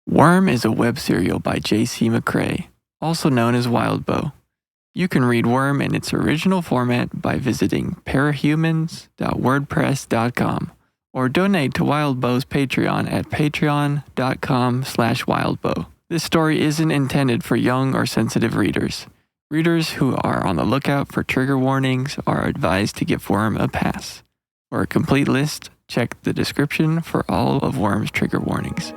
Worm is a web serial by J.C. McCrae, also known as Wildbow. You can read Worm in its original format by visiting parahumans.wordpress.com or donate to Wildbow's Patreon at patreon.com/wildbow. This story isn't intended for young or sensitive readers. Readers who are on the lookout for trigger warnings are advised to give Worm a pass. For a complete list, check the description for all of Worm's trigger warnings.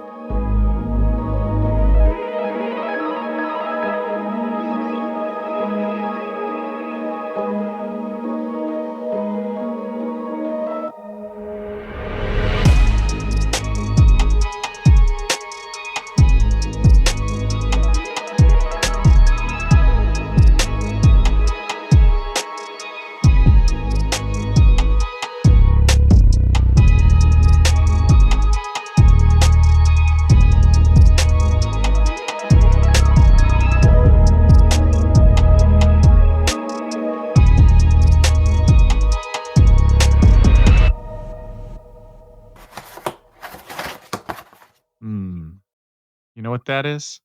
You know what that is?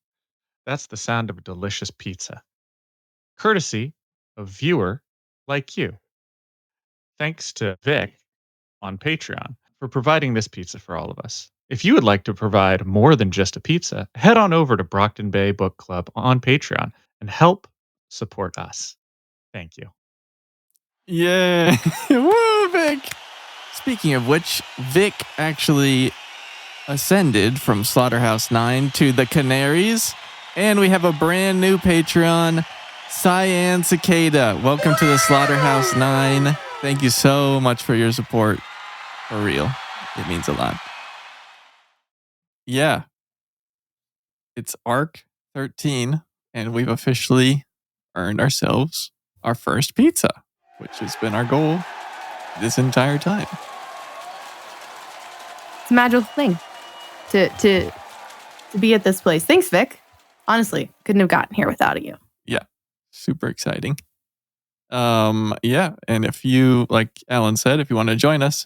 That's the sound of a delicious pizza. Courtesy of viewer like you. Thanks to Vic on Patreon for providing this pizza for all of us. If you would like to provide more than just a pizza, head on over to Brockton Bay Book Club on Patreon and help support us. Thank you. Yeah. Woo, Vic! Speaking of which, Vic actually ascended from Slaughterhouse 9 to the Canaries, and we have a brand new Patreon, Cyan Cicada. Welcome to the Slaughterhouse 9. Thank you so much for your support. For real. It means a lot. Yeah. It's Arc 13, and we've officially earned ourselves our first pizza, which has been our goal this entire time. It's a magical thing to be at this place. Thanks, Vic. Honestly, couldn't have gotten here without you. Yeah, super exciting. Yeah, and if you, like Alan said, if you want to join us,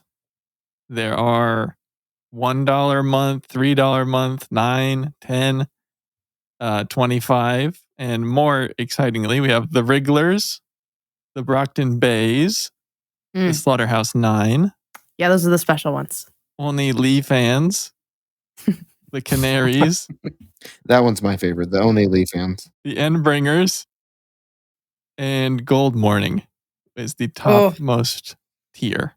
there are $1 a month, $3 a month, $9, $10, $25, and more excitingly, we have the Wrigglers, the Brockton Bays, the Slaughterhouse 9. Yeah, those are the special ones. Only Lee fans, the Canaries, That one's my favorite. The Only Lee fans. the Endbringers, and Gold Morning is the topmost tier.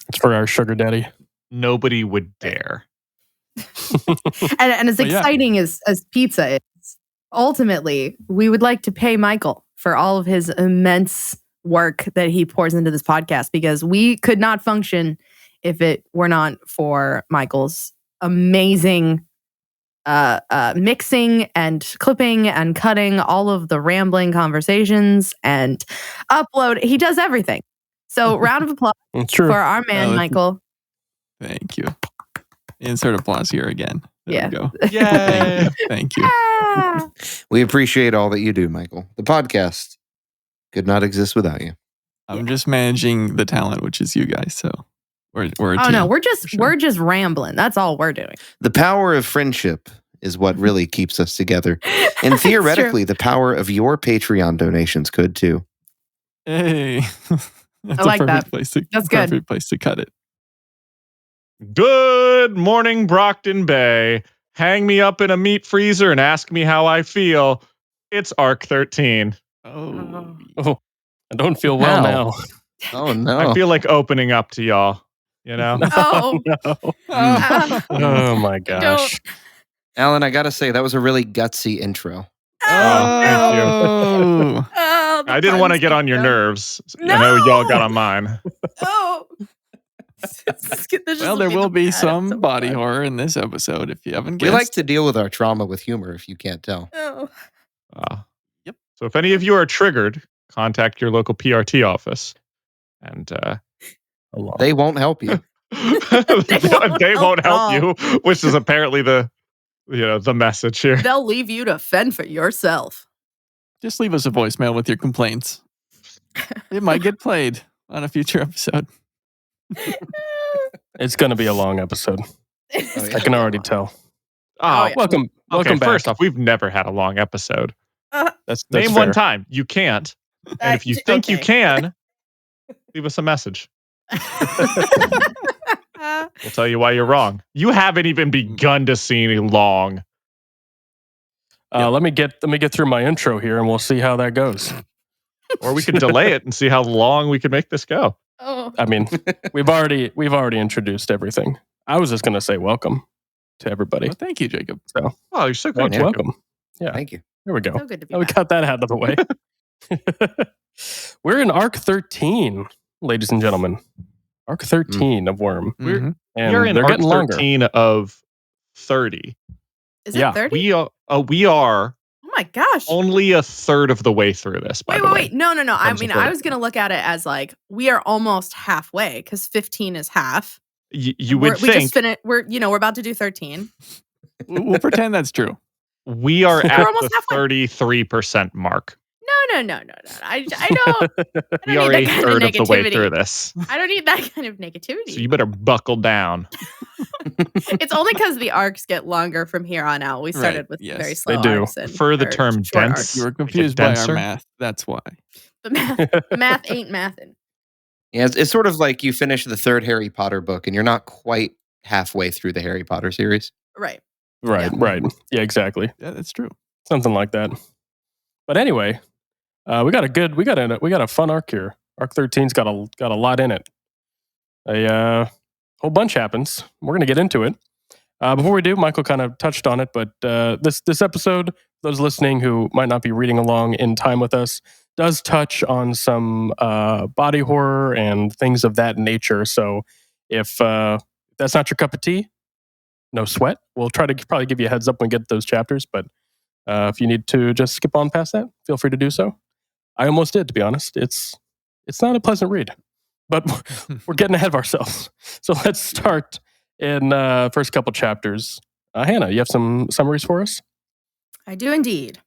It's for our sugar daddy. Nobody would dare. and as exciting as pizza is, ultimately, we would like to pay Michael for all of his immense work that he pours into this podcast, because we could not function if it were not for Michael's amazing mixing and clipping and cutting all of the rambling conversations and upload. He does everything. So round of applause for our man, Michael. Thank you. Insert applause here again. There we go. Yay. Thank you. We appreciate all that you do, Michael. The podcast could not exist without you. I'm just managing the talent, which is you guys. So we're a team, no, we're just rambling. That's all we're doing. The power of friendship is what really keeps us together. And theoretically, the power of your Patreon donations could too. Hey. That's I like a perfect that. place to, That's good. perfect place to cut it. Good morning, Brockton Bay. Hang me up in a meat freezer and ask me how I feel. It's Arc 13. Oh, I don't feel well now. Oh, no. I feel like opening up to y'all, you know? Oh, Oh my gosh. Alan, I got to say, that was a really gutsy intro. Thank you. Oh. I didn't want to get on your nerves. No. I know y'all got on mine. Oh. Well, there will be some body horror in this episode if you haven't We guessed. like to deal with our trauma with humor, if you can't tell. Oh. Yep. So if any of you are triggered, contact your local PRT office. And They won't help you. they won't help you, which is apparently the message here. They'll leave you to fend for yourself. Just leave us a voicemail with your complaints. It might get played on a future episode. It's going to be a long episode. I can already tell. Oh, yeah. Welcome okay. back. First off, we've never had a long episode. That's Name fair. one time. You can't. And if you think you okay. can, leave us a message. We'll tell you why you're wrong. You haven't even begun to see any long. Let me get through my intro here, and we'll see how that goes. Or we could delay it and see how long we can make this go. Oh. I mean, we've already introduced everything. I was just gonna say welcome to everybody. Well, thank you, Jacob. So, Oh, you're so good. Yeah. welcome. Yeah, Thank you. there we go. So good to be Now we back. got that out of the way. We're in Arc 13, ladies and gentlemen. Arc 13 of Worm. Mhm. And You're in they're arc getting longer. 13 of 30. Is Yeah. it 30? We are Oh my gosh. only a third of the way through this, by the way. Wait. No. I terms of mean, I order. was going to look at it as like, we are almost halfway because 15 is half. You would We just think finished, we're about to do 13. We'll pretend that's true. we are at almost the halfway. 33% mark. No. I don't We need are that a kind of third of the way through negativity. this. I don't need that kind of negativity. So you better buckle down. It's only because the arcs get longer from here on out. We started Right, with yes. very slow They do. arcs. And, Prefer the or term short dense. arcs. You were Make it confused by our denser. math. That's why. The math ain't mathin'. Yeah, it's sort of like you finish the third Harry Potter book and you're not quite halfway through the Harry Potter series. Right. Right. Yeah, exactly. Yeah, that's true. Something like that. But anyway, we got a fun arc here. Arc 13's got a lot in it. A whole bunch happens. We're gonna get into it. Before we do, Michael kind of touched on it, but this episode, those listening who might not be reading along in time with us, does touch on some body horror and things of that nature. So if that's not your cup of tea, no sweat. We'll try to probably give you a heads up when we get to those chapters, but if you need to just skip on past that, feel free to do so. I almost did, to be honest. It's not a pleasant read, but we're getting ahead of ourselves. So let's start in first couple chapters. Hannah, you have some summaries for us? I do indeed.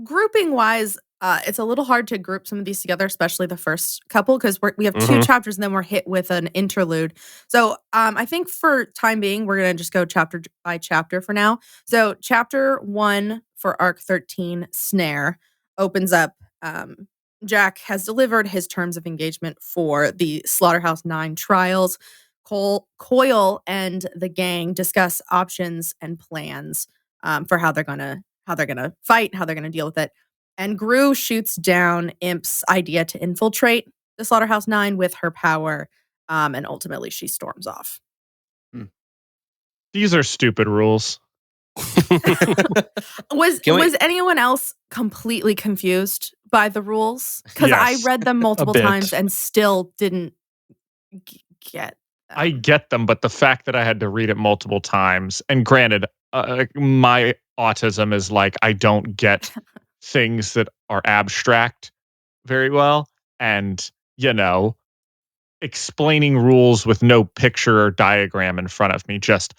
Grouping wise, it's a little hard to group some of these together, especially the first couple, because we have two chapters and then we're hit with an interlude. So I think for time being, we're going to just go chapter by chapter for now. So chapter 1 for Arc 13, Snare, opens up. Jack has delivered his terms of engagement for the Slaughterhouse 9 trials. Coyle and the gang discuss options and plans for how they're gonna fight, how they're gonna deal with it. And Grue shoots down Imp's idea to infiltrate the Slaughterhouse 9 with her power, and ultimately she storms off. These are stupid rules. Was Can we- anyone else completely confused by the rules? Because I Yes. read them multiple bit. times and still didn't get them. I get them, but the fact that I had to read it multiple times, and granted, my autism is like I don't get things that are abstract very well, and explaining rules with no picture or diagram in front of me, just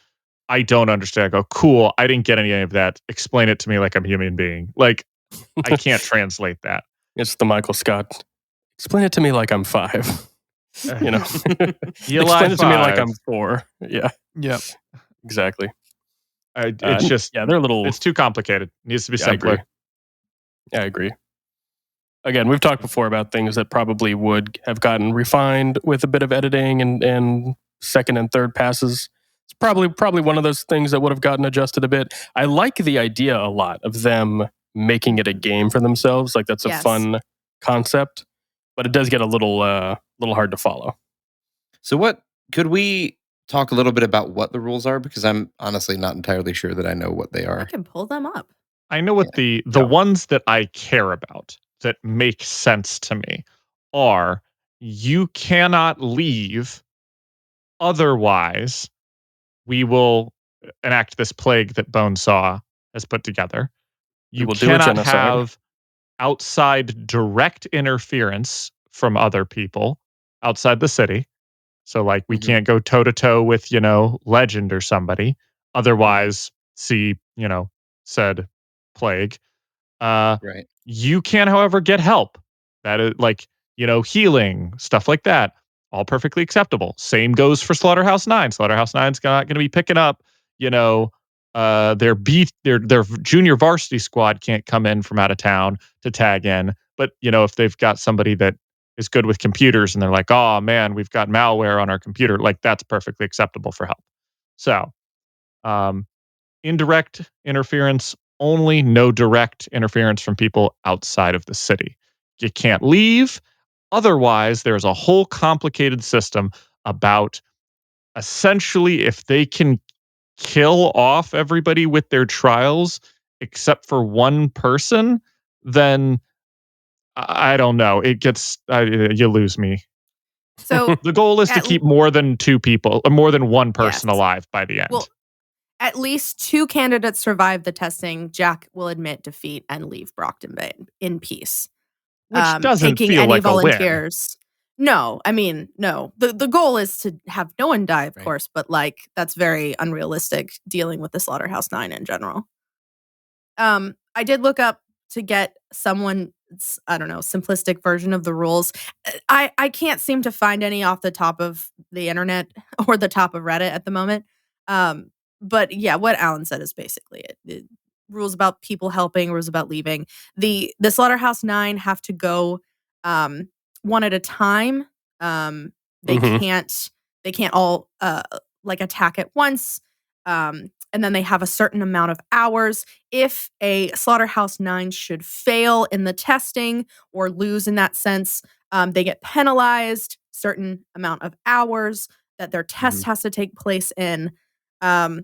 I don't understand. I go, cool, I didn't get any of that. Explain it to me like I'm a human being. Like I can't translate that. It's the Michael Scott. Explain it to me like I'm 5. You know, You explain lie it to me like 5. I'm 4. Yeah, Yep. exactly. It's just Yeah, they're a little. it's too complicated. It needs to be Yeah, I agree. simpler. Yeah, I agree. Again, we've talked before about things that probably would have gotten refined with a bit of editing and second and third passes. It's probably one of those things that would have gotten adjusted a bit. I like the idea a lot of them making it a game for themselves. Like that's a Yes. fun concept, but it does get a little hard to follow. So what could we talk a little bit about what the rules are? Because I'm honestly not entirely sure that I know what they I are. can pull them up. I know what the ones that I care about that make sense to me are you cannot leave, otherwise we will enact this plague that Bonesaw has put together. You will do a cannot genocide. have outside direct interference from other people outside the city. So like we can't go toe to toe with, Legend or somebody. Otherwise, see, said plague. Right. You can, however, get help. That is like, healing, stuff like that. All perfectly acceptable. Same goes for Slaughterhouse 9. Slaughterhouse 9's not going to be picking up, their junior varsity squad can't come in from out of town to tag in. But, if they've got somebody that is good with computers and they're like, oh man, we've got malware on our computer, like that's perfectly acceptable for help. So, indirect interference only, no direct interference from people outside of the city. You can't leave. Otherwise, there's a whole complicated system about essentially if they can kill off everybody with their trials except for one person, then I don't know. It gets you lose me. So The goal is to keep more than two people, or more than one person Yes. alive by the end. Well, at least 2 candidates survive the testing. Jack will admit defeat and leave Brockton Bay in peace. Which doesn't taking feel any like a win. volunteers. No, I mean, no. The goal is to have no one die, of Right. course, but like that's very unrealistic dealing with the Slaughterhouse 9 in general. I did look up to get someone's, I don't know, simplistic version of the rules. I can't seem to find any off the top of the internet or the top of Reddit at the moment. But yeah, what Alan said is basically it. Rules about people helping, rules about leaving. The Slaughterhouse 9 have to go one at a time. They Mhm. can't all like attack at once. And then they have a certain amount of hours. If a Slaughterhouse 9 should fail in the testing or lose in that sense, they get penalized certain amount of hours that their test has to take place in. I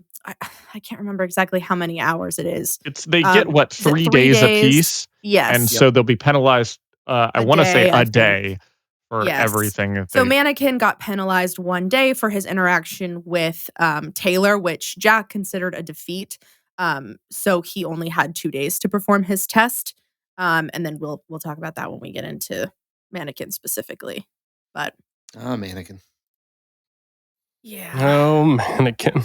can't remember exactly how many hours it is. They get what, Is it 3 3 days days? apiece, Yes. and so they'll be penalized. I want to say day, I a think. day for Yes. everything. That So they, Mannequin got penalized 1 day for his interaction with Taylor, which Jack considered a defeat. So he only had 2 days to perform his test. And then we'll talk about that when we get into Mannequin specifically. But Oh, mannequin. yeah. Oh, mannequin.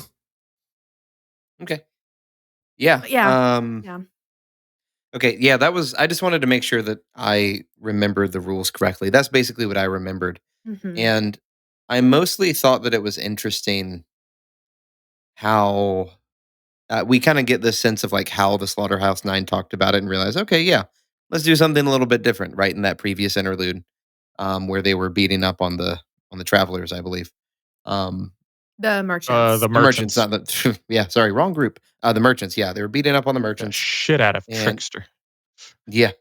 Okay. Yeah. Yeah. Yeah. Okay. Yeah, I just wanted to make sure that I remembered the rules correctly. That's basically what I remembered. Mhm. And I mostly thought that it was interesting how we kind of get this sense of like how the Slaughterhouse 9 talked about it and realized, okay, yeah, let's do something a little bit different, right? In that previous interlude, where they were beating up on the travelers, I believe. The merchants. the The merchants, merchants, not the yeah, sorry, wrong group. The merchants, yeah, they were beating up on the the merchants. shit out of And Trickster. yeah.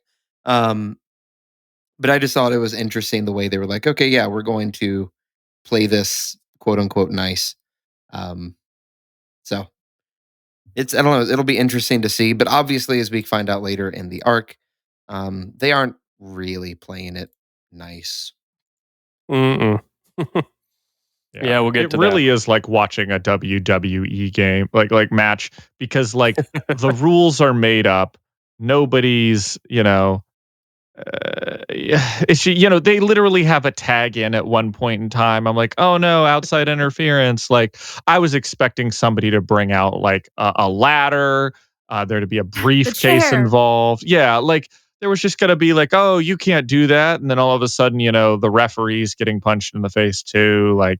But I just thought it was interesting the way they were like, okay, yeah, we're going to play this quote unquote nice. So I don't know, it'll be interesting to see. But obviously, as we find out later in the arc, they aren't really playing it nice. Mm-mm. Yeah, we'll get It to really is like watching a WWE game, like match, because like the rules are made up. Nobody's, it's they literally have a tag in at one point in time. I'm like, oh no, outside interference. Like I was expecting somebody to bring out like a ladder, there to be a briefcase chair. involved. Yeah, like there was just gonna be like, oh, you can't do that, and then all of a sudden, the referee's getting punched in the face too. Like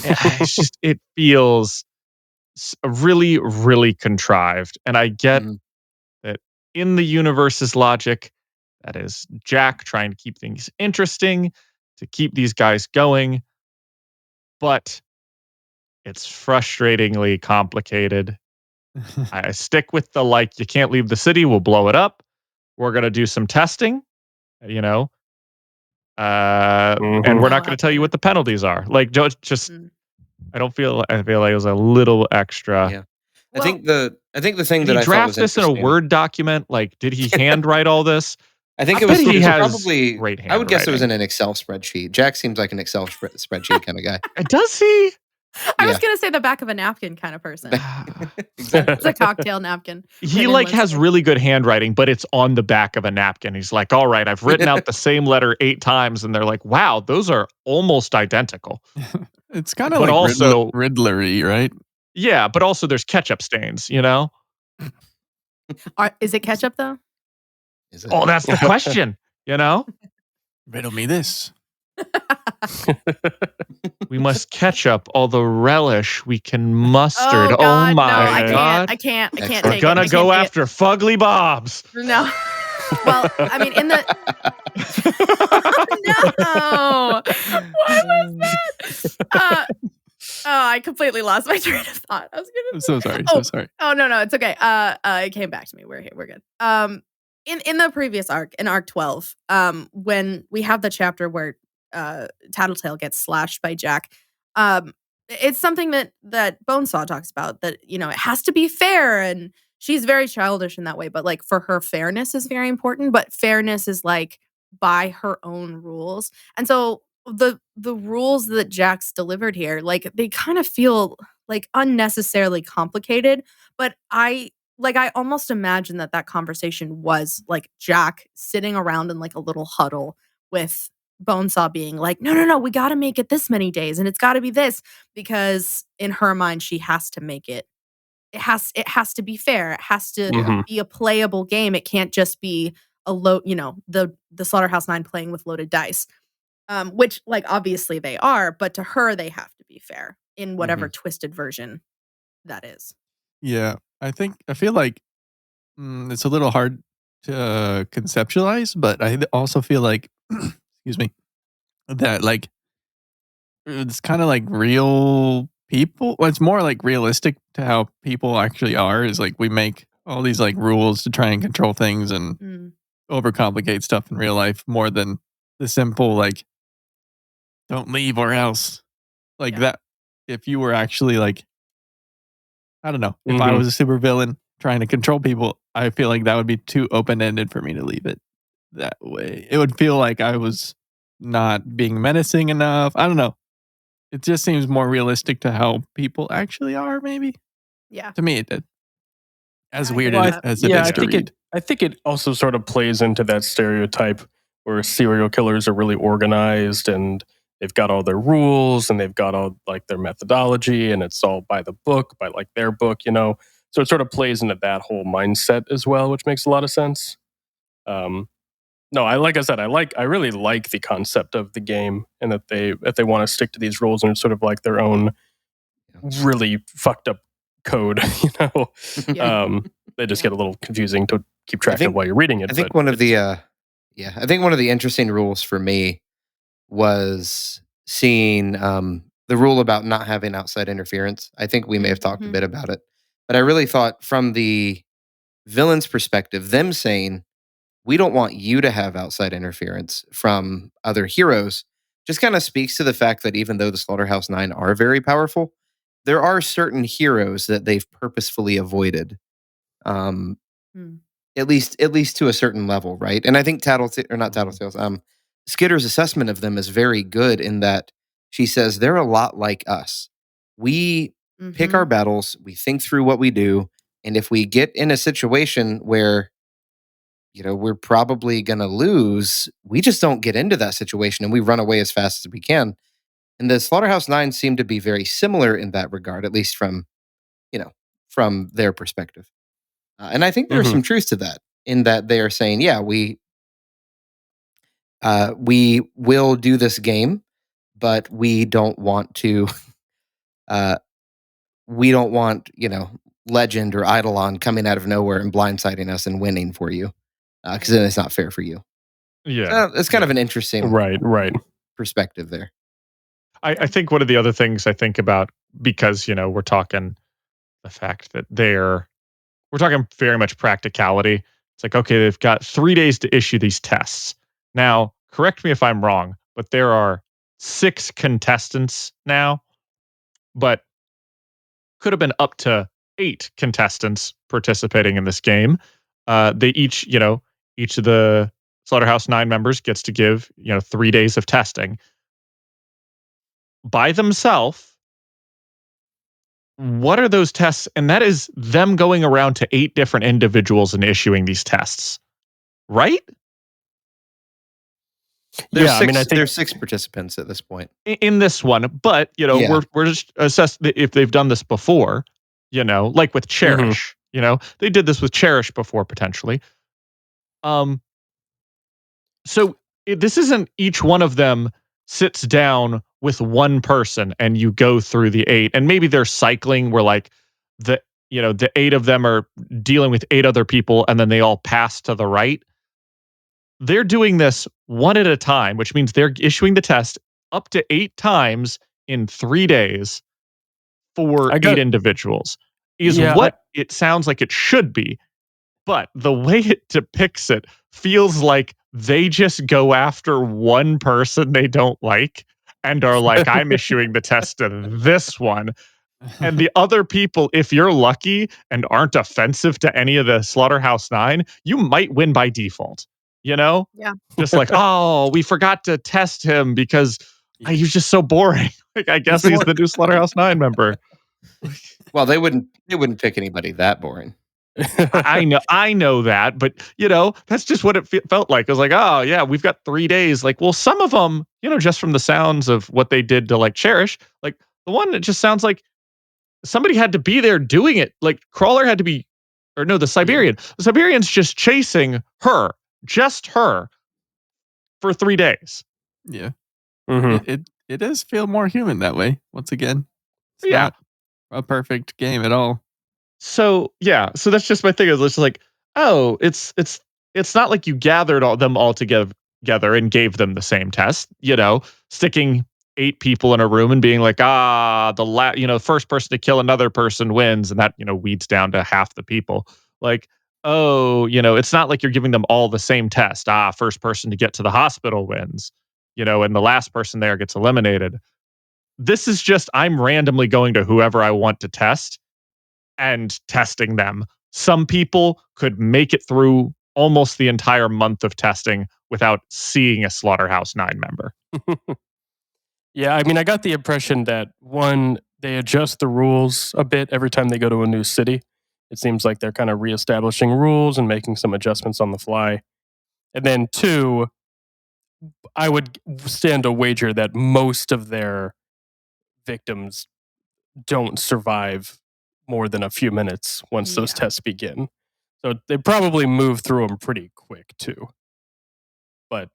it's just it feels really, really contrived, and I get Mhm. that in the universe's logic. That is Jack trying to keep things interesting, to keep these guys going. But it's frustratingly complicated. I stick with the like, you can't leave the city, we'll blow it up. We're going to do some testing, you know, and we're Blow not it going to up tell you later. what the penalties are. Like, just, Mm. I feel like it was a little extra. Yeah. I Well, think the thing Did that he I thought was draft this in a interesting. Word document? Like, did he handwrite all this? I think I it bet was he has probably. great I would guess it was in handwriting. an Excel spreadsheet. Jack seems like an Excel spreadsheet kind of guy. Does he? I was Yeah. gonna say the back of a napkin kind of person. Exactly. It's a cocktail napkin. He written in like has lipstick. really good handwriting, but it's on the back of a napkin. He's like, all right, I've written out the same letter 8 times. And they're like, wow, those are almost identical. It's kind of But like also, Riddlery, right? yeah, but also there's ketchup stains, Is it ketchup though? Is it? Oh, that's the question, Riddle me this. We must catch up all the relish we can mustard. Oh God, no, my I God. can't Excellent. take We're it. gonna I go can't after Fugly Bobs. take it. No. Well, I mean, in the no, what was that? I completely lost my train of thought. I was gonna. I'm so sorry. Oh, So sorry. oh no, it's okay. It came back to me. We're here. We're good. In the previous arc, in arc 12, when we have the chapter where Tattletale gets slashed by Jack, it's something that Bonesaw talks about, that it has to be fair, and she's very childish in that way, but like for her, fairness is very important, but fairness is like by her own rules. And so the rules that Jack's delivered here, like they kind of feel like unnecessarily complicated, but I almost imagine that conversation was like Jack sitting around in like a little huddle with Bonesaw being like, no, we got to make it this many days, and it's got to be this, because in her mind she has to make it. It has to be fair. It has to Mhm. be a playable game. It can't just be a load. The Slaughterhouse 9 playing with loaded dice, which like obviously they are, but to her they have to be fair in whatever twisted version that is. Yeah, I feel like it's a little hard to conceptualize, but I also feel like, excuse me, that like it's kind of like real people. Well, it's more like realistic to how people actually are. Is like we make all these like rules to try and control things and Mm. overcomplicate stuff in real life more than the simple like don't leave or else. Like Yeah. that, if you were actually like, I don't know, if I Mhm. was a supervillain trying to control people, I feel like that would be too open ended for me to leave it that way. It would feel like I was not being menacing enough. I don't know. It just seems more realistic to how people actually are, maybe. Yeah. To me, it did. As I weird get as, that. as it Yeah, is I to think read. I think it also sort of plays into that stereotype where serial killers are really organized and they've got all their rules and they've got all like their methodology and it's all by the book, by like their book, So it sort of plays into that whole mindset as well, which makes a lot of sense. No, like I said, I really like the concept of the game and that they want to stick to these rules and it's sort of like their own really fucked up code, Yeah. They just Yeah. get a little confusing to keep track think- of while you're reading it. I think but one of the it's- I think one of the interesting rules for me was seeing the rule about not having outside interference. I think we may have talked a Mhm. bit about it, but I really thought from the villain's perspective, them saying, we don't want you to have outside interference from other heroes, just kind of speaks to the fact that even though the Slaughterhouse 9 are very powerful, there are certain heroes that they've purposefully avoided. Um, Mm. at least to a certain level, right? And I think Skitter's assessment of them is very good in that she says they're a lot like us. We pick Mhm. our battles, we think through what we do, and if we get in a situation where we're probably going to lose, we just don't get into that situation and we run away as fast as we can. And the Slaughterhouse 9 seem to be very similar in that regard, at least from their perspective. And I think there's Mhm. some truth to that, in that they are saying, yeah, we will do this game, but we don't want to. We don't want Legend or Eidolon coming out of nowhere and blindsiding us and winning for you, because then it's not fair for you. Yeah. It's kind of an interesting Right. perspective there. I think one of the other things I think about, because, we're talking the fact that we're talking very much practicality. It's like, okay, they've got 3 days to issue these tests. Now, correct me if I'm wrong, but there are 6 contestants now, but could have been up to 8 contestants participating in this game. They each of the Slaughterhouse 9 members gets to give, 3 days of testing. By themselves, what are those tests? And that is them going around to 8 different individuals and issuing these tests, right? There's Yeah, six, I mean, I think there's 6 participants at this point. In this one, but Yeah. we're just assessed if they've done this before, like with Cherish, they did this with Cherish before potentially. So this isn't each one of them sits down with one person and you go through the 8, and maybe they're cycling where like the 8 of them are dealing with 8 other people and then they all pass to the right. They're doing this one at a time, which means they're issuing the test up to 8 times in 3 days for 8 individuals is what it sounds like it should be. But the way it depicts it feels like they just go after one person they don't like and are like, I'm issuing the test to this one. And the other people, if you're lucky and aren't offensive to any of the Slaughterhouse 9, you might win by default. You know? Yeah. Just like, oh, we forgot to test him because he's just so boring. Like, I guess he's the new Slaughterhouse 9 member. Well, they wouldn't pick anybody that boring. I know that, but that's just what it felt like. I was like, oh yeah, we've got 3 days. Like, well, some of them, just from the sounds of what they did to like Cherish, like the one that just sounds like somebody had to be there doing it. Like Crawler had to be, or no, the Siberian. The Siberian's just chasing her, just her, for 3 days. Yeah. Mm-hmm. It does feel more human that way. Once again, it's not a perfect game at all. So that's just my thing. Is it's just like, oh, it's not like you gathered them all together and gave them the same test. Sticking 8 people in a room and being like, the first person to kill another person wins, and that weeds down to half the people. Like, oh, it's not like you're giving them all the same test. First person to get to the hospital wins. And the last person there gets eliminated. This is just I'm randomly going to whoever I want to test and testing them. Some people could make it through almost the entire month of testing without seeing a Slaughterhouse 9 member. Yeah, I mean, I got the impression that one, they adjust the rules a bit every time they go to a new city. It seems like they're kind of reestablishing rules and making some adjustments on the fly. And then 2, I would stand a wager that most of their victims don't survive more than a few minutes once those tests begin. So they probably move through them pretty quick too. But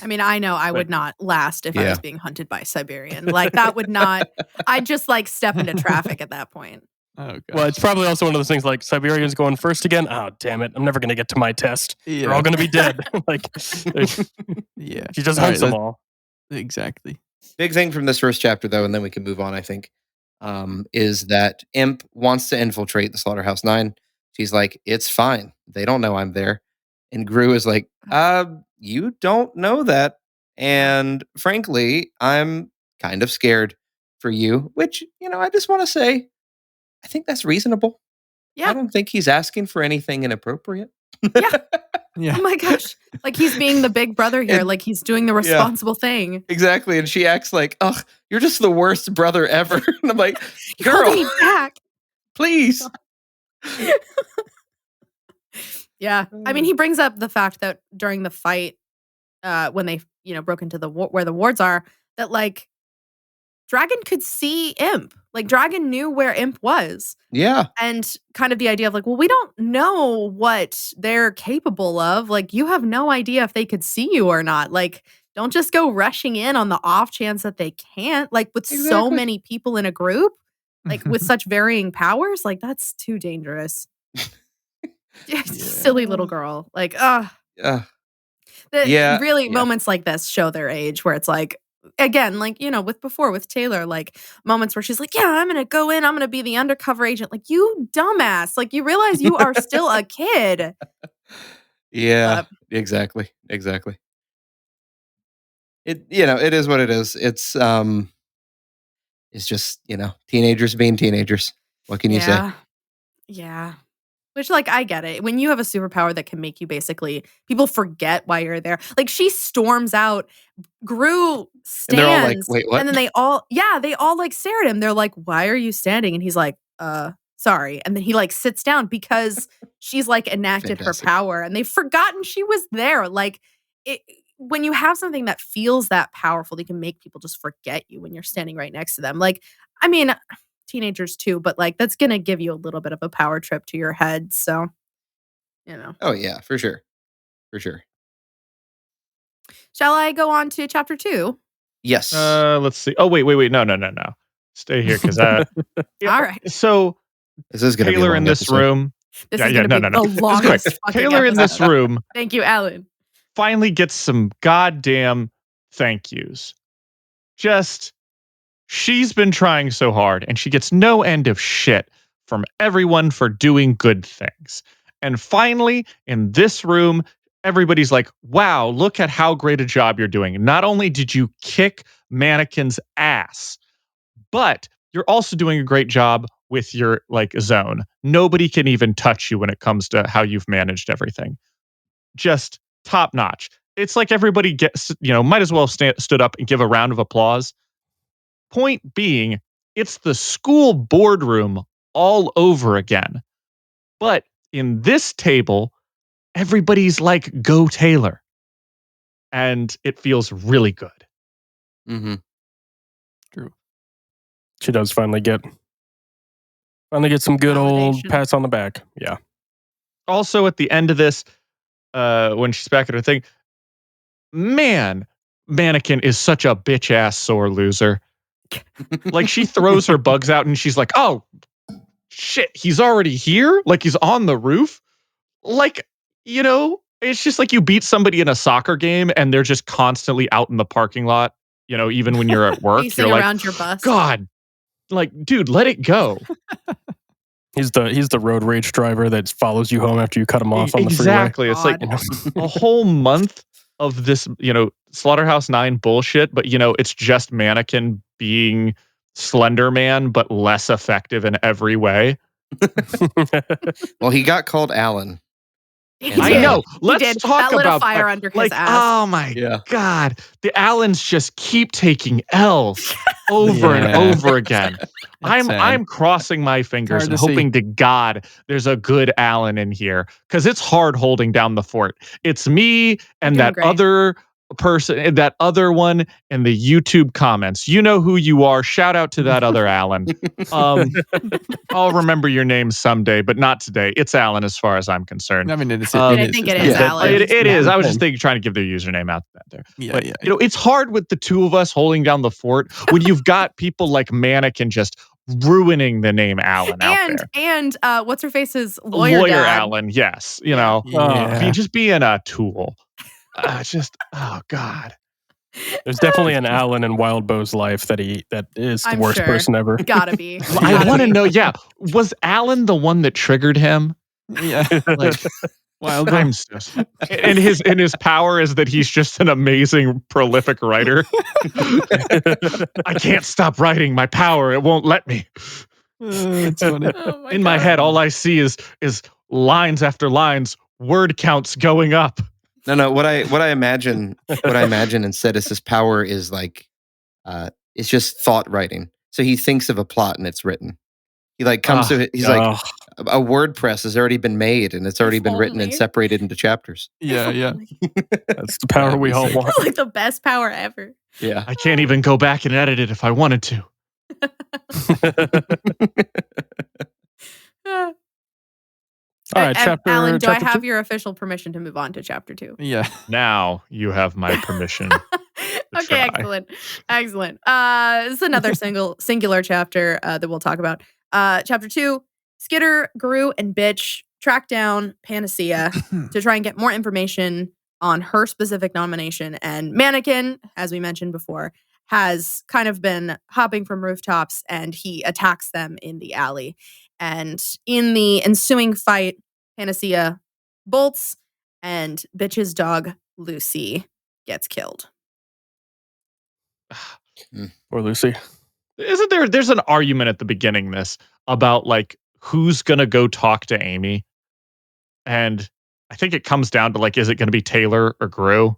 I mean, I know I would not last if I was being hunted by Siberian. Like that would not. I'd just like step into traffic at that point. Oh, gosh. Well, it's probably also one of those things like Siberian's going first again. Oh, damn it. I'm never going to get to my test. They're all going to be dead. Like, yeah. She just hunts them all. Exactly. Big thing from this first chapter, though, and then we can move on, I think, is that Imp wants to infiltrate the Slaughterhouse 9. She's like, it's fine. They don't know I'm there. And Grue is like, you don't know that. And frankly, I'm kind of scared for you, which, I just want to say, I think that's reasonable. Yeah. I don't think he's asking for anything inappropriate. Yeah. Oh my gosh. Like he's being the big brother here. Like he's doing the responsible thing. Exactly. And she acts like, ugh, you're just the worst brother ever. And I'm like, girl, me back. Please. Yeah. I mean, he brings up the fact that during the fight, when they, broke into where the wards are, that like Dragon could see Imp. Like Dragon knew where Imp was. Yeah. And kind of the idea of like, well, we don't know what they're capable of. Like you have no idea if they could see you or not. Like don't just go rushing in on the off chance that they can't. Like with so many people in a group, like with such varying powers, like that's too dangerous. Silly little girl. Like, really moments like this show their age where it's like, again, like, with Taylor, like moments where she's like, yeah, I'm going to go in. I'm going to be the undercover agent. Like, you dumbass. Like, you realize you are still a kid. Yeah, exactly. It is what it is. It's just, teenagers being teenagers. What can you say? Yeah. Which, like, I get it. When you have a superpower that can make you people forget why you're there. Like, she storms out. Grue stands. And they're all like, wait, what? And then they all like stare at him. They're like, why are you standing? And he's like, sorry. And then he like sits down because she's like enacted her power and they've forgotten she was there. Like, when you have something that feels that powerful, they can make people just forget you when you're standing right next to them. Like, I mean, teenagers too, but like that's gonna give you a little bit of a power trip to your head. So, Oh yeah, for sure. Shall I go on to chapter 2? Yes. Let's see. Oh, wait. No. Stay here because All right. So This is going to be a Taylor long in this episode. room. This Yeah, is yeah, going to no, be no, the no. It's longest quick. fucking Taylor in this episode. room Thank you, Alan. finally gets some goddamn thank yous. Just, she's been trying so hard and she gets no end of shit from everyone for doing good things. And finally, in this room, everybody's like, wow, look at how great a job you're doing. Not only did you kick Mannequin's ass, but you're also doing a great job with your like zone. Nobody can even touch you when it comes to how you've managed everything. Just top notch. It's like everybody gets, might as well stood up and give a round of applause. Point being, it's the school boardroom all over again. But in this table, everybody's like, go Taylor. And it feels really good. Mm-hmm. She does finally get some good old Validation. pats on the back. Yeah. Also, at the end of this, when she's back at her thing, man, Mannequin is such a bitch ass sore loser. Like she throws her bugs out and she's like, oh, shit, he's already here? Like he's on the roof? Like, it's just like you beat somebody in a soccer game and they're just constantly out in the parking lot, even when you're at work. Pacing You're like, around your bus. God, like, dude, let it go. He's the road rage driver that follows you home after you cut him off on the freeway. Exactly. It's like a whole month of this, Slaughterhouse 9 bullshit, but it's just Mannequin being Slender Man, but less effective in every way. Well, he got called Alan. He I did. know. He Let's did. talk That lit about a fire that. under his Like, ass. oh my God. The Allens just keep taking L's over and Yeah. over again. That's sad. I'm crossing my fingers hard and to see. hoping to God there's a good Allen in here because it's hard holding down the fort. It's me and You're doing that great. other person, that other one in the YouTube comments. You know who you are. Shout out to that other Allen. I'll remember your name someday, but not today. It's Alan as far as I'm concerned. I mean, it is. I think it is Alan. It is. I was just trying to give their username out there. Yeah, But, yeah. it's hard with the two of us holding down the fort when you've got people like Mannequin just ruining the name Alan out there. And what's her face's lawyer dad. Alan, yes. Yeah. Just being a tool. Oh God. There's definitely an Alan in Wild Bo's life that is the I'm worst sure. person ever. Gotta be. I want to know, was Alan the one that triggered him? Yeah. Like, Wild I'm and his power is that he's just an amazing, prolific writer. I can't stop writing. My power, it won't let me. It's funny. Oh In my head, all I see is lines after lines, word counts going up. No. What I imagine instead is his power is like, it's just thought writing. So he thinks of a plot and it's written. He like comes to it. He's like, a WordPress has already been made and it's already been written and separated into chapters. Yeah. That's the power we all want. Like the best power ever. Yeah. I can't even go back and edit it if I wanted to. All right, chapter. Alan, do I chapter have two? your official permission to move on to chapter 2? Yeah. Now you have my permission. Okay, try. excellent. This is another singular chapter that we'll talk about. Chapter 2, Skitter, Grue, and Bitch track down Panacea to try and get more information on her specific nomination. And Mannequin, as we mentioned before, has kind of been hopping from rooftops and he attacks them in the alley. And in the ensuing fight, Panacea bolts and Bitch's dog, Lucy, gets killed. Or Lucy. Isn't there's an argument at the beginning this about like who's gonna go talk to Amy? And I think it comes down to like, is it gonna be Taylor or Grue?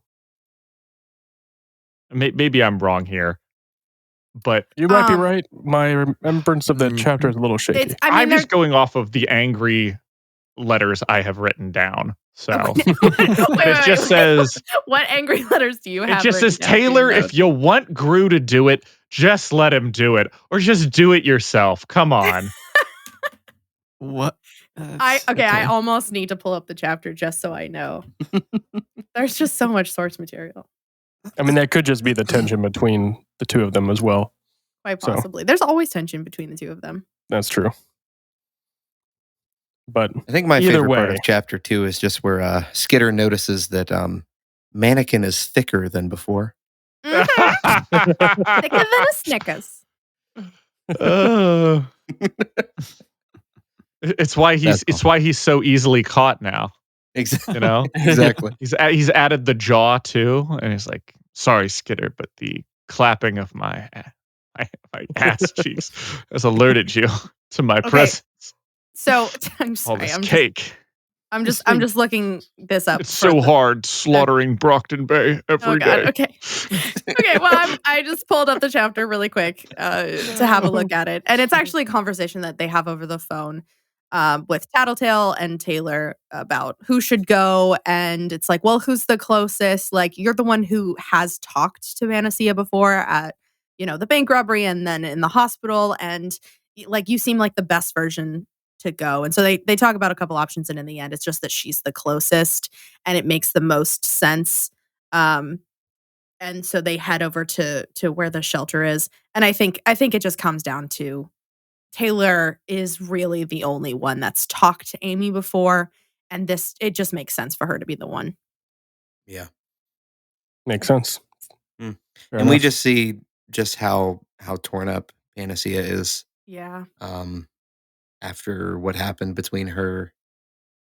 Maybe I'm wrong here. But You might be right. My remembrance of that chapter is a little shaky. I'm just going off of the angry letters I have written down. So it just says, what angry letters do you have? it just written says, down for your Taylor, notes? if you want Grue to do it, just let him do it. Or just do it yourself. Come on. What? I almost need to pull up the chapter just so I know. There's just so much source material. I mean, that could just be the tension between the two of them as well. Quite So- possibly. There's always tension between the two of them. That's true. But I think my either favorite part way. of chapter 2 is just where Skitter notices that Mannequin is thicker than before. Thicker than a Snickers. It's why he's so easily caught now. Exactly. You know, Exactly. he's added the jaw too, and he's like, "Sorry, Skitter, but the clapping of my ass cheeks has alerted you to my presence." So I'm All sorry. this cake. I'm just looking this up. It's so hard slaughtering Brockton Bay every day. Okay. Okay. Well, I just pulled up the chapter really quick to have a look at it, and it's actually a conversation that they have over the phone with Tattletale and Taylor about who should go, and it's like, well, who's the closest? Like, you're the one who has talked to Panacea before at the bank robbery, and then in the hospital, and like you seem like the best version to go. And so they talk about a couple options, and in the end it's just that she's the closest and it makes the most sense. And so they head over to where the shelter is. And I think it just comes down to Taylor is really the only one that's talked to Amy before, and it just makes sense for her to be the one. Yeah. Makes sense. Mm. Fair And we enough. just see just how torn up Panacea is Yeah. after what happened between her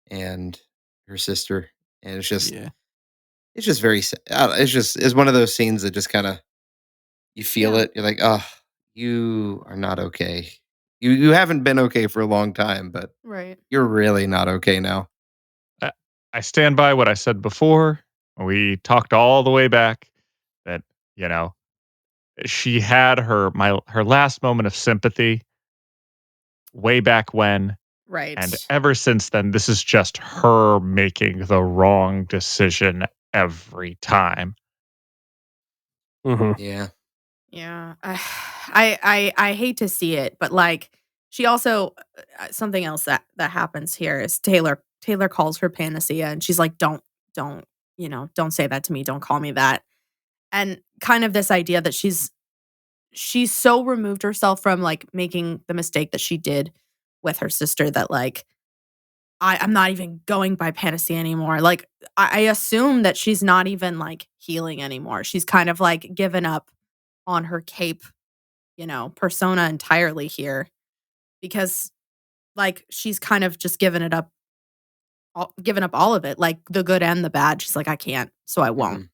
and her sister. And it's just Yeah. it's just very it's one of those scenes that just kind of you feel Yeah. it. You're like, oh, you are not okay. You haven't been okay for a long time, but Right. you're really not okay now. I stand by what I said before. We talked all the way back that, she had her last moment of sympathy way back when. Right. And ever since then, this is just her making the wrong decision every time. Mhm. Yeah. Yeah. I hate to see it, but like she also something else that happens here is Taylor calls her Panacea, and she's like, don't say that to me, don't call me that. And kind of this idea that she's so removed herself from like making the mistake that she did with her sister that like I'm not even going by Panacea anymore. Like I assume that she's not even like healing anymore. She's kind of like given up on her cape, persona entirely here, because like she's kind of just given up all of it, like the good and the bad. She's like, I can't, so I won't. Mhm.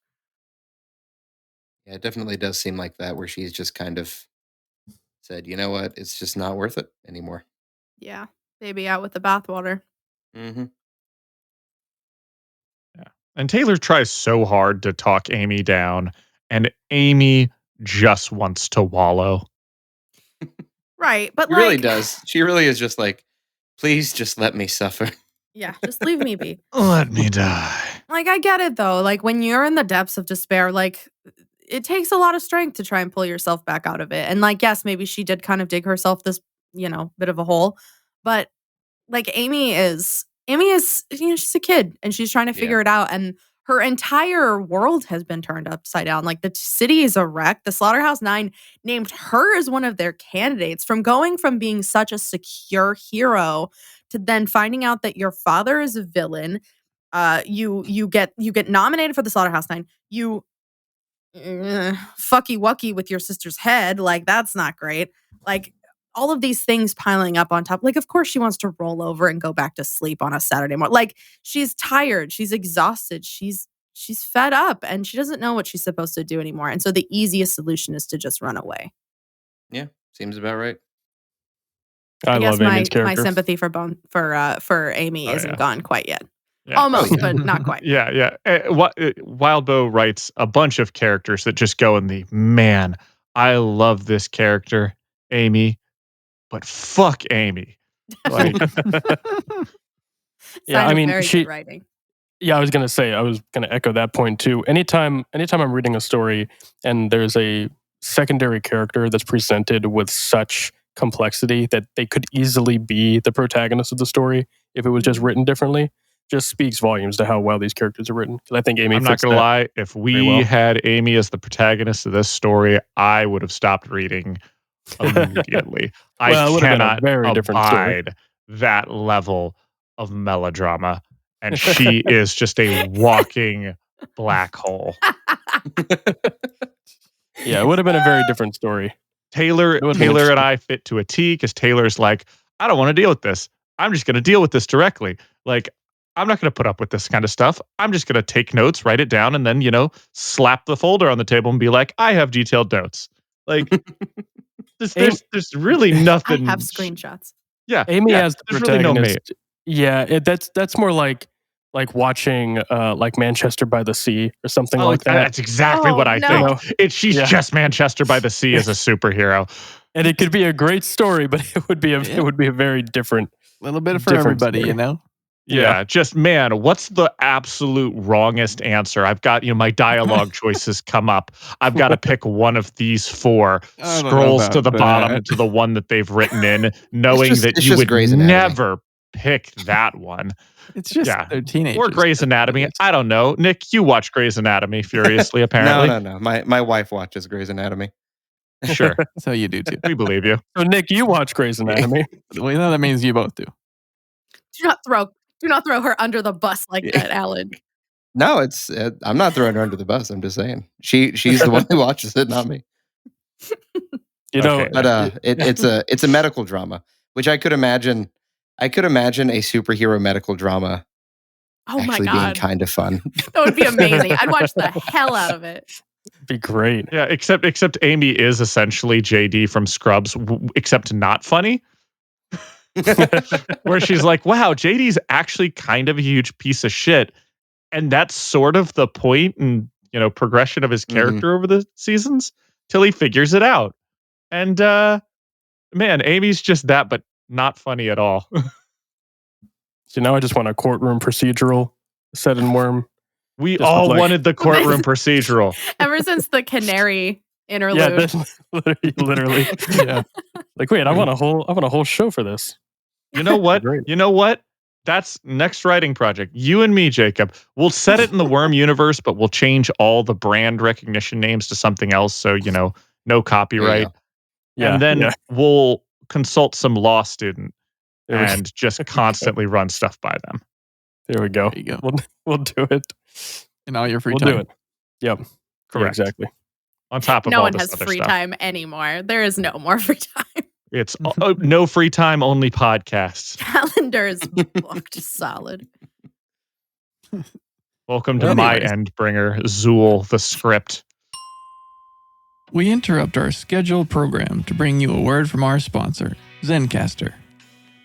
Yeah, it definitely does seem like that, where she's just kind of said, you know what, it's just not worth it anymore. Yeah. Baby out with the bathwater. Mm-hmm. Yeah. And Taylor tries so hard to talk Amy down, and Amy just wants to wallow. Right. But She like really does. She really is just like, please just let me suffer. yeah, just leave me be. Let me die. Like, I get it though. Like, when you're in the depths of despair, like, it takes a lot of strength to try and pull yourself back out of it. And, like, yes, maybe she did kind of dig herself this, bit of a hole. But, like, Amy is, she's a kid and she's trying to figure it out. And her entire world has been turned upside down. Like, the city is a wreck. The Slaughterhouse 9 named her as one of their candidates, from going from being such a secure hero to then finding out that your father is a villain. You get nominated for the Slaughterhouse 9. You fucky wucky with your sister's head. Like, that's not great. Like, all of these things piling up on top. Like, of course she wants to roll over and go back to sleep on a Saturday morning. Like, she's tired. She's exhausted. She's fed up, and she doesn't know what she's supposed to do anymore. And so the easiest solution is to just run away. Yeah, seems about right. I guess love Amy's my character. sympathy for Amy Oh, isn't yeah. gone quite yet. Yeah. Almost, Oh, yeah. but not quite. Yeah. Wildbow writes a bunch of characters that just go in the, man, I love this character, Amy, but fuck Amy. Like, Yeah, Sign I of mean, very good writing. Yeah, I was gonna echo that point too. Anytime I'm reading a story and there's a secondary character that's presented with such complexity that they could easily be the protagonist of the story if it was just written differently, just speaks volumes to how well these characters are written. Because I think Amy. I'm not gonna lie. If we had Amy as the protagonist of this story, I would have stopped reading immediately. Well, it I would have been a cannot very different story. abide that level of melodrama, and she is just a walking black hole. Yeah, it would have been a very different story. Taylor It would be and I fit to a T because Taylor's like, I don't want to deal with this. I'm just going to deal with this directly. Like, I'm not going to put up with this kind of stuff. I'm just going to take notes, write it down, and then, slap the folder on the table and be like, I have detailed notes. Like, there's really nothing. I have screenshots. Yeah. Amy as the there's really no protagonist. That's more like watching like Manchester by the Sea or something like that. That's exactly what I no. think. She's just Manchester by the Sea as a superhero. And it could be a great story, but it would be a very different. Little bit for Different everybody, story. Yeah, just man, what's the absolute wrongest answer? I've got, my dialogue choices come up. I've got to pick one of these four. I don't know Scrolls to about the bottom that. to the one that they've written in, knowing just- that it's you just would Grey's Anatomy. never pick that one. It's just they're teenagers. Or Grey's Anatomy. I don't know. Nick, you watch Grey's Anatomy furiously, apparently. No. My wife watches Grey's Anatomy. Sure. So you do too. We believe you. So Nick, you watch Grey's Anatomy. Well, that means you both do. Do not throw her under the bus like that, Alan. No, it's I'm not throwing her under the bus. I'm just saying she's the one who watches it, not me. Okay. But it's a medical drama, which I could imagine. I could imagine a superhero medical drama Oh my actually being god, kind of fun. that would be amazing. I'd watch the hell out of it. It'd be great. Yeah, except Amy is essentially JD from Scrubs, except not funny. Where she's like, wow, JD's actually kind of a huge piece of shit. And that's sort of the point and, progression of his character over the seasons till he figures it out. And, man, Amy's just that, but not funny at all. So now I just want a courtroom procedural set in Worm. We Just all like- wanted the courtroom procedural. Ever since the canary interlude. Yeah, that's literally. Yeah. Like, wait, I want a whole show for this. You know what? Great. You know what? That's next writing project. You and me, Jacob. We'll set it in the Worm universe, but we'll change all the brand recognition names to something else. So, no copyright. Yeah, And then yeah. we'll consult some law student There we- and just constantly run stuff by them. There we go. There you go. We'll do it. And all your free We'll time. do it. Yep. Yeah, Correct. exactly. On top of No all one this has other free stuff. time anymore. There is no more free time. It's no free time, only podcasts. Calendar is booked solid. Welcome to my Anyways. end bringer, Zool, the script. We interrupt our scheduled program to bring you a word from our sponsor, Zencastr,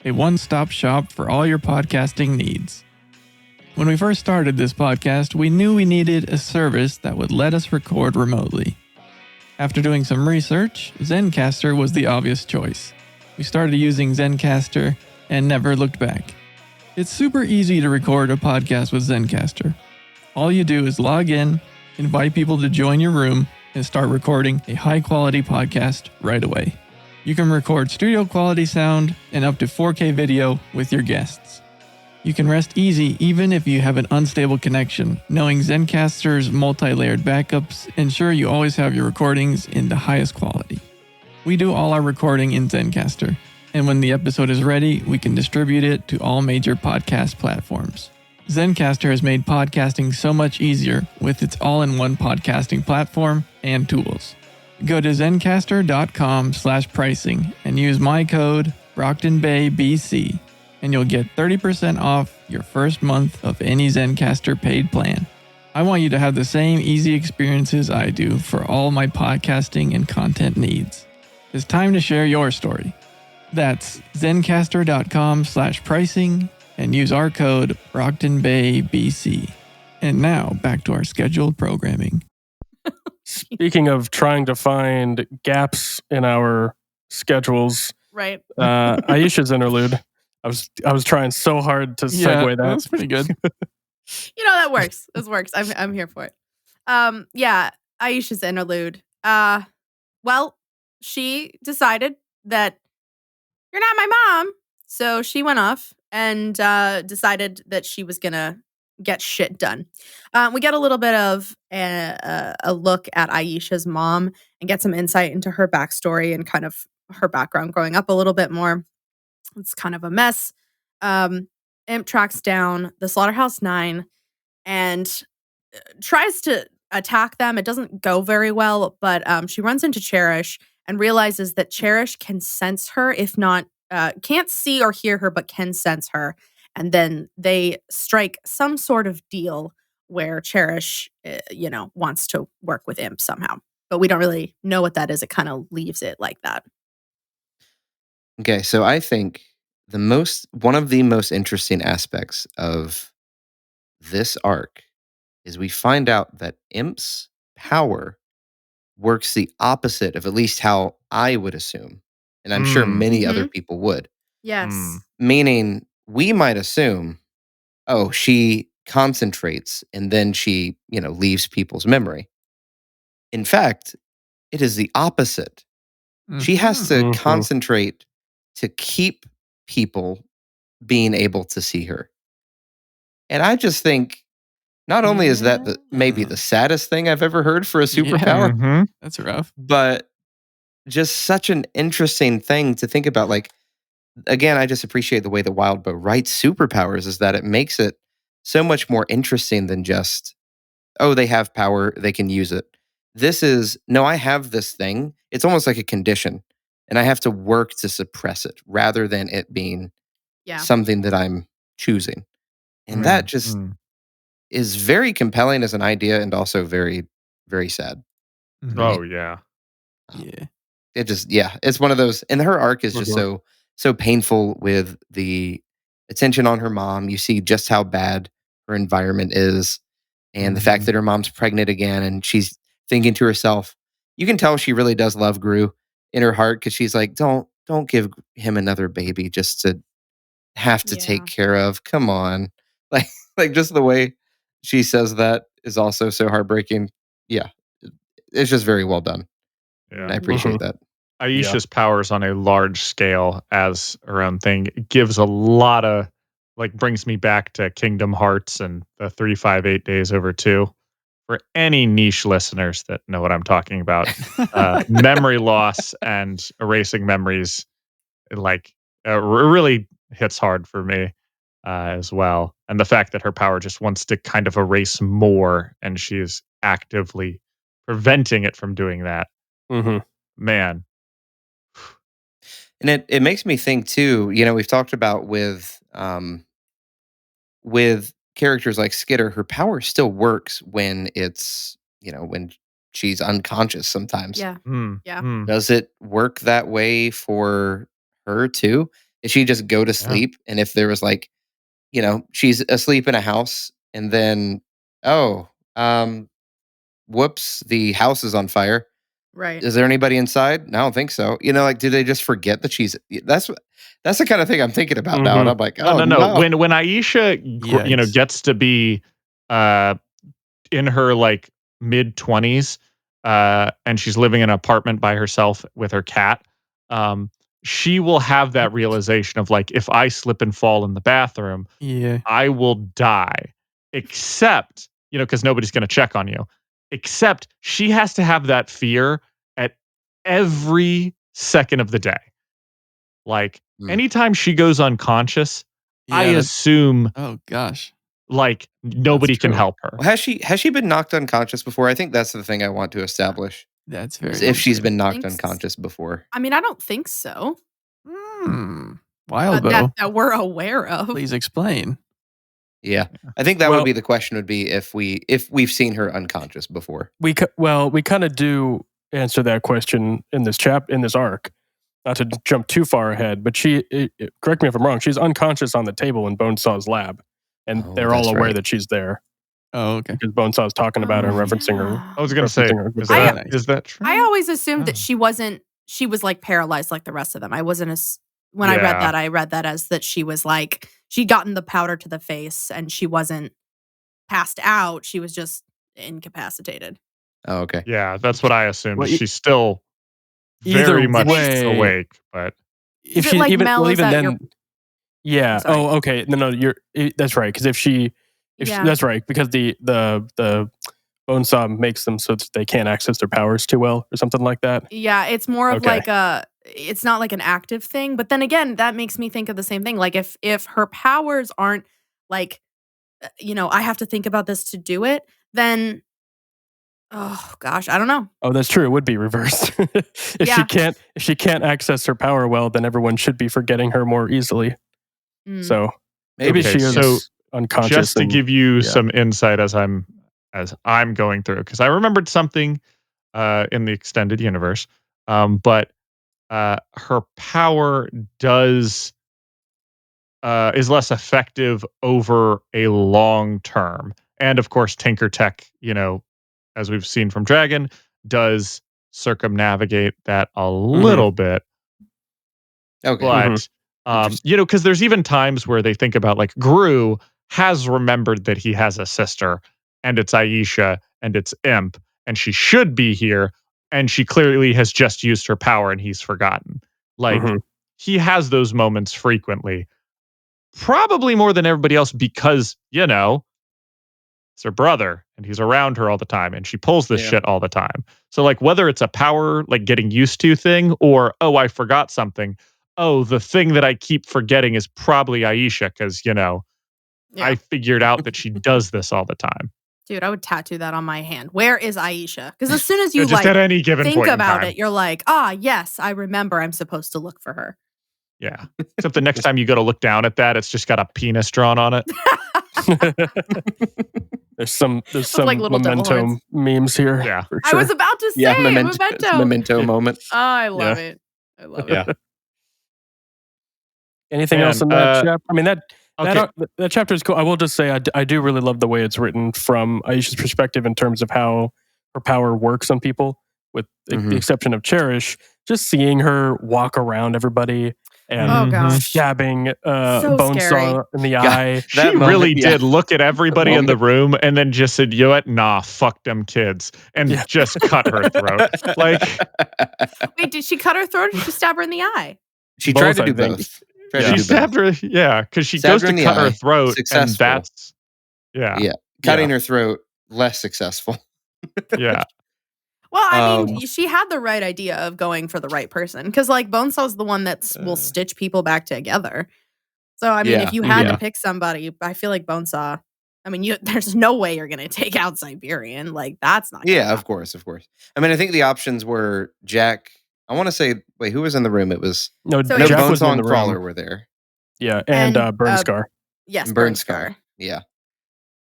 a one-stop shop for all your podcasting needs. When we first started this podcast, we knew we needed a service that would let us record remotely. After doing some research, Zencastr was the obvious choice. We started using Zencastr and never looked back. It's super easy to record a podcast with Zencastr. All you do is log in, invite people to join your room, and start recording a high-quality podcast right away. You can record studio quality sound and up to 4K video with your guests. You can rest easy even if you have an unstable connection, knowing Zencastr's multi-layered backups ensure you always have your recordings in the highest quality. We do all our recording in Zencastr, and when the episode is ready, we can distribute it to all major podcast platforms. Zencastr has made podcasting so much easier with its all-in-one podcasting platform and tools. Go to zencastr.com/pricing and use my code Brocktonbaybc, and you'll get 30% off your first month of any Zencastr paid plan. I want you to have the same easy experiences I do for all my podcasting and content needs. It's time to share your story. That's zencastr.com/pricing and use our code Brocktonbaybc. And now back to our scheduled programming. Speaking of trying to find gaps in our schedules, Right. Aisha's interlude. I was trying so hard to segue that. That's pretty good. That works. This works. I'm here for it. Yeah, Aisha's interlude. Well, she decided that you're not my mom, so she went off and decided that she was gonna get shit done. We get a little bit of a look at Aisha's mom and get some insight into her backstory and kind of her background growing up a little bit more. It's kind of a mess. Imp tracks down the Slaughterhouse Nine and tries to attack them. It doesn't go very well, but she runs into Cherish and realizes that Cherish can sense her, if not, can't see or hear her, but can sense her. And then they strike some sort of deal where Cherish, wants to work with Imp somehow. But we don't really know what that is. It kind of leaves it like that. Okay, so I think one of the most interesting aspects of this arc is we find out that Imp's power works the opposite of at least how I would assume. And I'm sure many other people would. Yes. Meaning, we might assume, oh, she concentrates and then she, leaves people's memory. In fact, it is the opposite. She has to concentrate to keep people being able to see her. And I just think not only is that maybe the saddest thing I've ever heard for a superpower, That's rough. but just such an interesting thing to think about. Like, again, I just appreciate the way that Wildbow writes superpowers is that it makes it so much more interesting than just, oh, they have power, they can use it. This is, no, I have this thing. It's almost like a condition, and I have to work to suppress it rather than it being something that I'm choosing. And that just is very compelling as an idea and also very, very sad. Oh, yeah. Yeah. It just, it's one of those, and her arc is just so painful with the attention on her mom. You see just how bad her environment is, and the fact that her mom's pregnant again, and she's thinking to herself, you can tell she really does love Grue in her heart, because she's like, don't give him another baby just to have to take care of. Come on. Like just the way she says that is also so heartbreaking. Yeah. It's just very well done. Yeah. And I appreciate that. Aisha's powers on a large scale as her own thing gives a lot of, brings me back to Kingdom Hearts and the 358 days over 2. For any niche listeners that know what I'm talking about, memory loss and erasing memories, really hits hard for me as well. And the fact that her power just wants to kind of erase more, and she is actively preventing it from doing that. Man. And it makes me think too, we've talked about with characters like Skitter, her power still works when it's, when she's unconscious sometimes. Yeah. Does it work that way for her too? Is she just go to sleep? And if there was she's asleep in a house and then, whoops, the house is on fire. Right. Is there anybody inside? I don't think so. Do they just forget that she's? That's the kind of thing I'm thinking about now, and I'm like, no. When Aisha, gets to be in her mid 20s, and she's living in an apartment by herself with her cat, she will have that realization of if I slip and fall in the bathroom, I will die. Except, because nobody's going to check on you. Except she has to have that fear at every second of the day. Anytime she goes unconscious, I assume, oh gosh, nobody can help her. Well, has she been knocked unconscious before? I think that's the thing I want to establish. That's very is if she's been knocked Thanks. unconscious before. I mean, I don't think so. Wildbow, that we're aware of. please explain. Yeah, I think that would be the question. Would be if we've seen her unconscious before. We kind of do answer that question in this arc. Not to jump too far ahead, but correct me if I'm wrong. She's unconscious on the table in Bonesaw's lab, and they're all aware that she's there. Oh, okay. Because Bonesaw's talking about her and referencing her. I was going to say, is that true? I always assumed that she was paralyzed like the rest of them. I wasn't when I read that as that she was she'd gotten the powder to the face and she wasn't passed out. She was just incapacitated. Oh, okay. Yeah, that's what I assumed. She's still very much awake, but if she even then, Yeah. Sorry. Oh, okay. No, that's right. Because if Yeah. that's right. Because the bonesaw makes them so that they can't access their powers too well, or something like that. Yeah, it's more of Okay. like it's not like an active thing. But then again, that makes me think of the same thing. Like if her powers aren't like, I have to think about this to do it, then, oh gosh, I don't know. Oh, that's true. It would be reversed. Yeah. If she can't access her power well, then everyone should be forgetting her more easily. Mm. So maybe Okay, she is so unconscious. just to and- give you yeah. some insight as I'm going through, because I remembered something in the extended universe, but her power is less effective over a long term, and of course, Tinker Tech, as we've seen from Dragon, does circumnavigate that a little bit. Okay. But Interesting. because there's even times where they think about, like, Grue has remembered that he has a sister, and it's Aisha, and it's Imp, and she should be here, and she clearly has just used her power, and he's forgotten. Like, he has those moments frequently, probably more than everybody else, because it's her brother, and he's around her all the time, and she pulls this Yeah. shit all the time. So, like, whether it's a power, like, getting used to thing, or, oh, I forgot something. Oh, the thing that I keep forgetting is probably Aisha, because, Yeah. I figured out that she does this all the time. Dude, I would tattoo that on my hand. Where is Aisha? Because as soon as you Just at any given think point in about time. it, you're like, yes, I remember I'm supposed to look for her. Yeah. Except the next time you go to look down at that, it's just got a penis drawn on it. There's some like little devil Memento horns. memes here. Yeah. for I sure. was about to say Yeah, Memento. it's memento moment. Oh, I love it. I love Yeah. it. Anything else in Man, that chapter? I mean, okay. that chapter is cool. I will just say I do really love the way it's written from Aisha's perspective in terms of how her power works on people, with the exception of Cherish. Just seeing her walk around everybody and Oh gosh. stabbing So Bonesaw in the eye. She That moment, really yeah. did look at everybody in the room and then just said, "You know what? Nah, fuck them kids," and Yeah. just cut her throat. Like, Wait, did she cut her throat or did she stab her in the eye? She Both, tried to I do think. both. Tried to she do stabbed both. her, because she Stabbed goes her to in the cut her eye, throat, and successful. that's Yeah. Cutting her throat, less successful. yeah. Well, I mean, Um, she had the right idea of going for the right person because, like, Bonesaw's the one that will stitch people back together. So, I mean, if you had to pick somebody, I feel like Bonesaw. I mean, there's no way you're going to take out Siberian. Like, that's not. Yeah, of course. I mean, I think the options were Jack. I want to say, wait, who was in the room? It was No, So Jack Bonesaw was in and the Crawler room. were there. Yeah, and And, Burnscar. Yes, And Burnscar. Yeah.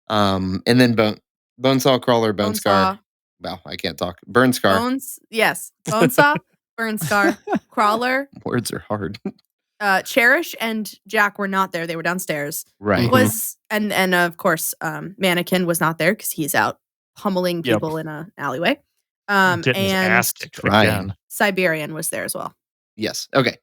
And then Bonesaw, Crawler, Bonescar. Bonesaw. Wow, I can't talk. Burnscar. Yes. Bonesaw, Burnscar, Crawler, Words are hard. Cherish, and Jack were not there. They were downstairs. Right. And of course, Mannequin was not there because he's out pummeling people in an alleyway. Getting his And ass kicked Trying. again. Siberian was there as well. Yes. Okay.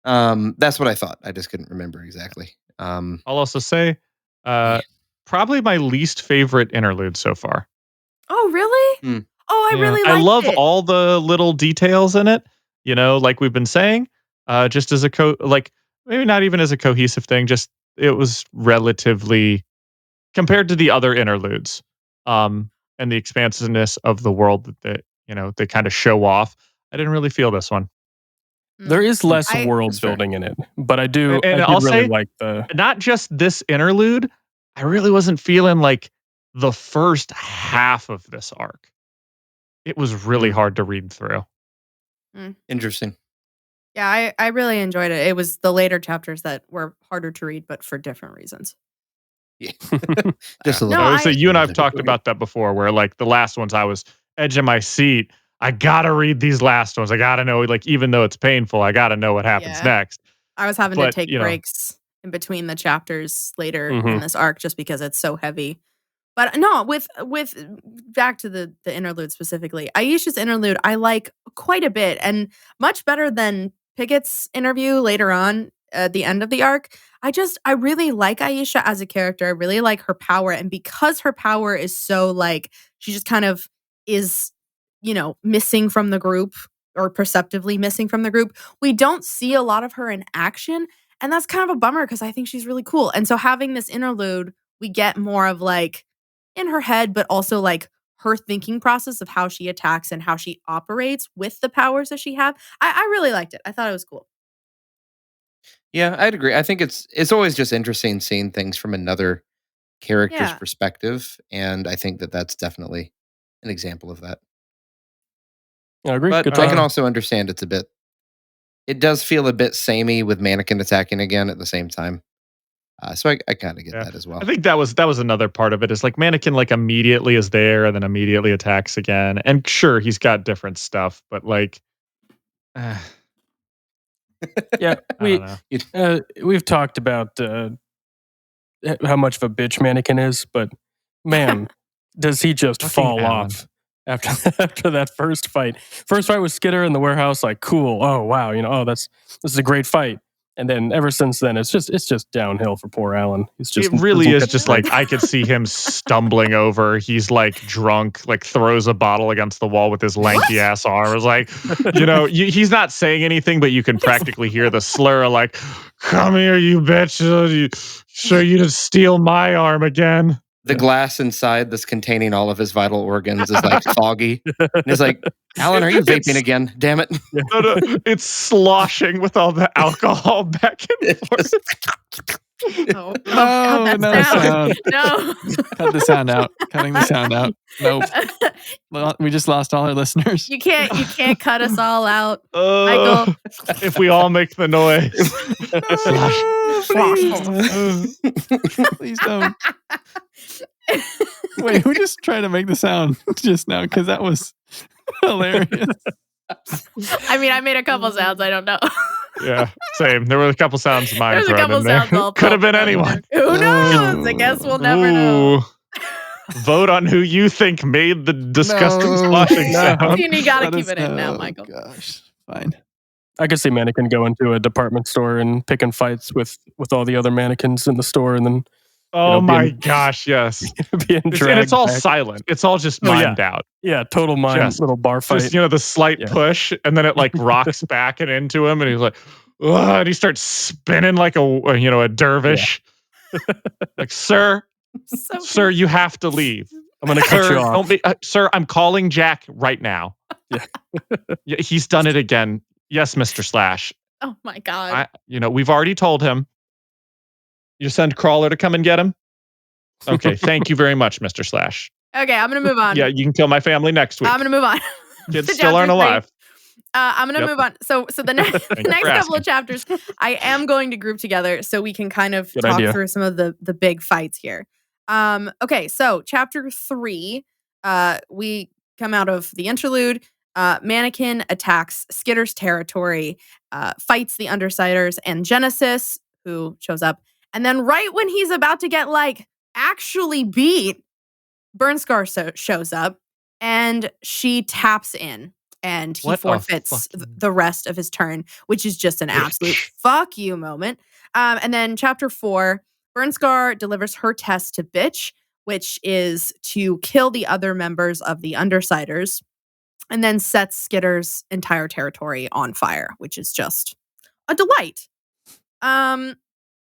That's what I thought. I just couldn't remember exactly. I'll also say, probably my least favorite interlude so far. Oh, really? Hmm. Oh, I really liked I love it. all the little details in it, like we've been saying, just as maybe not even as a cohesive thing, just it was relatively, compared to the other interludes, and the expansiveness of the world that they kind of show off. I didn't really feel this one. There is less world That's fair. building in it, but I do. And I I'll did really say, like the. not just this interlude, I really wasn't feeling like the first half of this arc. It was really hard to read through. Interesting. Yeah, I really enjoyed it. It was the later chapters that were harder to read, but for different reasons. Yeah. Just a No, little. I would say you and I've Okay. talked about that before, where like the last ones I was edging my seat. I gotta read these last ones. I gotta know, like, even though it's painful, I gotta know what happens Yeah. next. I was having to But, take breaks in between the chapters later Mhm. in this arc just because it's so heavy. But no, with back to the interlude specifically, Aisha's interlude I like quite a bit and much better than Pickett's interview later on at the end of the arc. I really like Aisha as a character. I really like her power, and because her power is so like she just kind of is, missing from the group or perceptively missing from the group, we don't see a lot of her in action. And that's kind of a bummer because I think she's really cool. And so having this interlude, we get more of like in her head, but also like her thinking process of how she attacks and how she operates with the powers that she have. I really liked it. I thought it was cool. Yeah, I'd agree. I think it's always just interesting seeing things from another character's Yeah. perspective, and I think that that's definitely an example of that. I agree. But Good I can talk. also understand it does feel a bit samey with Mannequin attacking again at the same time. So I kind of get Yeah. that as well. I think that was another part of it. Is like Mannequin like immediately is there and then immediately attacks again. And sure, he's got different stuff, but like, I Yeah, don't know. we've talked about how much of a bitch Mannequin is, but man, does he just Fucking fall Alan. off after that first fight? First fight with Skidder in the warehouse, like cool. Oh wow, this is a great fight. And then ever since then, it's just downhill for poor Alan. He's just It really doesn't is get just straight. like I could see him stumbling over. He's like drunk, like throws a bottle against the wall with his lanky ass arm. It's like, he's not saying anything, but you can practically hear the slur like, "Come here, you bitch! Sure you to steal my arm again." The glass inside that's containing all of his vital organs is like foggy. And it's like, Alan, are you vaping again? Damn it. No, it's sloshing with all the alcohol back and forth. Oh, No, that no sound. sound. No. Cut the sound out. Cutting the sound out. Nope. We just lost all our listeners. You can't cut us all out. Uh, Michael. if we all make the noise. Please. Please don't. Wait, who just tried to make the sound just now? Because that was hilarious. I mean, I made a couple sounds. I don't know. Yeah, same. There were a couple sounds of mine There's a thrown couple in there. sounds all Could have been thrown in anyone. there. Who knows? I guess we'll never know. Ooh. Vote on who you think made the disgusting No. sloshing sound. You gotta Let keep us it in now, know. Michael. Gosh, fine. I could see Mannequin going to a department store and picking fights with all the other mannequins in the store, and then Oh my being- gosh, yes. being And dragged it's all back. silent. It's all just Oh, yeah. mimed out. Yeah, total mind Just- little bar fight. Just, the slight Yeah. push, and then it like rocks back and into him, and he's like, ugh, and he starts spinning like a dervish. Like, sir, So you have to leave. I'm gonna cut Sir, you off. don't be, sir, I'm calling Jack right now. Yeah. Yeah, he's done it again. Yes, Mr. Slash. Oh my god. We've already told him. You send Crawler to come and get him? Okay, thank you very much, Mr. Slash. Okay, I'm gonna move on. Yeah, you can kill my family next week. I'm gonna move on. Kids to still aren't chapter 3. alive. I'm gonna Yep. move on. So the next you for couple asking. of chapters, I am going to group together so we can kind of Good talk idea. through some of the big fights here. Okay, so chapter 3, we come out of the interlude. Mannequin attacks Skitter's territory, fights the Undersiders and Genesis, who shows up, and then right when he's about to get actually beat, Burnscar shows up, and she taps in. And he What a forfeits fucking- the rest of his turn, which is just an absolute fuck you moment. And then chapter 4, Burnscar delivers her test to Bitch, which is to kill the other members of the Undersiders, and then sets Skitter's entire territory on fire, which is just a delight.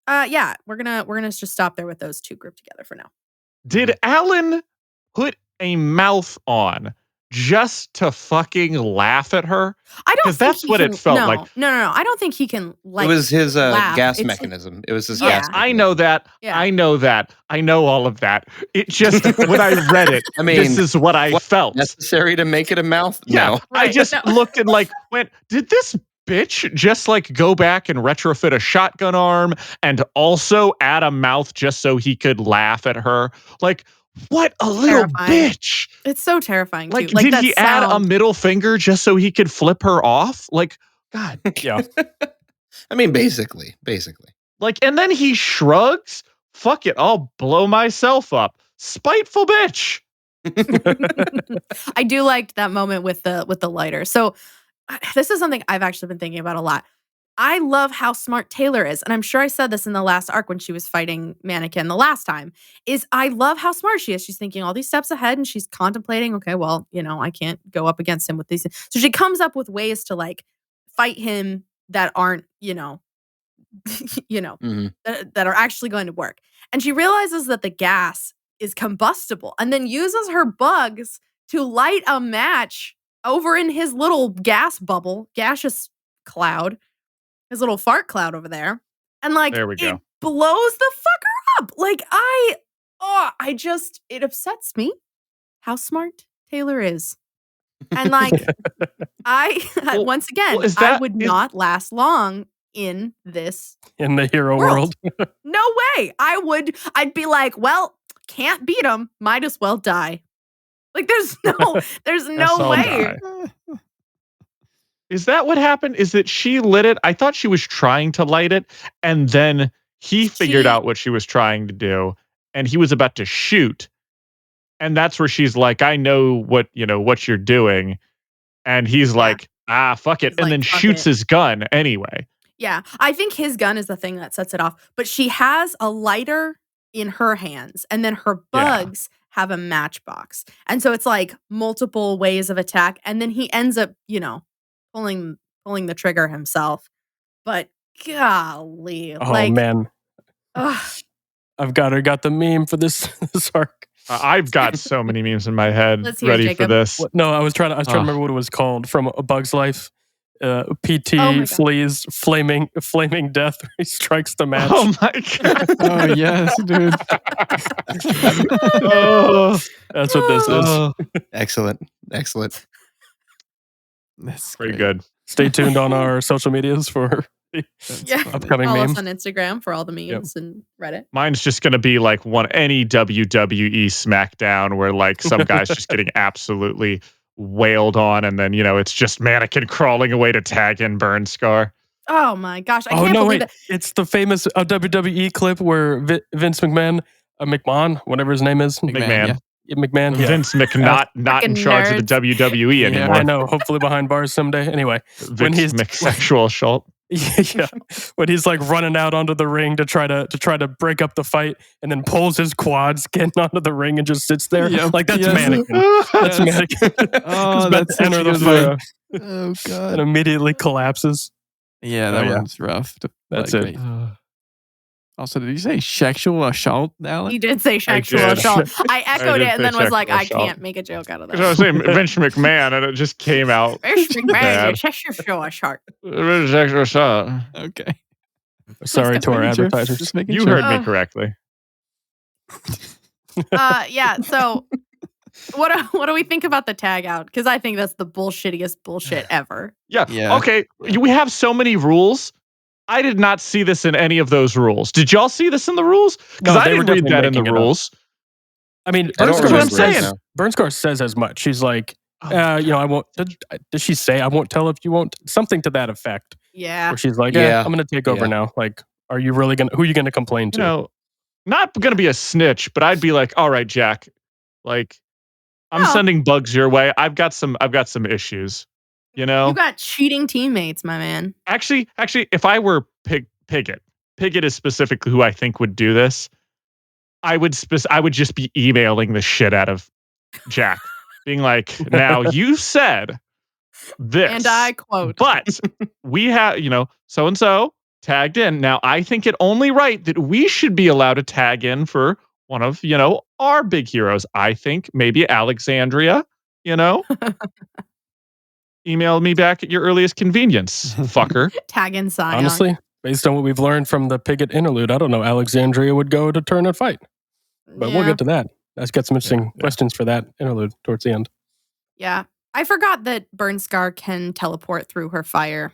Yeah, we're gonna just stop there with those two grouped together for now. Did Alan put a mouth on just to fucking laugh at her? I don't 'Cause think that's he what it can- felt no, like. No. I don't think he can it was his laugh. gas It's- mechanism. It was his Yeah. gas I mechanism. know that. Yeah. I know that. I know all of that. It just, when I read it, I mean, this is what I what- felt. Necessary to make it a mouth? Yeah, No. I Right, just no. looked and went, did this bitch just go back and retrofit a shotgun arm and also add a mouth just so he could laugh at her? What a little Terrifying. bitch. It's so terrifying too. Did that he add a sound. middle finger just so he could flip her off? God. Yeah. I mean, basically. And then he shrugs. Fuck it, I'll blow myself up. Spiteful bitch. I do like that moment with the lighter. So this is something I've actually been thinking about a lot. I love how smart Taylor is. And I'm sure I said this in the last arc when she was fighting Mannequin the last time, is I love how smart she is. She's thinking all these steps ahead and she's contemplating, okay, well, I can't go up against him with these. So she comes up with ways to fight him that aren't, Mhm. that are actually going to work. And she realizes that the gas is combustible and then uses her bugs to light a match over in his little gaseous cloud, his little fart cloud over there. And like, There we go. it blows the fucker up. Like, it upsets me how smart Taylor is. And like, Well, once again, well, is I that- would is- not last long in this. In the hero world. No way. I'd be like, well, can't beat him. Might as well die. Like, there's no I'll way. die. Is that what happened? Is that she lit it? I thought she was trying to light it, and then he figured She- out what she was trying to do, and he was about to shoot. And that's where she's like, I know what you're doing. And he's like, fuck it. He's And like, then "Fuck shoots it." his gun anyway. Yeah, I think his gun is the thing that sets it off. But she has a lighter in her hands, and then her bugs have a matchbox. And so it's like multiple ways of attack. And then he ends up, pulling the trigger himself. But golly, Oh like, man, ugh. I've got the meme for this arc. I've got so many memes in my head Let's hear it, ready for Jacob. this. No, I was trying to remember what it was called from A Bug's Life. PT Oh my God. flees flaming death. He strikes the match. Oh my God. Oh yes, dude. Oh, That's what this is. oh. Excellent. That's Pretty great. good. Stay tuned on our social medias for That's Yeah. funny. upcoming Follow memes. us on Instagram for all the memes and Reddit. Mine's just going to be like any WWE SmackDown where like some guy's just getting absolutely wailed on. And then, it's just mannequin crawling away to tag in Burn Scar. Oh my gosh, I Oh can't no, believe wait! that. It's the famous WWE clip where Vince McMahon, whatever his name is, McMahon. McMahon. Yeah. Vince McNaught not in Fucking charge of the WWE Yeah. anymore. I know. Hopefully behind bars someday. Anyway, when Vince he's McSexual Schultz. yeah, when he's like running out onto the ring to try to break up the fight, and then pulls his quads, getting onto the ring, and just sits there Yep. like that's Yes. mannequin. That's Yes. mannequin. Oh, He's about that's to such enter a the good fight one. Oh and god. immediately collapses. Yeah, Oh, that yeah. one's rough. That's Like, it. great. Also, did you say sexual assault, Alan? He did say sexual did. assault. I echoed did it and say then was like, sexual I assault. can't make a joke out of Because I was that. saying Vince McMahon, and it just came out. Vince McMahon, bad. sexual assault. Sexual assault. Okay. Sorry to our Making sure. advertisers. Just making You sure. heard me Ugh. correctly. Yeah. So, what do we think about the tag out? Because I think that's the bullshittiest bullshit ever. Yeah. Yeah. Okay. We have so many rules. I did not see this in any of those rules. Did y'all see this in the rules? Because No, I they were didn't read definitely that in the making it up. rules. I mean, I don't That's what I'm remember it saying. now. Burnscar says as much. She's like, Oh, I won't. Did she say I won't tell if you won't? Something to that effect. Yeah. Where she's like, Yeah. I'm gonna take over Yeah. now. Like, are you really gonna? Who are you gonna complain to? not gonna be a snitch, but I'd be like, all right, Jack. Like, I'm No. sending bugs your way. I've got some issues. You know. You got cheating teammates, my man. Actually, if I were Piggott is specifically who I think would do this. I would just be emailing the shit out of Jack, being like, "Now you said this, And I quote. but we have, so and so tagged in. Now I think it only right that we should be allowed to tag in for one of our big heroes. I think maybe Alexandria. Email me back at your earliest convenience, fucker." Tag in Sion. Honestly, based on what we've learned from the Piggott interlude, I don't know. Alexandria would go to turn and fight, but we'll get to that. Let's get some interesting questions for that interlude towards the end. Yeah. I forgot that Burnscar can teleport through her fire.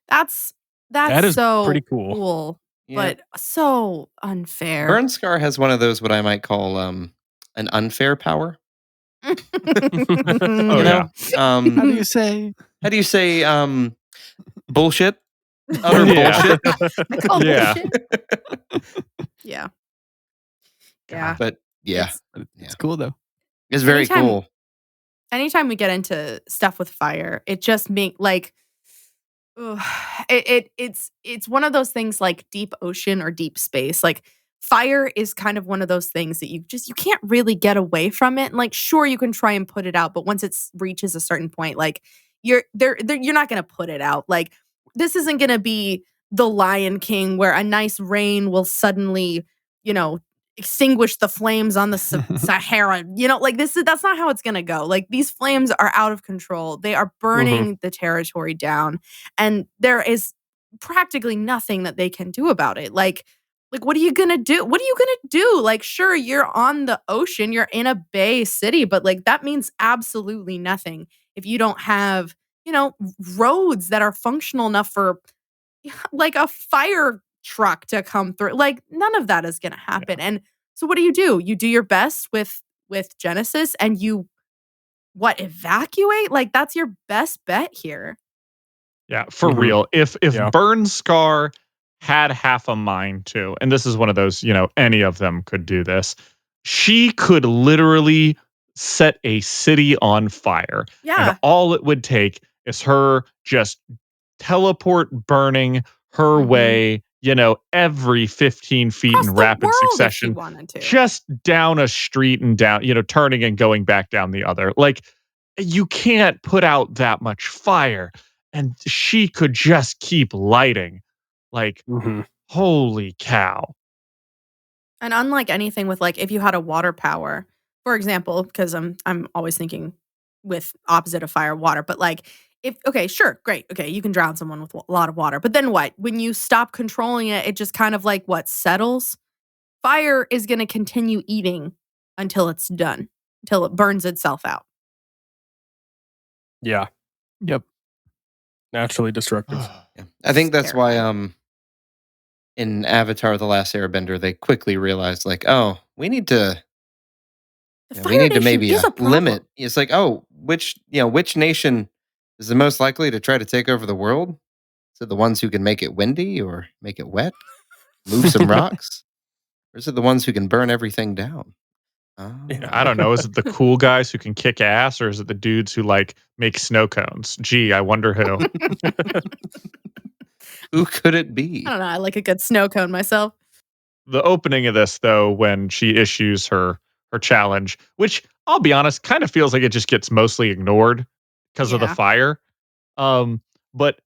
That is so pretty cool. Yeah. But so unfair. Burnscar has one of those what I might call an unfair power. Oh, You know? How do you say? How do you say bullshit? Utter Yeah. bullshit. I call Yeah. bullshit. Yeah. Yeah. But yeah, It's cool though. it's very Anytime- cool. Anytime we get into stuff with fire, it just make like ugh, it's one of those things like deep ocean or deep space. Like fire is kind of one of those things that you can't really get away from it. And like sure you can try and put it out, but once it reaches a certain point, like you're not gonna put it out. Like this isn't gonna be The Lion King, where a nice rain will suddenly, extinguish the flames on the Sahara. That's not how it's gonna go. Like, these flames are out of control. They are burning the territory down, and there is practically nothing that they can do about it. Like, what are you gonna do? What are you gonna do? Like, sure, you're on the ocean, you're in a bay city, but like that means absolutely nothing if you don't have, roads that are functional enough for like a fire truck to come through. Like, none of that is gonna happen. And so what do? You do your best with Genesis, and you evacuate? Like, that's your best bet here. Yeah, for real. If Burn Scar had half a mind to, and this is one of those, any of them could do this, she could literally set a city on fire. Yeah. And all it would take is her just teleport burning her way, every 15 feet Across in the rapid world if she succession, wanted to. just down a street and down, turning and going back down the other. Like, you can't put out that much fire. And she could just keep lighting. Like, holy cow. And unlike anything with, like, if you had a water power, for example, because I'm always thinking with opposite of fire, water, but like, okay, sure, great, okay, you can drown someone with a lot of water, but then what? When you stop controlling it, it just kind of like settles. Fire is going to continue eating until it's done, until it burns itself out. Yeah. Yep. Naturally destructive. Yeah. I think that's why Terrifying. in Avatar: The Last Airbender they quickly realized, like, oh, we need to The we Fire need to Nation maybe is a problem. limit. It's like, oh, which nation is the most likely to try to take over the world? Is it the ones who can make it windy or make it wet, move some rocks, or is it the ones who can burn everything down? Oh. Yeah. I don't know. Is it the cool guys who can kick ass, or is it the dudes who make snow cones? Gee, I wonder who. Who could it be? I don't know. I like a good snow cone myself. The opening of this, though, when she issues her challenge, which I'll be honest, kind of feels like it just gets mostly ignored because of the Yeah. fire. But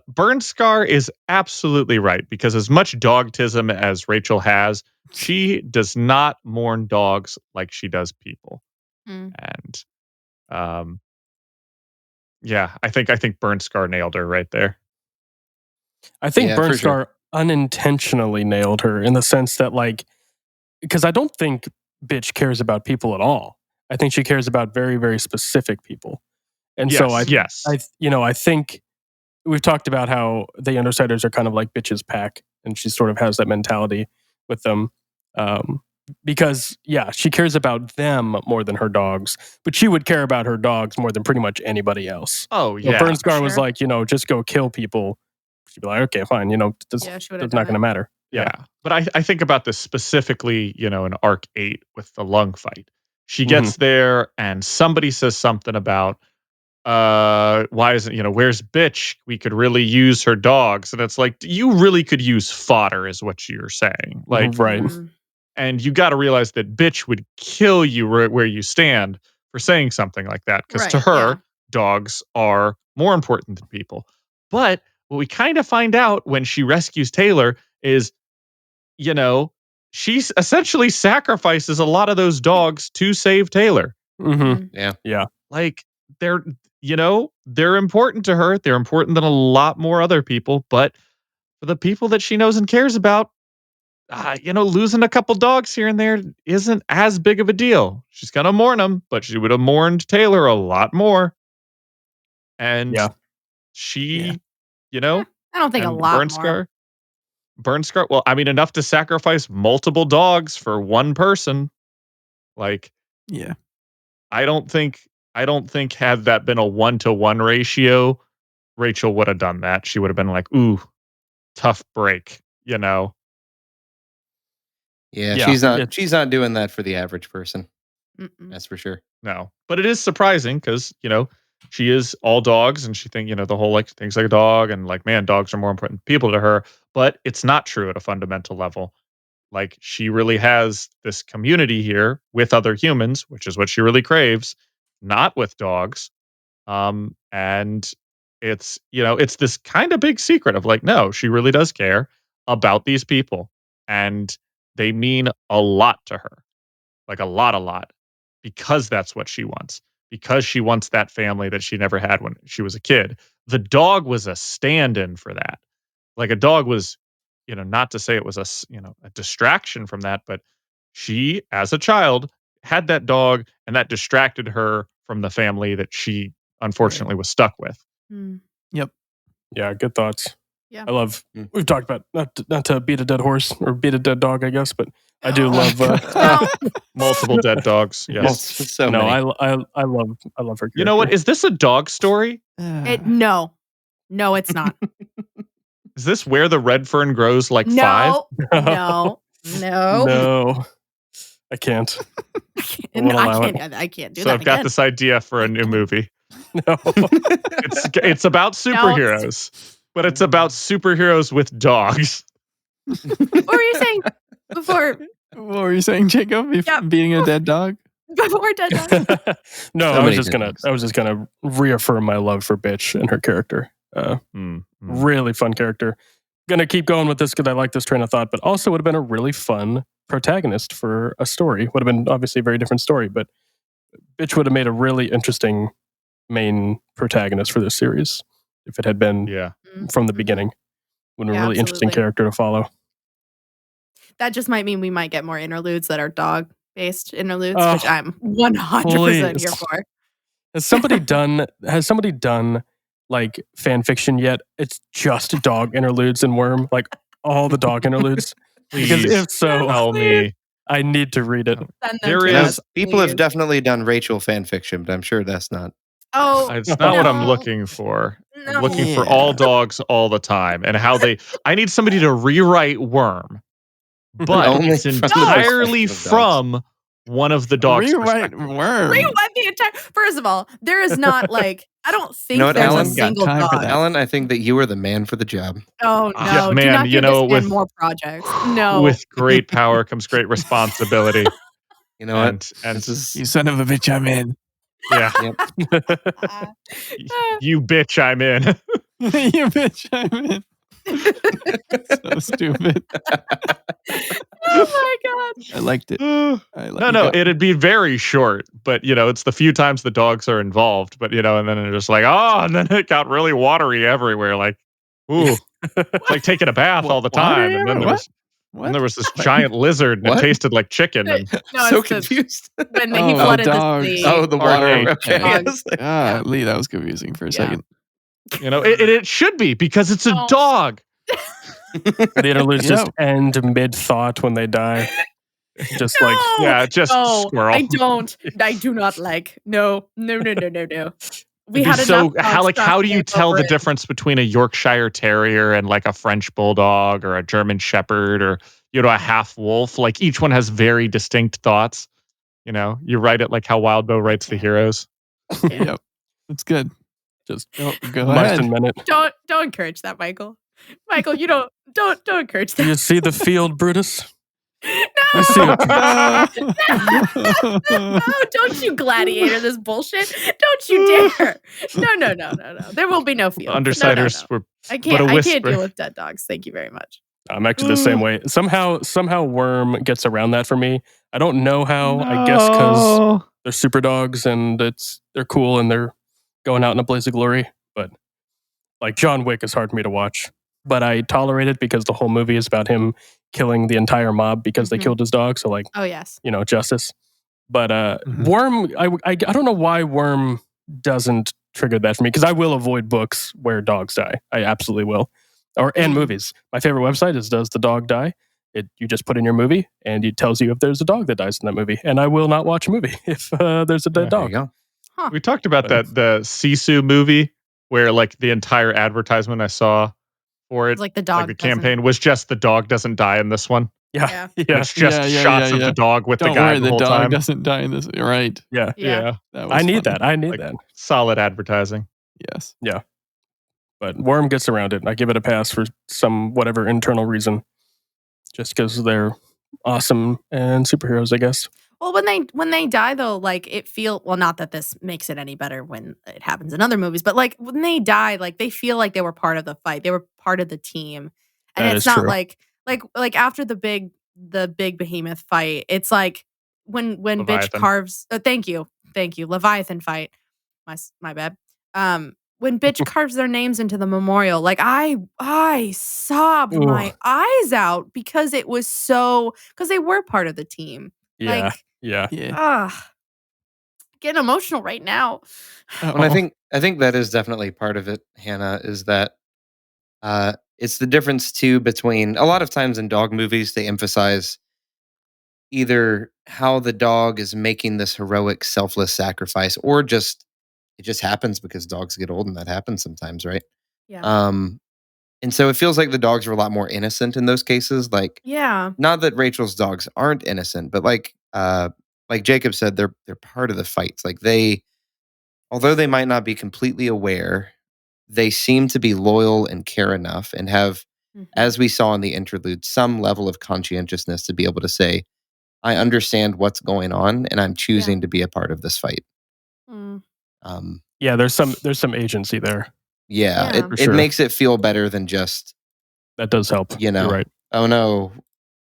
Burn Scar is absolutely right, because as much dogtism as Rachel has, she does not mourn dogs like she does people. And I think Burn Scar nailed her right there. I think Yeah, Burn for Scar sure. unintentionally nailed her in the sense that, like, because I don't think bitch cares about people at all. I think she cares about very, very specific people. And so Yes. I think we've talked about how the Undersiders are kind of like bitches pack, and she sort of has that mentality with them. Because she cares about them more than her dogs, but she would care about her dogs more than pretty much anybody else. Oh, So yeah. Burn Scar was Sure. like, just go kill people. She'd be like, okay, fine, it's Yeah, she would have not going to matter. Yeah. But I think about this specifically, in Arc 8 with the lung fight. She gets there and somebody says something about, why isn't, where's bitch? We could really use her dogs. And it's like, you really could use fodder is what you're saying. Like, Right. and you got to realize that bitch would kill you where you stand for saying something like that. Because to Right, her, yeah. dogs are more important than people. But what we kind of find out when she rescues Taylor is, she essentially sacrifices a lot of those dogs to save Taylor. Yeah. Like, they're important to her. They're important than a lot more other people. But for the people that she knows and cares about, losing a couple dogs here and there isn't as big of a deal. She's going to mourn them, but she would have mourned Taylor a lot more. And she, I don't think a and lot more. Burn Scar. Well, I mean, enough to sacrifice multiple dogs for one person. Like, Yeah. I don't think had that been a 1-to-1 ratio, Rachel would have done that. She would have been like, ooh, tough break, Yeah, Yeah. she's not doing that for the average person. Mm-mm. That's for sure. No, but it is surprising because, she is all dogs and she the whole things like a dog and man, dogs are more important people to her, but it's not true at a fundamental level. Like, she really has this community here with other humans, which is what she really craves, not with dogs. And it's, it's this kind of big secret of like, no, she really does care about these people. And they mean a lot to her. Like a lot, because that's what she wants. Because she wants that family that she never had when she was a kid. The dog was a stand-in for that. Like a dog was, not to say it was a distraction from that, but she, as a child, had that dog and that distracted her from the family that she unfortunately was stuck with. Mm. Yep. Yeah, good thoughts. Yeah. I love, we've talked about, not to beat a dead horse or beat a dead dog, I guess, but I do love multiple dead dogs. Yes. So no, many. I love her character. You know what? Is this a dog story? No, it's not. Is this where the red fern grows like 5? No. No. I can't. I can't do so that. I've got this idea for a new movie. No. It's about superheroes, but it's about superheroes with dogs. What were you saying before? What were you saying, Jacob? Beating a dead dog? Before dead dog? No, So I many was just gonna reaffirm my love for Bitch and her character. Really fun character. Gonna keep going with this because I like this train of thought, but also would have been a really fun protagonist for a story. Would have been obviously a very different story, but Bitch would have made a really interesting main protagonist for this series if it had been from the beginning. Would have been a really interesting character to follow. That just might mean we might get more interludes that are dog-based interludes, which I'm 100% here for. Has somebody done like fan fiction yet? It's just dog interludes in Worm, like all the dog interludes. Because if so, tell me. I need to read it. People have definitely done Rachel fan fiction, but I'm sure that's not. Oh, it's not what I'm looking for. No. I'm looking for all dogs all the time and how I need somebody to rewrite Worm, but it's entirely from one of the dogs. Rewrite Worm. Rewrite the entire. First of all, there is not like I don't think there's Alan, a single dog. Alan, I think that you are the man for the job. Oh no, yeah, man, do not give this man with more projects. No, with great power comes great responsibility. You know what? And you son of a bitch, I'm in. Yeah. You bitch, I'm in. You bitch, I'm in. So stupid. Oh my god. I liked it. No, it'd be very short, but it's the few times the dogs are involved, but and then they're just like, and then it got really watery everywhere, like, ooh, it's like taking a bath all the time, and then there was this giant lizard, and it tasted like chicken. And so confused. When he flooded the sea. Oh, the water. Okay. Lee, that was confusing for a second. It should be because it's a dog. The interludes just end mid-thought when they die. Just squirrel. I do not like. No. We had how do you tell the it. difference between a Yorkshire Terrier and like a French Bulldog or a German Shepherd or a half wolf? Like each one has very distinct thoughts. You write it like how Wildbow writes the heroes. Yep, it's good. Just go less ahead. than minute. Don't encourage that, Michael. Michael, you don't encourage that. Do you see the field, Brutus? No! I see it. No, don't you gladiator this bullshit. Don't you dare. No. There will be no field. Undersiders were I can't deal with dead dogs. Thank you very much. I'm actually the same way. Somehow Worm gets around that for me. I don't know how. No. I guess because they're super dogs and they're cool and they're going out in a blaze of glory. But like John Wick is hard for me to watch. But I tolerate it because the whole movie is about him killing the entire mob because they killed his dog. So like, oh yes, justice. But Worm, I don't know why Worm doesn't trigger that for me because I will avoid books where dogs die. I absolutely will, and movies. My favorite website is Does the Dog Die? You just put in your movie and it tells you if there's a dog that dies in that movie. And I will not watch a movie if there's a dead dog. There you go. Huh. We talked about the Sisu movie where like the entire advertisement I saw for it, like the dog, the campaign was just the dog doesn't die in this one. Yeah. It's just shots of the dog with the guy the whole dog time. Doesn't die in this. Right. Yeah. I need that. I need that. Solid advertising. Yes. Yeah. But Worm gets around it. I give it a pass for some whatever internal reason. Just because they're awesome and superheroes, I guess. Well, when they die though, like not that this makes it any better when it happens in other movies, but like when they die, like they feel like they were part of the fight. They were part of the team. And That it's is not true. like after the big behemoth fight, it's like when bitch Leviathan. carves thank you. Leviathan fight. My bad. When bitch carves their names into the memorial, like I sobbed Ooh. my eyes out because it was because they were part of the team. Yeah. Like, Yeah. Yeah. getting emotional right now. And I think that is definitely part of it, Hannah, is that it's the difference too between a lot of times in dog movies they emphasize either how the dog is making this heroic selfless sacrifice or just it just happens because dogs get old and that happens sometimes, right? Yeah. And so it feels like the dogs were a lot more innocent in those cases. Like, Yeah. not that Rachel's dogs aren't innocent, but like Jacob said, they're part of the fights. Like although they might not be completely aware, they seem to be loyal and care enough and have, Mhm. as we saw in the interlude, some level of conscientiousness to be able to say, I understand what's going on and I'm choosing to be a part of this fight. Mm. Yeah, there's some agency there. Yeah, Yeah. For it sure. makes it feel better than just, That does help. you know, You're right. oh no,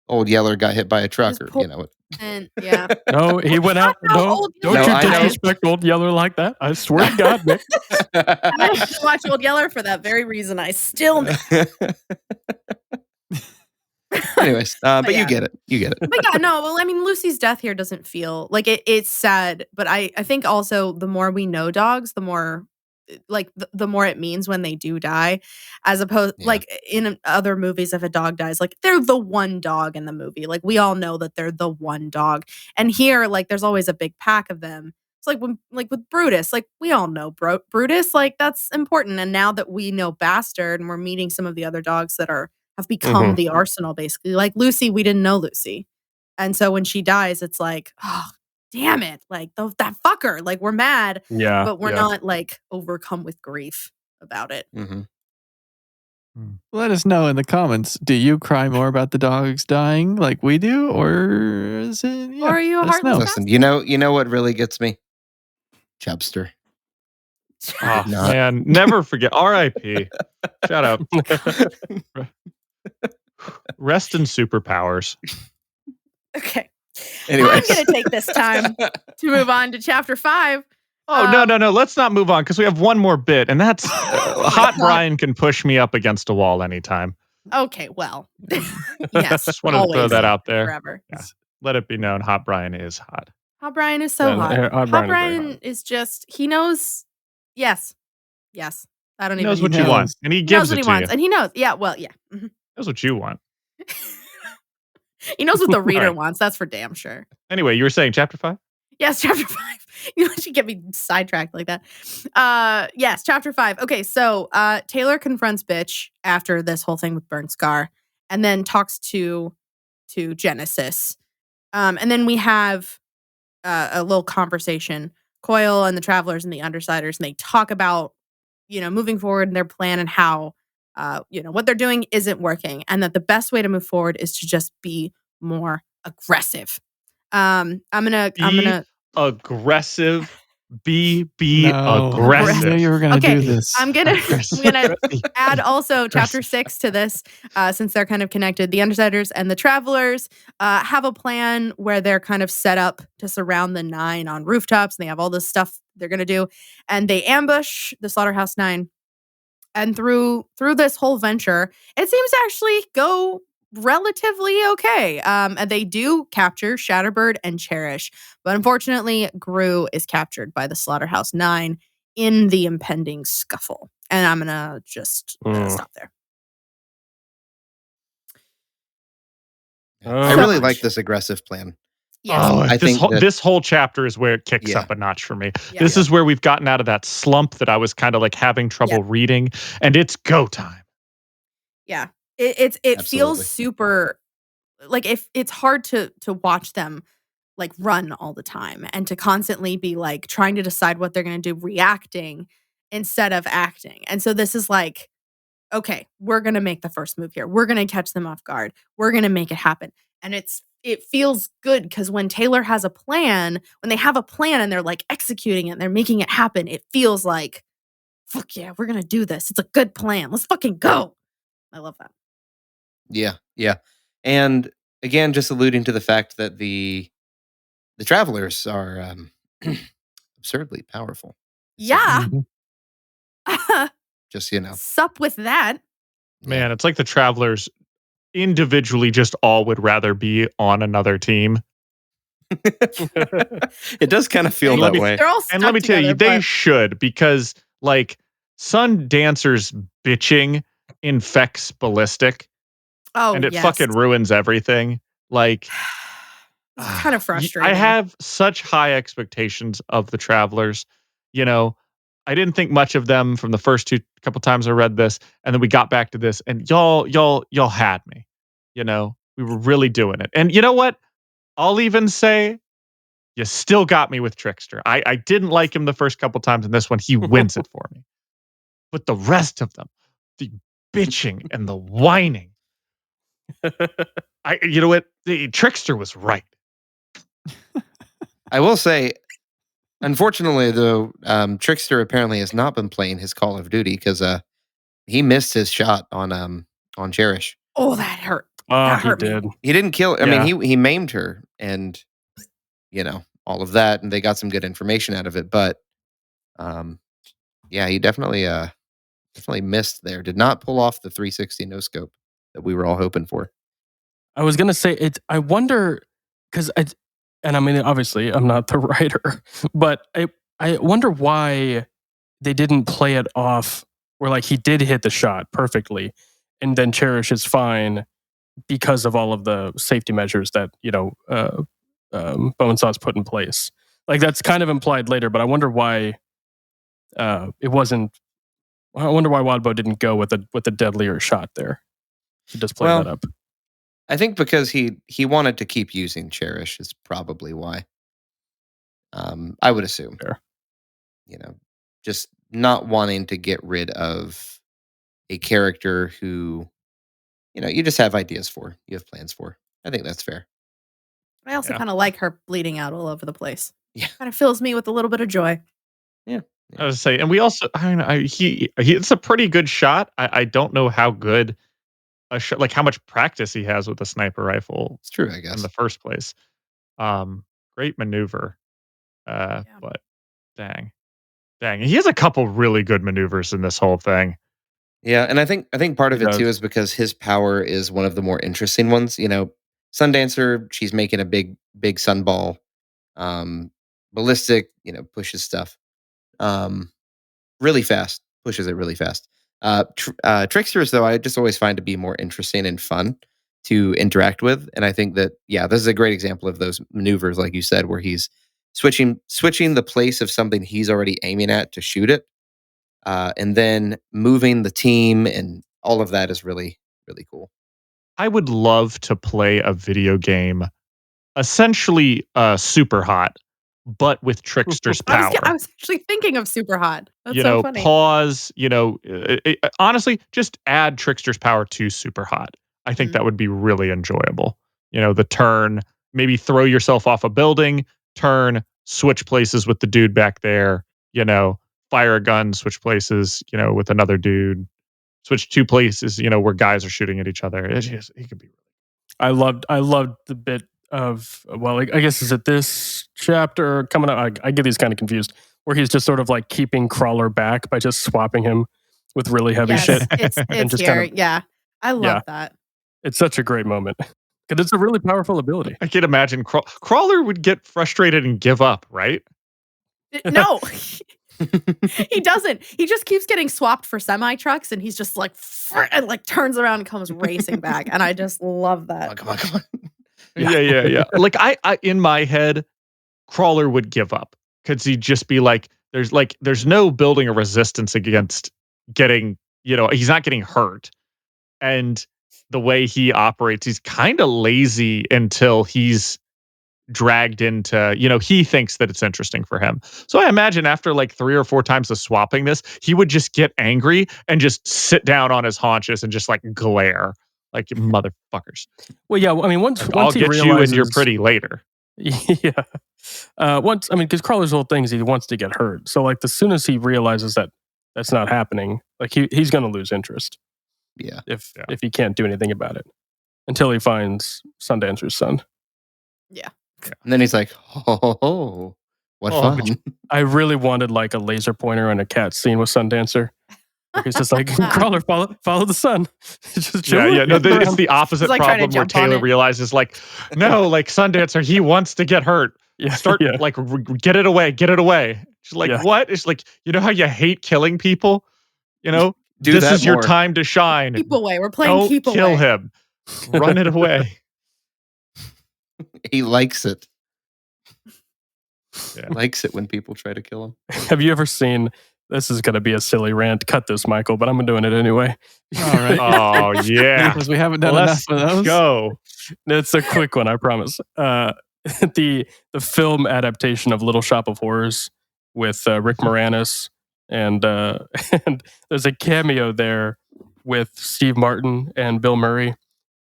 old Yeller got hit by a truck, Just or pull- you know. And yeah. No, he went out. Not how No, Old don't Yeller you I know. disrespect Old Yeller like that. I swear to God, Nick. I didn't watch Old Yeller for that very reason. I still know. Anyways, but yeah. you get it. You get it. But yeah, no, well, I mean, Lucy's death here doesn't feel like it's sad, but I think also the more we know dogs, the more like the more it means when they do die, as opposed Yeah. like in other movies, if a dog dies, like they're the one dog in the movie. Like we all know that they're the one dog, and here, like there's always a big pack of them. It's like with Brutus, like we all know Brutus, like that's important. And now that we know Bastard, and we're meeting some of the other dogs that have become the arsenal, basically. Like Lucy, we didn't know Lucy. And so when she dies, it's like, oh, damn it. Like that fucker. Like we're mad, Yeah. but we're yeah. not like overcome with grief about it. Mm-hmm. Let us know in the comments. Do you cry more about the dogs dying like we do, or is it? Yeah, Or are you a let us heartless know. Listen, you know what really gets me? Chubster. Oh, not. man, never forget. R.I.P. Shout out. Rest in superpowers. Okay. Anyways. I'm going to take this time to move on to chapter 5. Oh, no. Let's not move on because we have one more bit, and that's Hot Brian can push me up against a wall anytime. Okay, well, yes. Just wanted to throw always, that out there. Forever. Yeah. Let it be known, Hot Brian is hot. Hot Brian is so hot. Hot Hot Brian is very Brian hot. is just, he knows. Yes. I don't He even knows what he you knows. want, and he He knows gives what it he to wants, you. and he knows. Yeah, well, yeah. Mhm. He knows what you want. He knows what the reader right. wants. That's for damn sure. Anyway, you were saying chapter 5? Yes, chapter 5. You should get me sidetracked like that. Yes, chapter 5. Okay, so Taylor confronts Bitch after this whole thing with Burnt Scar, and then talks to Genesis. And then we have a little conversation. Coil and the Travelers and the Undersiders, and they talk about, moving forward in their plan and how, what they're doing isn't working, and that the best way to move forward is to just be more aggressive. I'm gonna Aggressive. Be No, aggressive. I knew you were gonna Okay, do this. I'm gonna add also chapter 6 to this, since they're kind of connected. The Undersiders and the Travelers have a plan where they're kind of set up to surround the 9 on rooftops, and they have all this stuff they're gonna do, and they ambush the Slaughterhouse 9. And through this whole venture, it seems to actually go relatively okay. And they do capture Shatterbird and Cherish, but unfortunately, Grue is captured by the Slaughterhouse 9 in the impending scuffle. And I'm gonna just stop there. I So really much. like this aggressive plan. Yes. Oh, I think that- this whole chapter is where it kicks Yeah. up a notch for me. Yeah. This is where we've gotten out of that slump that I was kind of like having trouble reading, and it's go time. Yeah. It Absolutely. feels super like if it's hard to watch them like run all the time and to constantly be like trying to decide what they're going to do, reacting instead of acting. And so this is like, okay, we're going to make the first move here. We're going to catch them off guard. We're going to make it happen. And it it feels good because when Taylor has a plan, when they have a plan and they're like executing it and they're making it happen, it feels like, fuck yeah, we're gonna do this. It's a good plan. Let's fucking go. I love that. Yeah, yeah. And again, just alluding to the fact that the travelers are absurdly powerful. Yeah. Just Sup with that. Man, it's like the Travelers individually just all would rather be on another team. It does kind of feel that way. They're all stuck And let me tell you, together, they but- should, because like Sun Dancer's bitching infects Ballistic Oh, and it yes. fucking ruins everything. Like, It's kind of frustrating. I have such high expectations of the Travelers. I didn't think much of them from the first couple times I read this, and then we got back to this, and y'all had me. We were really doing it. And you know what? I'll even say you still got me with Trickster. I didn't like him the first couple times, and this one he wins it for me. But the rest of them, the bitching and the whining. You know what? The Trickster was right. I will say, unfortunately, though, Trickster apparently has not been playing his Call of Duty because he missed his shot on Cherish. Oh, that hurt. Oh, That he hurt me. did. He didn't kill. I Yeah. mean, he maimed her, and all of that, and they got some good information out of it. But yeah, he definitely missed there. Did not pull off the 360 no scope that we were all hoping for. I was gonna say it. I wonder because and I mean, obviously, I'm not the writer, but I wonder why they didn't play it off where like he did hit the shot perfectly, and then Cherish is fine because of all of the safety measures that Bonesaw's put in place. Like that's kind of implied later, but I wonder why it wasn't. I wonder why Wadbo didn't go with the deadlier shot there. He just played that up. I think because he wanted to keep using Cherish is probably why. I would assume. Fair. Just not wanting to get rid of a character who, you just have ideas for, you have plans for. I think that's fair. I also Yeah. kind of like her bleeding out all over the place. Yeah. Kind of fills me with a little bit of joy. I was say, and we also, it's a pretty good shot. I don't know how good a shot, like how much practice he has with a sniper rifle It's true, I in guess. the first place. Great maneuver. But dang, he has a couple really good maneuvers in this whole thing. Yeah, and I think part of He it does. too is because his power is one of the more interesting ones. Sundancer, she's making a big sunball. Ballistic, pushes stuff really fast, pushes it really fast. Tricksters, though, I just always find to be more interesting and fun to interact with, and I think that this is a great example of those maneuvers, like you said, where he's switching the place of something he's already aiming at to shoot it. And then moving the team and all of that is really, really cool. I would love to play a video game, essentially super hot, but with Trickster's power. I was actually thinking of Super Hot. That's so funny. Pause, honestly, just add Trickster's power to super hot. I think that would be really enjoyable. The turn, maybe throw yourself off a building, turn, switch places with the dude back there, fire a gun, switch places, with another dude, switch two places, where guys are shooting at each other. It could be. I loved the bit of, well, I guess is it this chapter coming up? I get these kind of confused, where he's just sort of like keeping Crawler back by just swapping him with really heavy Yes, shit. it's just here. kind of- Yeah. I love that. It's such a great moment because it's a really powerful ability. I can imagine Crawler would get frustrated and give up, right? No. He doesn't. He just keeps getting swapped for semi trucks, and he's just like, and like turns around and comes racing back. And I just love that. Come on. Yeah. Like I in my head, Crawler would give up because he'd just be like, there's no building a resistance against getting, he's not getting hurt. And the way he operates, he's kind of lazy until he's dragged into, he thinks that it's interesting for him. So I imagine after like 3 or 4 times of swapping this, he would just get angry and just sit down on his haunches and just like glare. Like, motherfuckers. Well, yeah. I mean, once I'll he get realizes, you and you're pretty later. Yeah. Because Crawler's whole thing is he wants to get hurt. So, like, as soon as he realizes that that's not happening, like, he's going to lose interest. Yeah. If he can't do anything about it until he finds Sundancer's son. Yeah. And then he's like, oh, what fun. I really wanted like a laser pointer and a cat scene with Sundancer. He's just like, Crawler, follow the sun. Just No, it's the opposite He's, like, trying to problem where jump on Taylor it. realizes, like, no, like Sundancer, he wants to get hurt. Like, get it away. She's like, what? It's like, you know how you hate killing people? You know, Do that is your more. time to shine. Keep away. We're playing Don't keep kill away. him. Run it away. He likes it. Yeah. Likes it when people try to kill him. Have you ever seen? This is going to be a silly rant. Cut this, Michael, but I'm doing it anyway. All right. Oh, yeah. Because we haven't done Let's enough of those. go. It's a quick one, I promise. The film adaptation of Little Shop of Horrors with Rick Moranis, and there's a cameo there with Steve Martin and Bill Murray,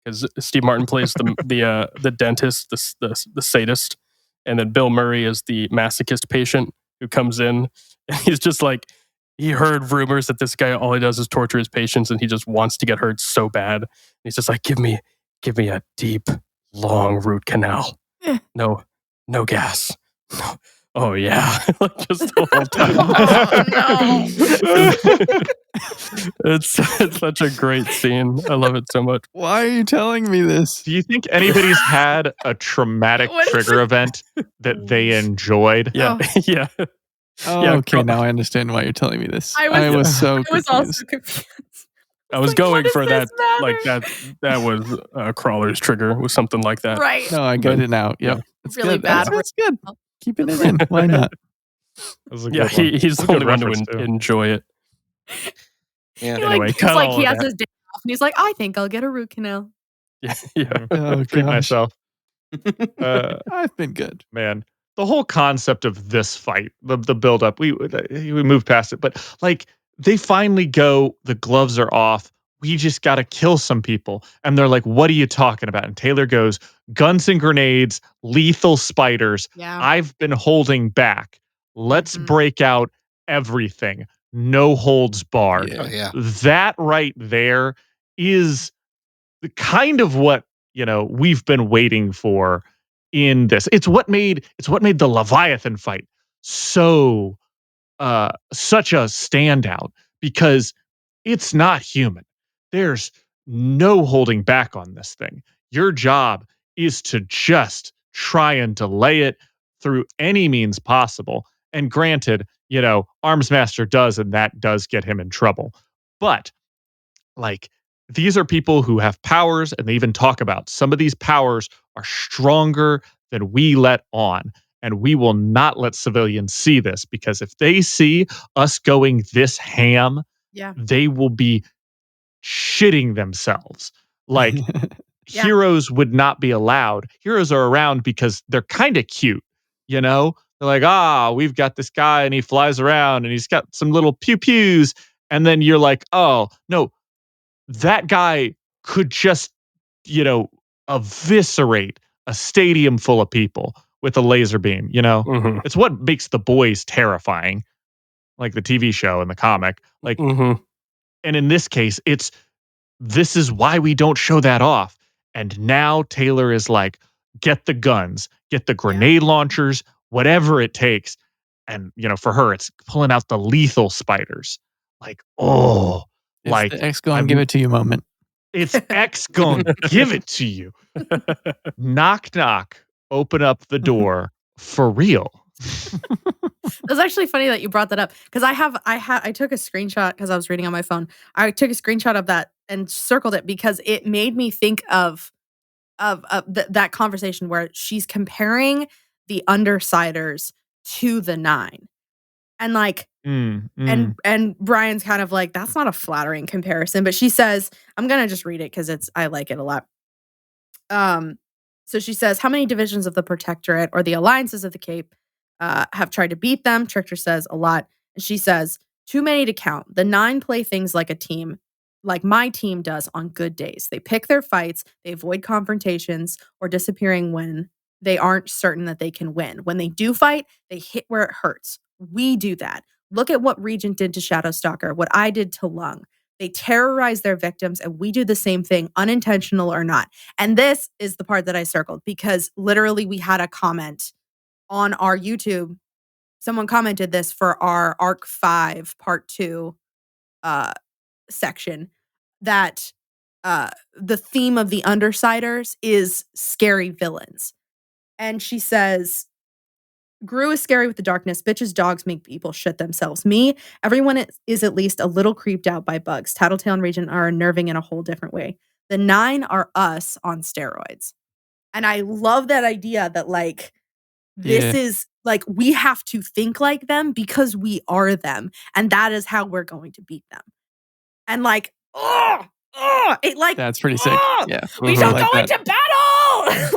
because Steve Martin plays the dentist, the sadist, and then Bill Murray is the masochist patient who comes in, and he's just like, he heard rumors that this guy, all he does is torture his patients, and he just wants to get hurt so bad. And he's just like, give me a deep, long root canal. No gas. No. Oh yeah, like just the whole time. It's such a great scene. I love it so much. Why are you telling me this? Do you think anybody's had a traumatic trigger event that they enjoyed? Yeah, yeah. Oh, Yeah, okay, now I understand why you're telling me this. I I was so I was confused. also confused. I was like, going what for does that, this like matter? that was Crawler's trigger, was something like that. Right. No, I get But- it now. Yep. yeah. It's Really good. bad That's good. Keeping it in. Why not? That was a Yeah, good one. he's That's the a only good one to reference, too. enjoy it. Yeah. He Anyway, like, cut it's like all he of has that. his day off, and he's like, I think I'll get a root canal. Yeah, yeah. Oh, Treat gosh. myself. I've been good. Man, the whole concept of this fight, the build up, we moved past it, but like they finally go, the gloves are off. We just got to kill some people. And they're like, what are you talking about? And Taylor goes, guns and grenades, lethal spiders. Yeah. I've been holding back. Let's Mhm. break out everything. No holds barred. Yeah. Oh, yeah. That right there is the kind of what, we've been waiting for in this. It's what made the Leviathan fight so such a standout, because it's not human. There's no holding back on this thing. Your job is to just try and delay it through any means possible. And granted, Armsmaster does, and that does get him in trouble. But like, these are people who have powers, and they even talk about some of these powers are stronger than we let on. And we will not let civilians see this, because if they see us going this ham, Yeah. they will be shitting themselves. Like, Yeah. heroes would not be allowed. Heroes are around because they're kind of cute, They're like, we've got this guy and he flies around and he's got some little pew-pews. And then you're like, oh, no, that guy could just, eviscerate a stadium full of people with a laser beam, Mhm. It's what makes The Boys terrifying, like the TV show and the comic. Like, Mhm. and in this case, this is why we don't show that off. And now Taylor is like, get the guns, get the grenade launchers, whatever it takes. And, for her, it's pulling out the lethal spiders. Like, It's like, the X going give it to you moment. it's X gonna give it to you. Knock, knock, open up the door for real. It's actually funny that you brought that up, because I took a screenshot because I was reading on my phone. I took a screenshot of that and circled it because it made me think of that conversation where she's comparing the Undersiders to the Nine, and like, and Brian's kind of like, that's not a flattering comparison, but she says, I'm gonna just read it because I like it a lot. So she says, how many divisions of the Protectorate or the alliances of the Cape have tried to beat them? Trickster says, a lot. And she says, too many to count. The Nine play things like a team. like my team does on good days. They pick their fights, they avoid confrontations or disappearing when they aren't certain that they can win. When they do fight, they hit where it hurts. We do that. Look at what Regent did to Shadowstalker, what I did to Lung. They terrorize their victims, and we do the same thing, unintentional or not. And this is the part that I circled because literally we had a comment on our YouTube. Someone commented this for our Arc 5 Part 2 section that the theme of the Undersiders is scary villains. And she says, Grue is scary with the darkness. Bitches' dogs make people shit themselves. Me, everyone is at least a little creeped out by bugs. Tattletale and Regent are unnerving in a whole different way. The 9 are us on steroids. And I love that idea that like, this is like, we have to think like them because we are them. And that is how we're going to beat them. And like, it like, That's pretty sick. Yeah. We shall go into battle.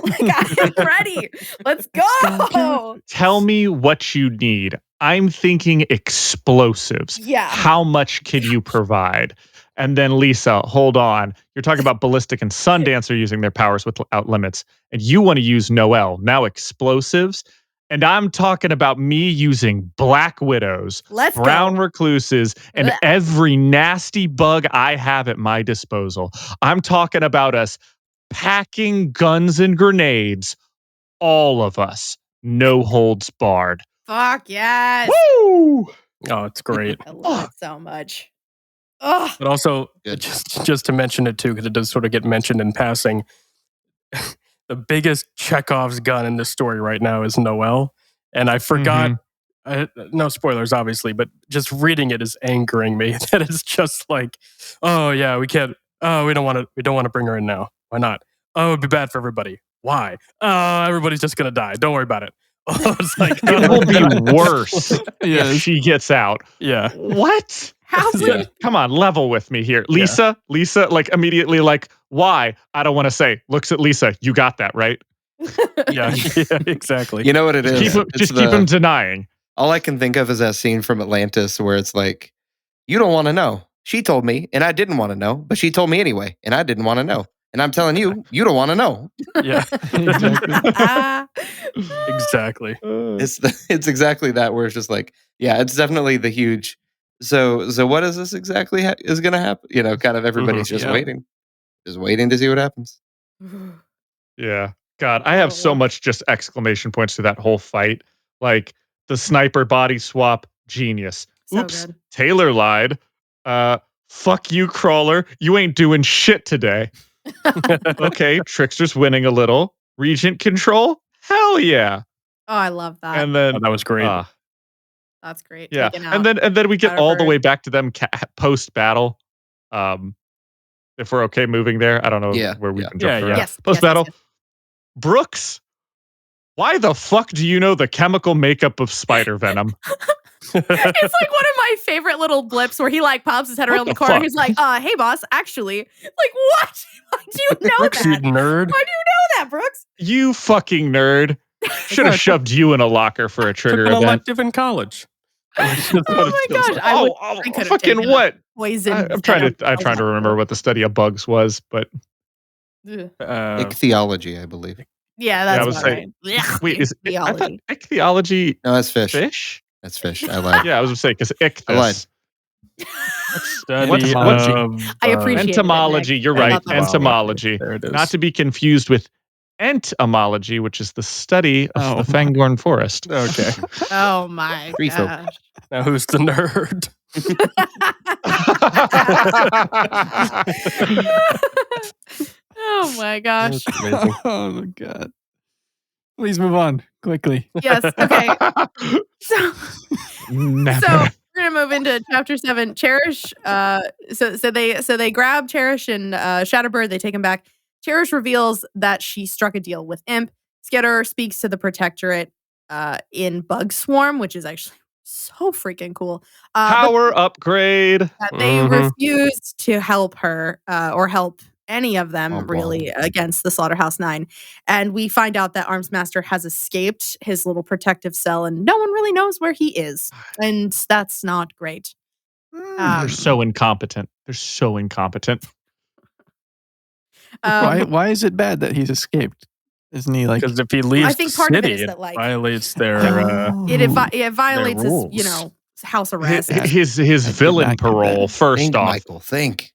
Like, I'm ready. Let's go. Tell me what you need. I'm thinking explosives. Yeah. How much can you provide? And then Lisa, hold on. You're talking about Ballistic and Sundance are using their powers without limits. And you want to use Noelle. Now explosives. And I'm talking about me using Black Widows, Brown Recluses, and every nasty bug I have at my disposal. I'm talking about us packing guns and grenades. All of us. No holds barred. Fuck yes. Woo! Oh, it's great. I love it so much. Oh. But also, just to mention it too, because it does sort of get mentioned in passing, the biggest Chekhov's gun in this story right now is Noelle. And I forgot, no spoilers, obviously, but just reading it is angering me. That it's just like, oh yeah, we can't, oh, we don't want to bring her in now. Why not? Oh, it'd be bad for everybody. Why? Oh, everybody's just going to die. Don't worry about it. Oh, it's like, it will be worse if she gets out. Yeah. What? How Come on, level with me here. Lisa, like immediately like, why? I don't want to say. Looks at Lisa. You got that, right? Yeah, exactly. You know what it is? Keep him denying. All I can think of is that scene from Atlantis where it's like, you don't want to know. She told me, and I didn't want to know, but she told me anyway, and I didn't want to know. And I'm telling you, you don't want to know. Yeah, exactly. It's exactly that where it's just like, yeah, it's definitely the huge. So what is this exactly is going to happen? You know, kind of everybody's just waiting to see what happens. Yeah. God, I have so much just exclamation points to that whole fight. Like the sniper body swap, genius. So Oops, good. Taylor lied. Fuck you, Crawler. You ain't doing shit today. Okay, Trickster's winning a little. Regent control? Hell yeah. Oh, I love that. And then that was great. That's great. Yeah. And then we get all the way back to them post battle. If we're okay moving there. I don't know where we can jump around. Yes, Post battle. Brooks, why the fuck do you know the chemical makeup of spider venom? It's like one of my favorite little blips where he like pops his head around the corner. fuck? He's like, hey boss, actually. Like, what? Why do you know Brooks, that? you nerd. Why do you know that, Brooks? You fucking nerd. Should have shoved you in a locker for a trigger Took an event. elective in college. Oh my gosh. I could have fucking taken what? Poison. I'm trying to remember what the study of bugs was, but Ichthyology, I believe. Yeah, that's I was saying. Wait, is I thought ichthyology? No, that's fish. Fish? That's fish. I lied. Yeah, I was gonna say because I lied. Study I appreciate entomology. it, You're I right. thought that was Entomology. There it is. Not to be confused with entomology, which is the study of the Fangorn forest. Okay. Oh my Free folk. gosh. Now who's the nerd? Oh my gosh. That's amazing. Oh my god. Please move on quickly. Yes. Okay. So we're gonna move into chapter 7. Cherish. So they grab Cherish and Shatterbird. They take him back. Cherish reveals that she struck a deal with Imp. Skitter speaks to the Protectorate in Bug Swarm, which is actually so freaking cool. Power upgrade. They refused to help her or help any of them really against the Slaughterhouse 9. And we find out that Armsmaster has escaped his little protective cell and no one really knows where he is. And that's not great. They're so incompetent. They're so incompetent. Why is it bad that he's escaped? Isn't he like? Because if he leaves I think the part of it city, is it that, like- violates their. It violates his, rules. house arrest. His I did villain not get parole, that. first Think, off, Michael, think.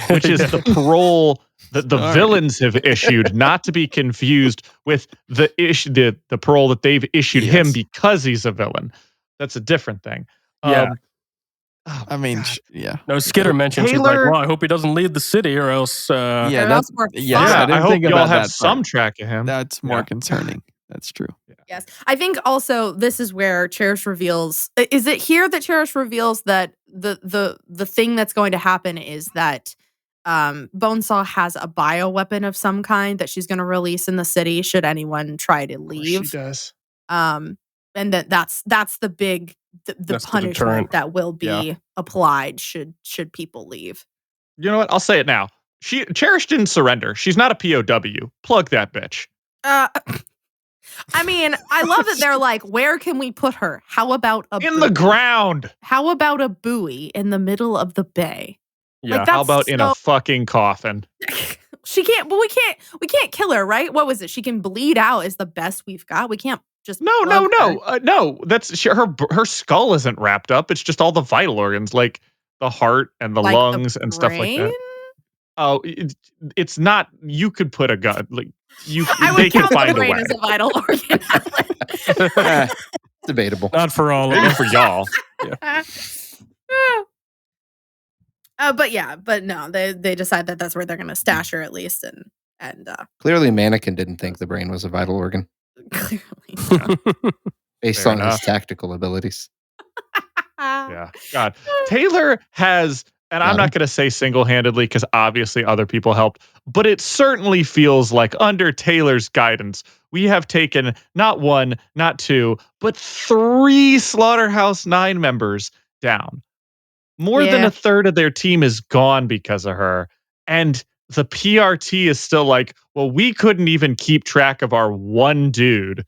which is the parole that the Sorry. villains have issued, not to be confused with the parole that they've issued him Yes. because he's a villain. That's a different thing. Yeah. Oh I mean, God. yeah. No, Skitter mentions he's like, Taylor- well, I hope he doesn't leave the city or else. Yeah, Or that's else we're yes. fucked. I I didn't hope think y'all about have that some part. track of him. That's more Yeah. concerning. That's true. Yes. I think also this is where Cherish reveals, is it here that Cherish reveals that the thing that's going to happen is that Bonesaw has a bioweapon of some kind that she's going to release in the city should anyone try to Of course leave. She does. And that's the big the That's the punishment deterrent. that will be applied should people leave. You know what? I'll say it now. Cherish didn't surrender. She's not a POW. Plug that bitch. I mean, I love that they're like, where can we put her? How about In the ground. How about a buoy in the middle of the bay? Yeah. Like, How about in a fucking coffin? She can't, but we can't kill her, right? What was it? She can bleed out is the best we've got. We can't just No. That's her skull isn't wrapped up. It's just all the vital organs, like the heart and the Like the lungs and stuff like that. brain? Oh, it's not. You could put a gun. Like you, I they would can count the find a brain way. as a vital organ. Debatable. Not for all of Maybe us. for y'all. But no, they decide that that's where they're gonna stash her at least, and Clearly, Mannequin didn't think the brain was a vital organ clearly, based Fair on enough. his tactical abilities. Yeah. God. Taylor has, and I'm Got not going to say single-handedly because obviously other people helped, but it certainly feels like under Taylor's guidance, we have taken not one, not two, but 3 Slaughterhouse 9 members down. More than Yeah. a third of their team is gone because of her. And the PRT is still like, well, we couldn't even keep track of our one dude.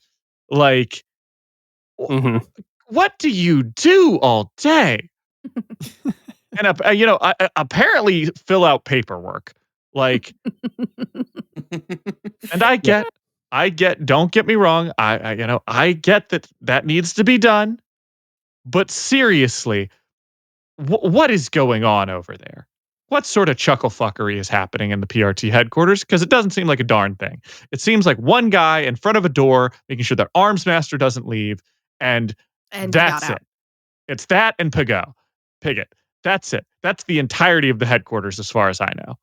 Like, Mhm. what do you do all day? And apparently fill out paperwork. Like, and I get. Don't get me wrong. I get that needs to be done. But seriously, what is going on over there? What sort of chuckle fuckery is happening in the PRT headquarters? Because it doesn't seem like a darn thing. It seems like one guy in front of a door making sure their arms master doesn't leave, and that's it. It's that and Pigott. That's it. That's the entirety of the headquarters, as far as I know.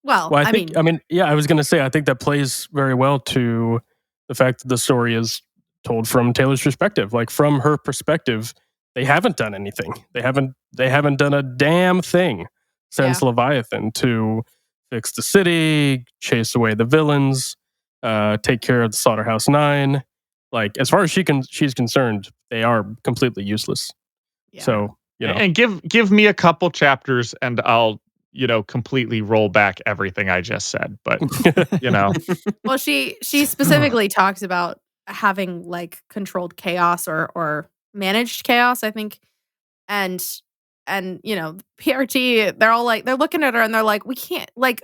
Well, Well, I mean, yeah, I was going to say, I think that plays very well to the fact that the story is told from Taylor's perspective. Like, from her perspective, they haven't done anything. They haven't done a damn thing since Leviathan to fix the city, chase away the villains, take care of the Slaughterhouse 9. Like, as far as she's concerned, they are completely useless. Yeah. So, And give me a couple chapters, and I'll completely roll back everything I just said. But Well, she specifically talks about having like controlled chaos or managed chaos, I think. And PRT, they're looking at her and they're like, we can't like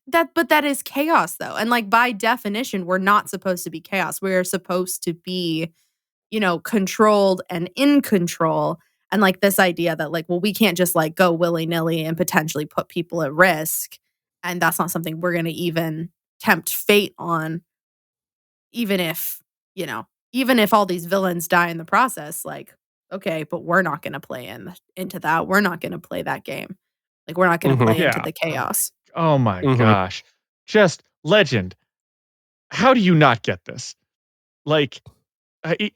that, but that is chaos though. And like by definition, we're not supposed to be chaos. We're supposed to be, controlled and in control. And like this idea that like, well, we can't just like go willy-nilly and potentially put people at risk. And that's not something we're gonna even tempt fate on, even if all these villains die in the process, like, okay, but we're not going to play into that. We're not going to play that game. Like, we're not going to play into the chaos. Oh my gosh. Just legend. How do you not get this? Like,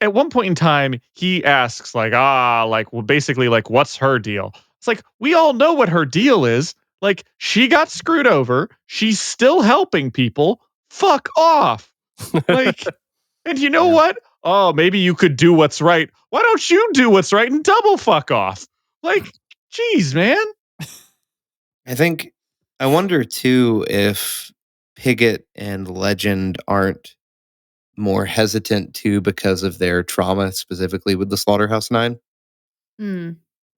at one point in time, he asks, basically, what's her deal? It's like, we all know what her deal is. Like, she got screwed over. She's still helping people. Fuck off. Like, and you know what? Oh, maybe you could do what's right. Why don't you do what's right and double fuck off? Like, geez, man. I wonder too if Pigott and Legend aren't more hesitant too because of their trauma, specifically with the Slaughterhouse 9.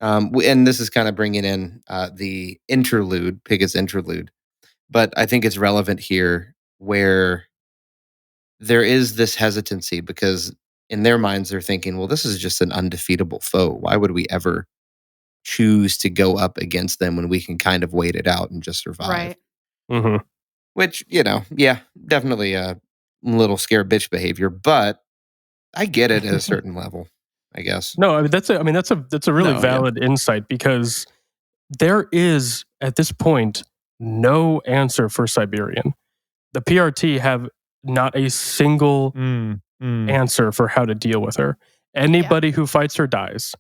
And this is kind of bringing in the interlude, Pigot's interlude. But I think it's relevant here where there is this hesitancy because in their minds they're thinking, well, this is just an undefeatable foe. Why would we ever choose to go up against them when we can kind of wait it out and just survive? Right. Mm-hmm. Which, yeah, definitely a little scare bitch behavior, but I get it at a certain level, I guess. No, that's a really No, yeah. valid insight because there is at this point no answer for Siberian. The PRT have not a single answer for how to deal with her. Anybody who fights her dies.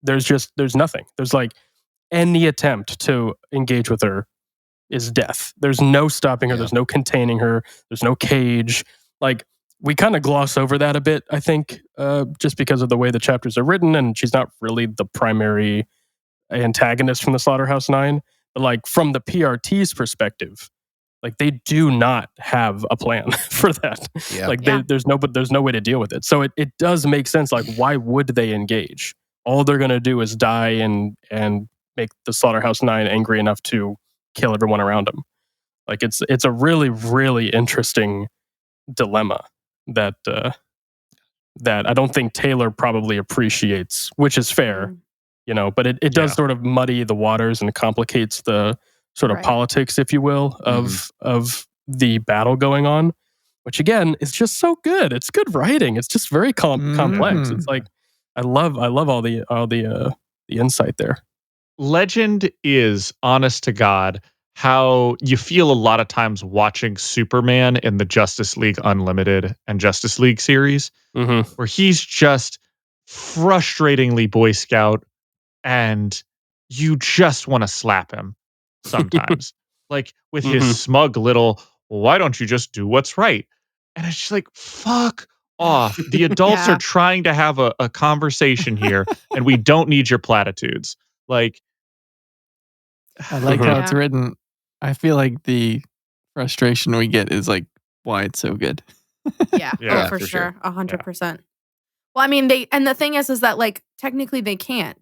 There's nothing. There's like any attempt to engage with her is death. There's no stopping her. Yeah. There's no containing her. There's no cage. Like we kind of gloss over that a bit, I think, just because of the way the chapters are written, and she's not really the primary antagonist from the Slaughterhouse Nine. But like from the PRT's perspective, like they do not have a plan for that. Yeah. Like there's no way to deal with it. So it does make sense. Like why would they engage? All they're gonna do is die and make the Slaughterhouse Nine angry enough to kill everyone around them. Like it's a really, really interesting dilemma that I don't think Taylor probably appreciates, which is fair, but it does sort of muddy the waters and complicates the sort of politics, if you will, of the battle going on, which again is just so good. It's good writing. It's just very complex. It's like I love all the insight there. Legend is, honest to God, how you feel a lot of times watching Superman in the Justice League Unlimited and Justice League series, where he's just frustratingly Boy Scout and you just want to slap him sometimes. Like with his smug little, well, why don't you just do what's right? And it's just like, fuck off. The adults are trying to have a conversation here and we don't need your platitudes. Like, I like how it's written. I feel like the frustration we get is like why it's so good. Yeah, for sure. 100%. Well, I mean, the thing is that like technically they can't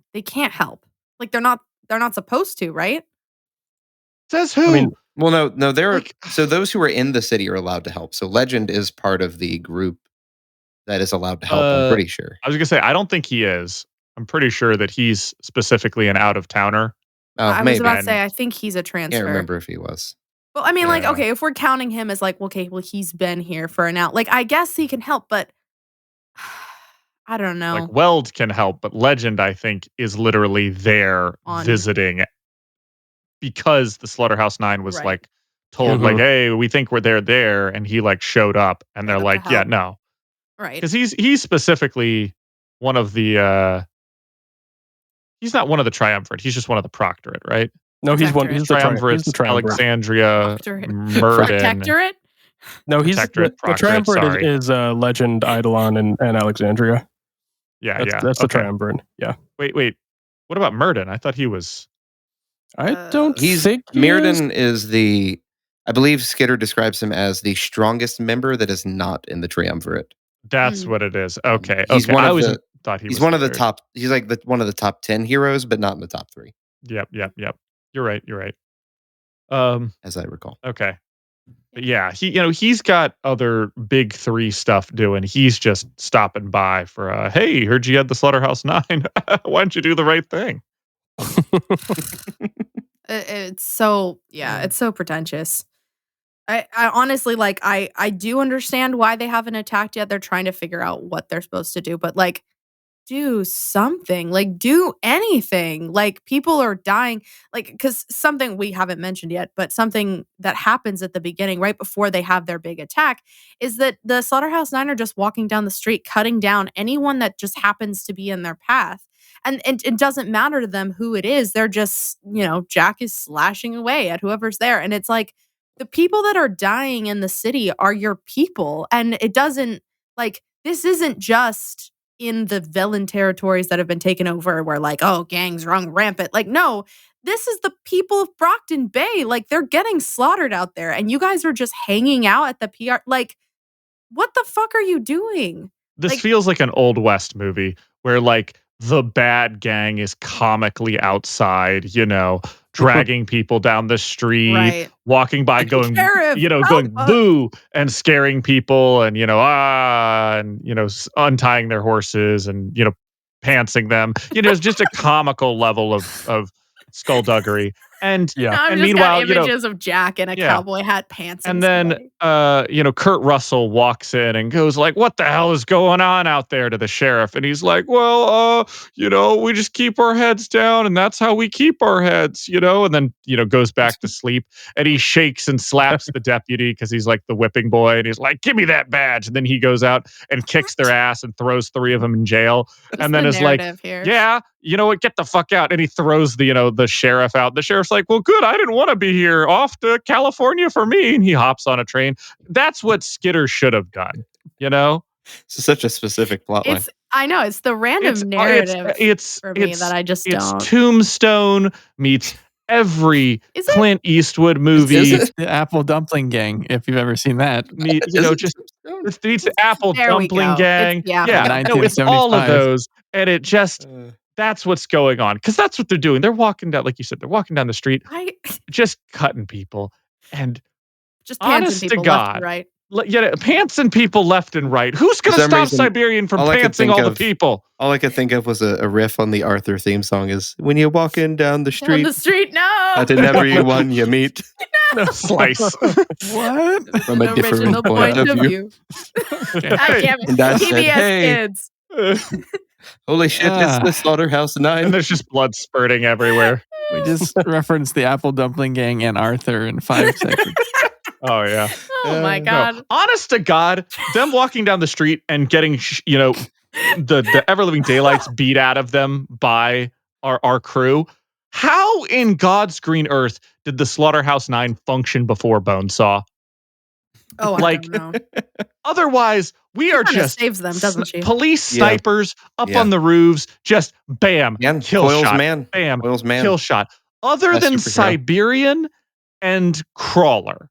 help. Like they're not supposed to, right? Says who? I mean, well, no, they're so those who are in the city are allowed to help. So Legend is part of the group that is allowed to help. I'm pretty sure. I was gonna say I don't think he is. I'm pretty sure that he's specifically an out of towner. Oh, I maybe. was about to say I think he's a transfer. Can't remember if he was. Well, I mean, like, okay, if we're counting him as like, okay, well, he's been here for an out. Like, I guess he can help, but I don't know. Like Weld can help, but Legend, I think, is literally there visiting because the Slaughterhouse Nine was like told, like, hey, we think we're there, and he like showed up, and they're like, yeah, no, right? Because he's specifically one of the. He's not one of the triumvirate. He's just one of the proctorate, right? No, he's the triumvirate. Alexandria, Murden. Protectorate? No, he's the triumvirate is Legend, Eidolon, and Alexandria. That's the triumvirate. Yeah. Wait. What about Murden? I thought he was. I don't think Murden is the. I believe Skitter describes him as the strongest member that is not in the triumvirate. That's what it is. Okay. He's one of the. Thought he he's was one of the top. He's like one of the top 10 heroes, but not in the top 3. Yep. You're right. As I recall. Okay. But yeah, he's got other big 3 stuff doing. He's just stopping by for hey, heard you had the Slaughterhouse 9. Why don't you do the right thing? It's so it's so pretentious. I honestly like I do understand why they haven't attacked yet. They're trying to figure out what they're supposed to do, but like do something, like do anything. Like people are dying, like because something we haven't mentioned yet, but something that happens at the beginning right before they have their big attack is that the Slaughterhouse Nine are just walking down the street cutting down anyone that just happens to be in their path. And it doesn't matter to them who it is. They're just, Jack is slashing away at whoever's there. And it's like the people that are dying in the city are your people. And it doesn't like this isn't just in the villain territories that have been taken over where like, oh, gangs run rampant. Like, no, this is the people of Brockton Bay. Like they're getting slaughtered out there. And you guys are just hanging out at the PR. Like, what the fuck are you doing? This feels like an Old West movie where like the bad gang is comically outside, dragging people down the street, Right. walking by, going, Sheriff, going help us. boo, and scaring people, and untying their horses, and pantsing them. It's just a comical level of skullduggery. And Yeah. Now I've and just meanwhile, got images of Jack in a yeah. cowboy hat, pants, and then Kurt Russell walks in and goes like, "What the hell is going on out there?" to the sheriff, and he's like, "Well, we just keep our heads down, and that's how we keep our heads, and then goes back to sleep, and he shakes and slaps the deputy because he's like the whipping boy, and he's like, "Give me that badge," and then he goes out and kicks their ass and throws 3 of them in jail, and then is like, here. "Yeah, you know what? Get the fuck out!" And he throws the sheriff out. The sheriff's like, "Well, good. I didn't want to be here. Off to California for me." And he hops on a train. That's what Skitter should have done. It's such a specific plot line. I know it's the random narrative for me that I just it's don't. Tombstone meets every Is it? Clint Eastwood movie. Is it? The Apple Dumpling Gang, if you've ever seen that. Just it meets the Apple There we Dumpling go. Gang. It's the Apple No, it's all of 1975. those, and it just. That's what's going on, because that's what they're doing. They're walking down, like you said, they're walking down the street, just cutting people, and just honest pantsing to people God, left and right. Pantsing people left and right. Who's going to some stop reason, Siberian from all I could pantsing think all the of- people? All I could think of was a riff on the Arthur theme song is, when you're walking down the On street, the street, no. at everyone you meet, Slice. What? from a different Original point of view. I can't. And I said, PBS hey. kids. Holy shit, it's the Slaughterhouse And 9. there's just blood spurting everywhere. We just referenced the Apple Dumpling Gang and Arthur in 5 seconds. Oh, yeah. Oh my No, God. honest to God, them walking down the street and getting, the ever living daylights beat out of them by our crew. How in God's green earth did the Slaughterhouse 9 function before Bonesaw? Oh, I like- don't know. Otherwise, we are Kinda just saves them, doesn't she? police Yeah. snipers up Yeah. on the roofs, just bam, Man, kill Coils shot, man. bam, Coils man. kill shot. Other Best than superhero. Siberian and Crawler,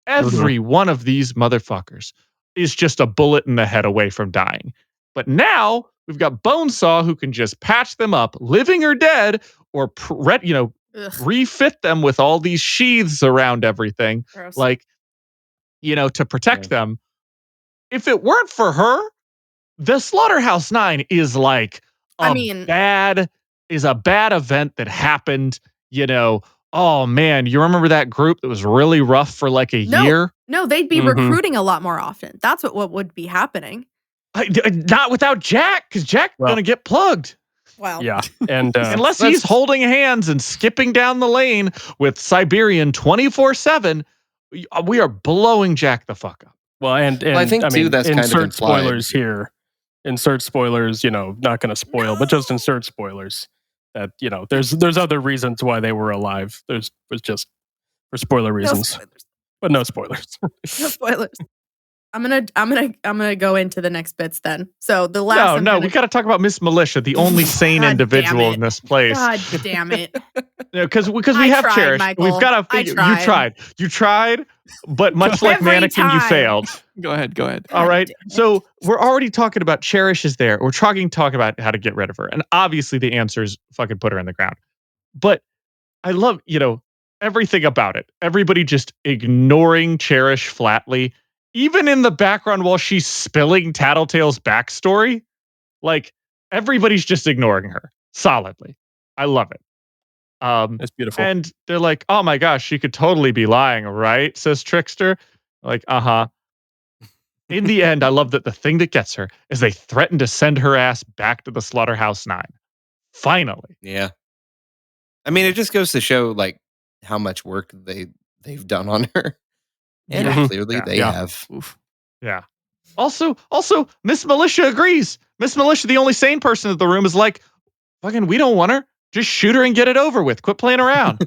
every one of these motherfuckers is just a bullet in the head away from dying. But now we've got Bonesaw who can just patch them up, living or dead, or Ugh, refit them with all these sheaths around everything, gross. to protect them. If it weren't for her, the Slaughterhouse 9 is like a bad event that happened, oh man, you remember that group that was really rough for like a year? No, they'd be Mhm. recruiting a lot more often. That's what would be happening. Not without Jack, because Jack's gonna get plugged. Wow. Yeah. And Unless he's holding hands and skipping down the lane with Siberian 24/7, we are blowing Jack the fuck up. well, and I think, too, that's kind of insert implied. spoilers here. Insert spoilers, not going to spoil, but just insert spoilers. That there's other reasons why they were alive. There's was just for spoiler No reasons, spoilers. but no spoilers. No spoilers. I'm gonna go into the next bits then. So the last. No, we got to talk about Miss Militia, the only sane God individual damn it. in this place. God damn it. Because we I have tried, Cherish. Michael. We've got to I figure. You tried, but much like Every Mannequin, you time. failed. Go ahead. All right. damn it. So we're already talking about Cherish is there. We're talk about how to get rid of her. And obviously the answer is fucking put her in the ground. But I love, everything about it. Everybody just ignoring Cherish flatly, even in the background while she's spilling Tattletale's backstory. Like everybody's just ignoring her solidly. I love it. It's beautiful. And they're like, "Oh my gosh, she could totally be lying, right?" says Trickster. Like, uh-huh. In the end, I love that the thing that gets her is they threaten to send her ass back to the Slaughterhouse 9. Finally. Yeah. I mean, it just goes to show like how much work they've done on her. And Yeah. clearly they Yeah. have. Oof. Yeah. Also, Miss Militia agrees. Miss Militia, the only sane person in the room, is like, fucking, we don't want her. Just shoot her and get it over with. Quit playing around.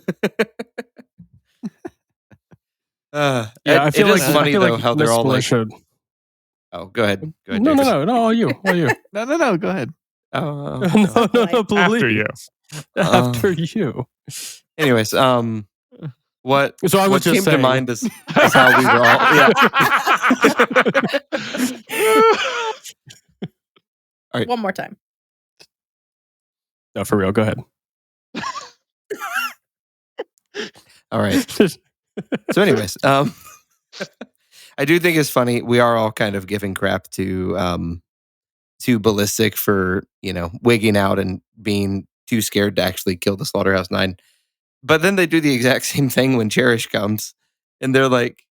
I feel like funny though how they're Miss all like, Militia. oh, go ahead. No, Davis. no, all you. No, go ahead. Oh, No, please. After you. After you. anyways, what So I was what just came to saying. mind is how we were all. Yeah. One more time. No, for real. Go ahead. All right. So, anyways, I do think it's funny. We are all kind of giving crap to Ballistic for wigging out and being too scared to actually kill the Slaughterhouse Nine. But then they do the exact same thing when Cherish comes, and they're like,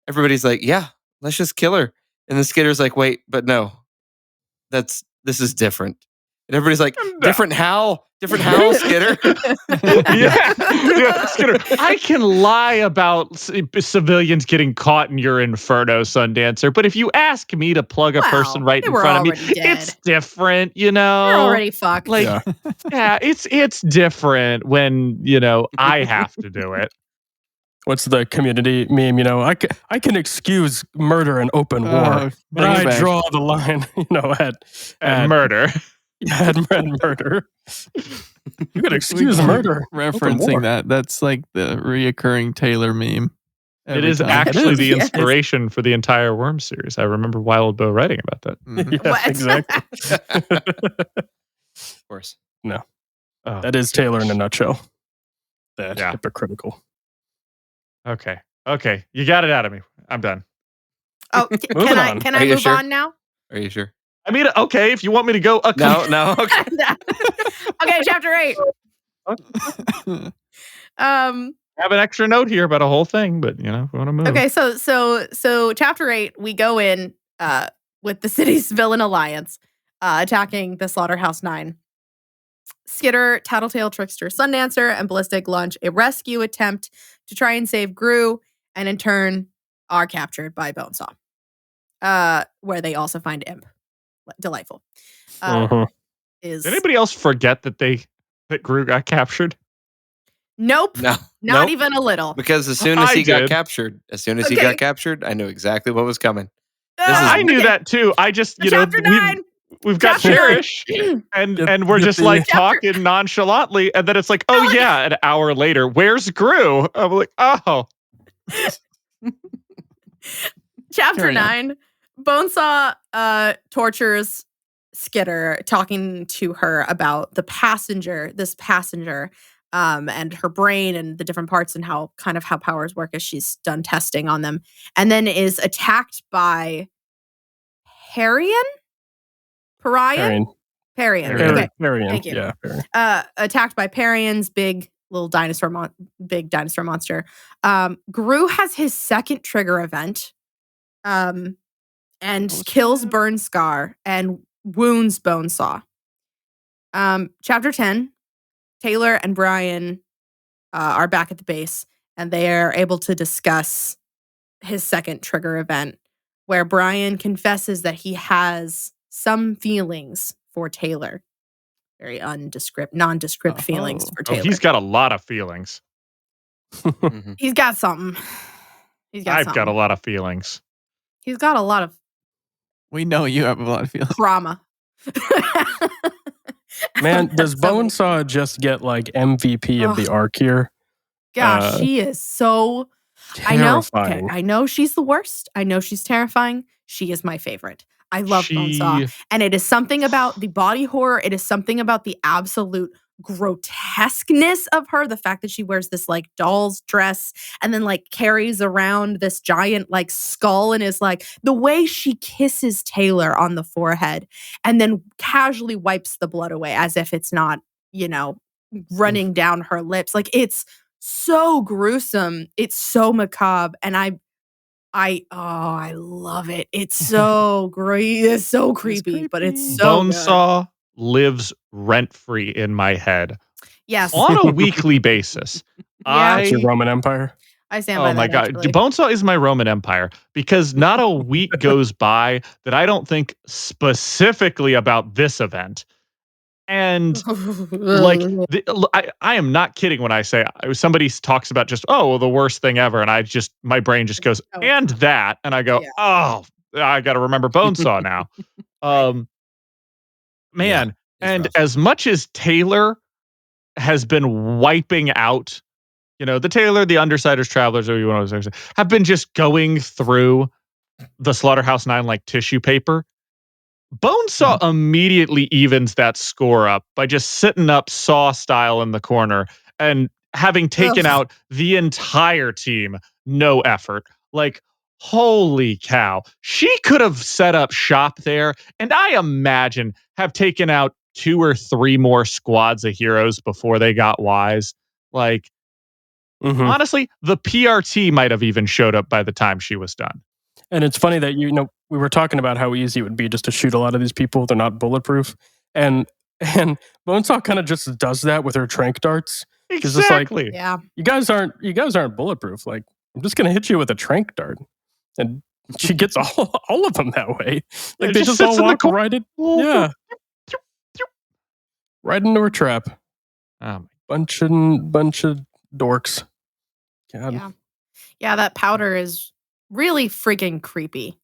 everybody's like, "Yeah, let's just kill her." And the Skitter's like, "Wait, but no, this is different." And everybody's like, "Different how? Different how, Skitter?" Yeah, Skitter. I can lie about civilians getting caught in your inferno, Sundancer, but if you ask me to plug a person right they in were front of me, already dead. it's different, They're already fucked. Like, Yeah. yeah, it's different when I have to do it. What's the community meme? I can excuse murder and open war, but bring it I back. draw the line, And murder. at murder. You can excuse keep murder. Open war. referencing that. That's like the reoccurring Taylor meme. It every is time. actually the Yes. inspiration for the entire Worm series. I remember Wild Bill writing about that. Mhm. Yeah, What? exactly. Of course. Oh, That is Taylor in a nutshell. That Yeah. hypocritical. Okay. You got it out of me. I'm done. Oh, Moving can on. I Are you move sure? on now? Are you sure? I mean, okay, if you want me to go. No. Okay. Okay, chapter 8. I have an extra note here about a whole thing, but if you want to move. Okay, so chapter 8, we go in with the city's villain alliance attacking the Slaughterhouse Nine. Skitter, Tattletale, Trickster, Sundancer, and Ballistic launch a rescue attempt to try and save Grue, and in turn are captured by Bonesaw, where they also find Imp. Delightful. Is Did anybody else forget that Grue got captured? Nope, No. not Nope. even a little. Because as soon as I he got did. captured, I knew exactly what was coming. I knew Okay, that too. I just, Chapter 9. we've got Chapter 9. Cherish, and we're Get just the- like Chapter- talking nonchalantly, and then it's like, oh yeah, an hour later, where's Grue? I'm like, oh. Chapter Carry on. 9. Bonesaw tortures Skitter, talking to her about this passenger, and her brain and the different parts and how powers work as she's done testing on them. And then is attacked by Parian? Parian. Okay. Parian. Thank you. Yeah, Parian. Attacked by Parian's big dinosaur monster. Grue has his second trigger event. And kills Burn Scar and wounds Bonesaw. Chapter 10, Taylor and Brian are back at the base, and they are able to discuss his second trigger event, where Brian confesses that he has some feelings for Taylor. Very nondescript feelings for Oh, Taylor. he's got a lot of feelings. Mhm. He's got something. I've got a lot of feelings. He's got a lot of We know you have a lot of feelings. trauma. Man, does So many- Bonesaw just get like MVP of the arc here? Gosh, she is so Terrifying. I know she's the worst. I know she's terrifying. She is my favorite. I love Bonesaw. And it is something about the body horror. It is something about the absolute grotesqueness of her. The fact that she wears this like doll's dress and then like carries around this giant like skull, and is like the way she kisses Taylor on the forehead and then casually wipes the blood away as if it's not, running down her lips. Like, it's so gruesome. It's so macabre. And I love it. It's so great. It's so creepy, but it's so good. Bonesaw lives rent-free in my head Yes. on a weekly basis. Yeah. That's your Roman Empire. I stand by Oh my that. god, actually. Bonesaw is my Roman Empire, because not a week goes by that I don't think specifically about this event. And like, I am not kidding when I say somebody talks about just, the worst thing ever, and my brain just goes, Oh. and that, and I go, Yeah. oh, I got to remember Bonesaw now. Man, It's and rough. as much as Taylor has been wiping out, the Taylor, the Undersiders, Travelers, or you want to say, have been just going through the Slaughterhouse Nine like tissue paper. Bonesaw immediately evens that score up by just sitting up Saw style in the corner and having taken out the entire team, no effort. Like, holy cow. She could have set up shop there, and I imagine have taken out 2 or 3 more squads of heroes before they got wise. Like, honestly, the PRT might have even showed up by the time she was done. And it's funny that we were talking about how easy it would be just to shoot a lot of these people. They're not bulletproof, and Bonesaw kind of just does that with her trank darts. She's just like, yeah, you guys aren't bulletproof. Like, I'm just gonna hit you with a trank dart, and she gets all of them that way. Like, they just all walk right in. Yeah, right into her trap. Bunch of dorks. God. Yeah. That powder is really freaking creepy.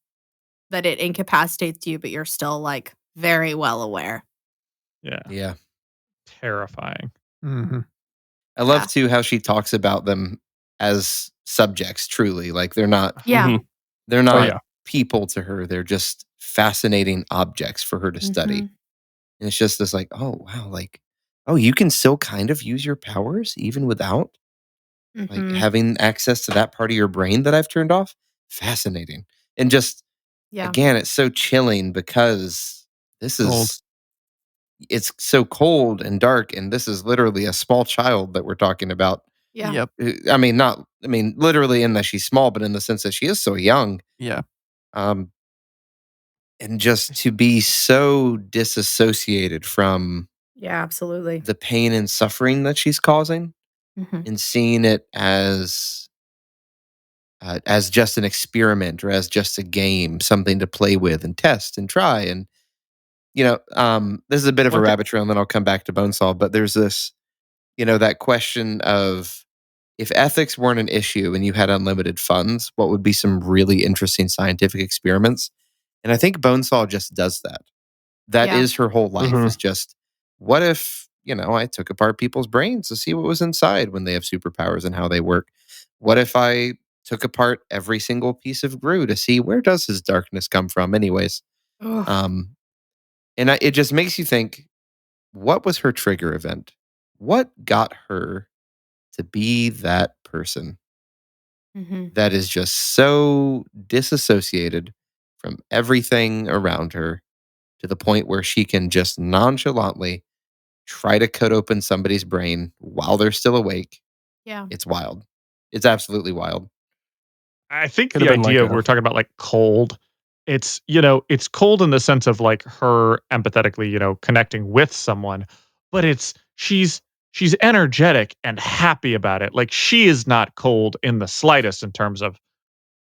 That it incapacitates you, but you're still like very well aware. Yeah. Terrifying. I love too how she talks about them as subjects. Truly, like they're not. They're not people to her. They're just fascinating objects for her to study. And it's just this like, oh wow, like, oh, you can still kind of use your powers even without like having access to that part of your brain that I've turned off. Fascinating. And just again, it's so chilling because this is it's so cold and dark, and this is literally a small child that we're talking about. Yeah. I mean, literally in that she's small, but in the sense that she is so young. Yeah. And just to be so disassociated from absolutely the pain and suffering that she's causing, and seeing it as just an experiment or as just a game, something to play with and test and try. And this is a bit of a rabbit trail, and then I'll come back to Bonesaw. But there's this, that question of if ethics weren't an issue and you had unlimited funds, what would be some really interesting scientific experiments? And I think Bonesaw just does that. That is her whole life. Is just, what if, I took apart people's brains to see what was inside when they have superpowers and how they work? What if I took apart every single piece of Grue to see where does his darkness come from anyways? And it just makes you think, what was her trigger event? What got her to be that person that is just so disassociated from everything around her to the point where she can just nonchalantly try to cut open somebody's brain while they're still awake? Yeah. It's wild. It's absolutely wild. I think the idea we're talking about, like, cold, it's cold in the sense of like her empathetically, connecting with someone, but she's energetic and happy about it. Like, she is not cold in the slightest in terms of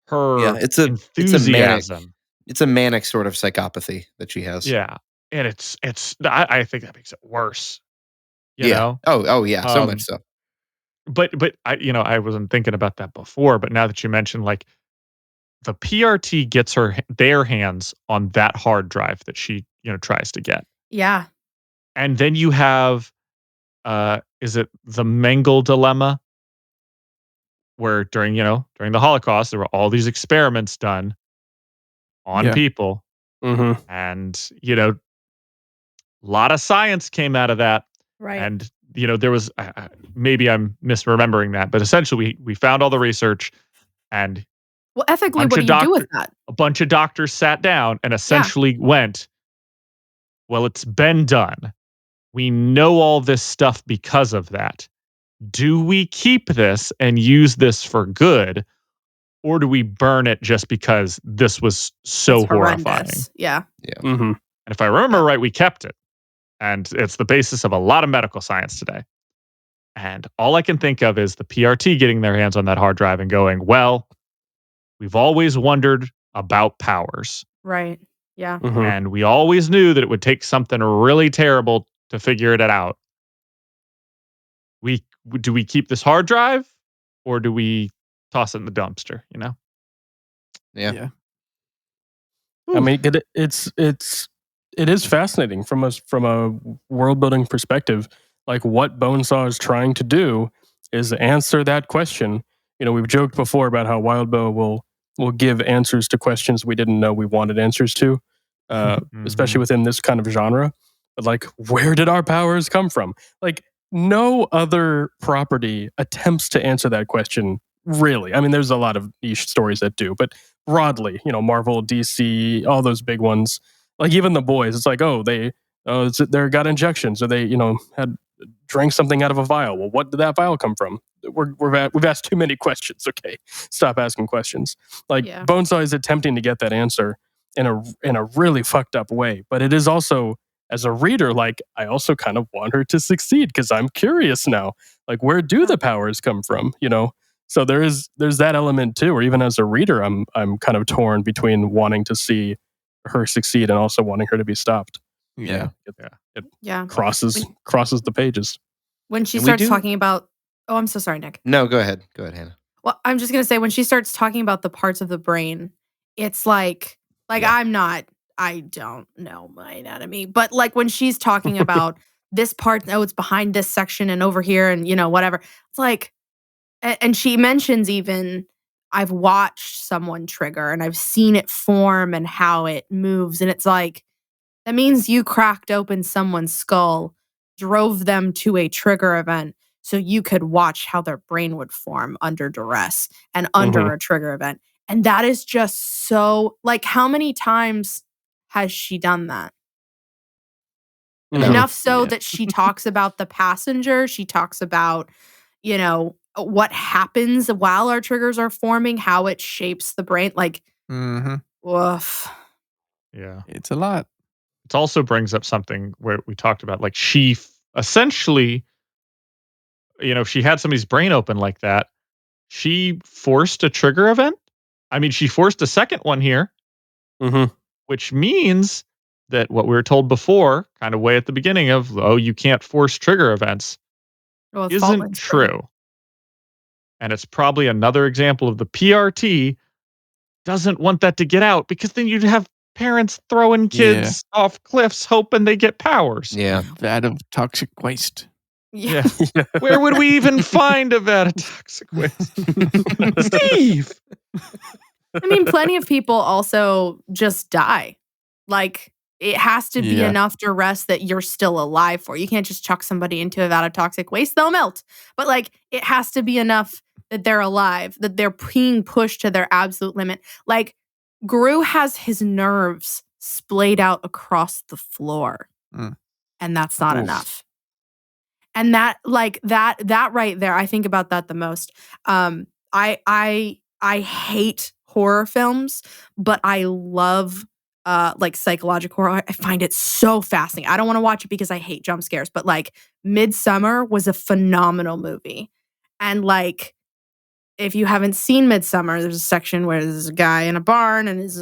her enthusiasm. It's a manic sort of psychopathy that she has. Yeah. And I think that makes it worse. You know? Oh yeah, so much so. But I wasn't thinking about that before, but now that you mentioned, like, the PRT gets their hands on that hard drive that she, tries to get. Yeah. And then you have, is it the Mengele dilemma? Where during the Holocaust, there were all these experiments done on people. And, a lot of science came out of that. Right. And, there was, maybe I'm misremembering that, but essentially we found all the research, and well, ethically, what do you do with that? A bunch of doctors sat down and essentially went, well, it's been done. We know all this stuff because of that. Do we keep this and use this for good, or do we burn it just because this was so horrifying? Yeah. And if I remember right, we kept it. And it's the basis of a lot of medical science today. And all I can think of is the PRT getting their hands on that hard drive and going, well, we've always wondered about powers. Right. Yeah. And we always knew that it would take something really terrible to figure it out. Do we keep this hard drive, or do we toss it in the dumpster, Yeah. I mean, it is fascinating from a world building perspective. Like, what Bonesaw is trying to do is answer that question. We've joked before about how Wildbow will give answers to questions we didn't know we wanted answers to. especially within this kind of genre. But like, where did our powers come from? Like, no other property attempts to answer that question, really. I mean, there's a lot of niche stories that do, but broadly, Marvel, DC, all those big ones, like even The Boys, it's like, they got injections, or they, had drank something out of a vial. Well, what did that vial come from? We've asked too many questions. Okay, stop asking questions. Like Bonesaw is attempting to get that answer in a really fucked up way, but it is also, as a reader, like, I also kind of want her to succeed because I'm curious now. Like, where do the powers come from? So there's that element too. Or even as a reader, I'm kind of torn between wanting to see her succeed and also wanting her to be stopped. Yeah. It crosses the pages. When she starts talking about, I'm so sorry, Nick. No, go ahead, Hannah. Well, I'm just gonna say, when she starts talking about the parts of the brain, it's like I don't know my anatomy, but like when she's talking about this part, it's behind this section and over here and whatever. It's like, and she mentions even, I've watched someone trigger and I've seen it form and how it moves, and it's like, that means you cracked open someone's skull, drove them to a trigger event so you could watch how their brain would form under duress and under a trigger event. And that is just so, like, how many times has she done that? Enough so that she talks about the passenger. She talks about, what happens while our triggers are forming, how it shapes the brain. Like, woof. Yeah. It's a lot. It also brings up something where we talked about, like, she essentially, if she had somebody's brain open like that, she forced a trigger event. I mean, she forced a second one here, which means that what we were told before, kind of way at the beginning of, you can't force trigger events, isn't true. And it's probably another example of the PRT doesn't want that to get out, because then you'd have parents throwing kids off cliffs hoping they get powers. Yeah. Vat of toxic waste. Yeah. Where would we even find a vat of toxic waste? Steve! I mean, plenty of people also just die. Like, it has to be enough duress that you're still alive for. You can't just chuck somebody into a vat of toxic waste. They'll melt. But, like, it has to be enough that they're alive, that they're being pushed to their absolute limit. Like, Grue has his nerves splayed out across the floor. And that's not enough. And that right there, I think about that the most. I hate horror films, but I love like psychological horror. I find it so fascinating. I don't want to watch it because I hate jump scares, but like Midsommar was a phenomenal movie. And like, if you haven't seen Midsommar, there's a section where there's a guy in a barn and his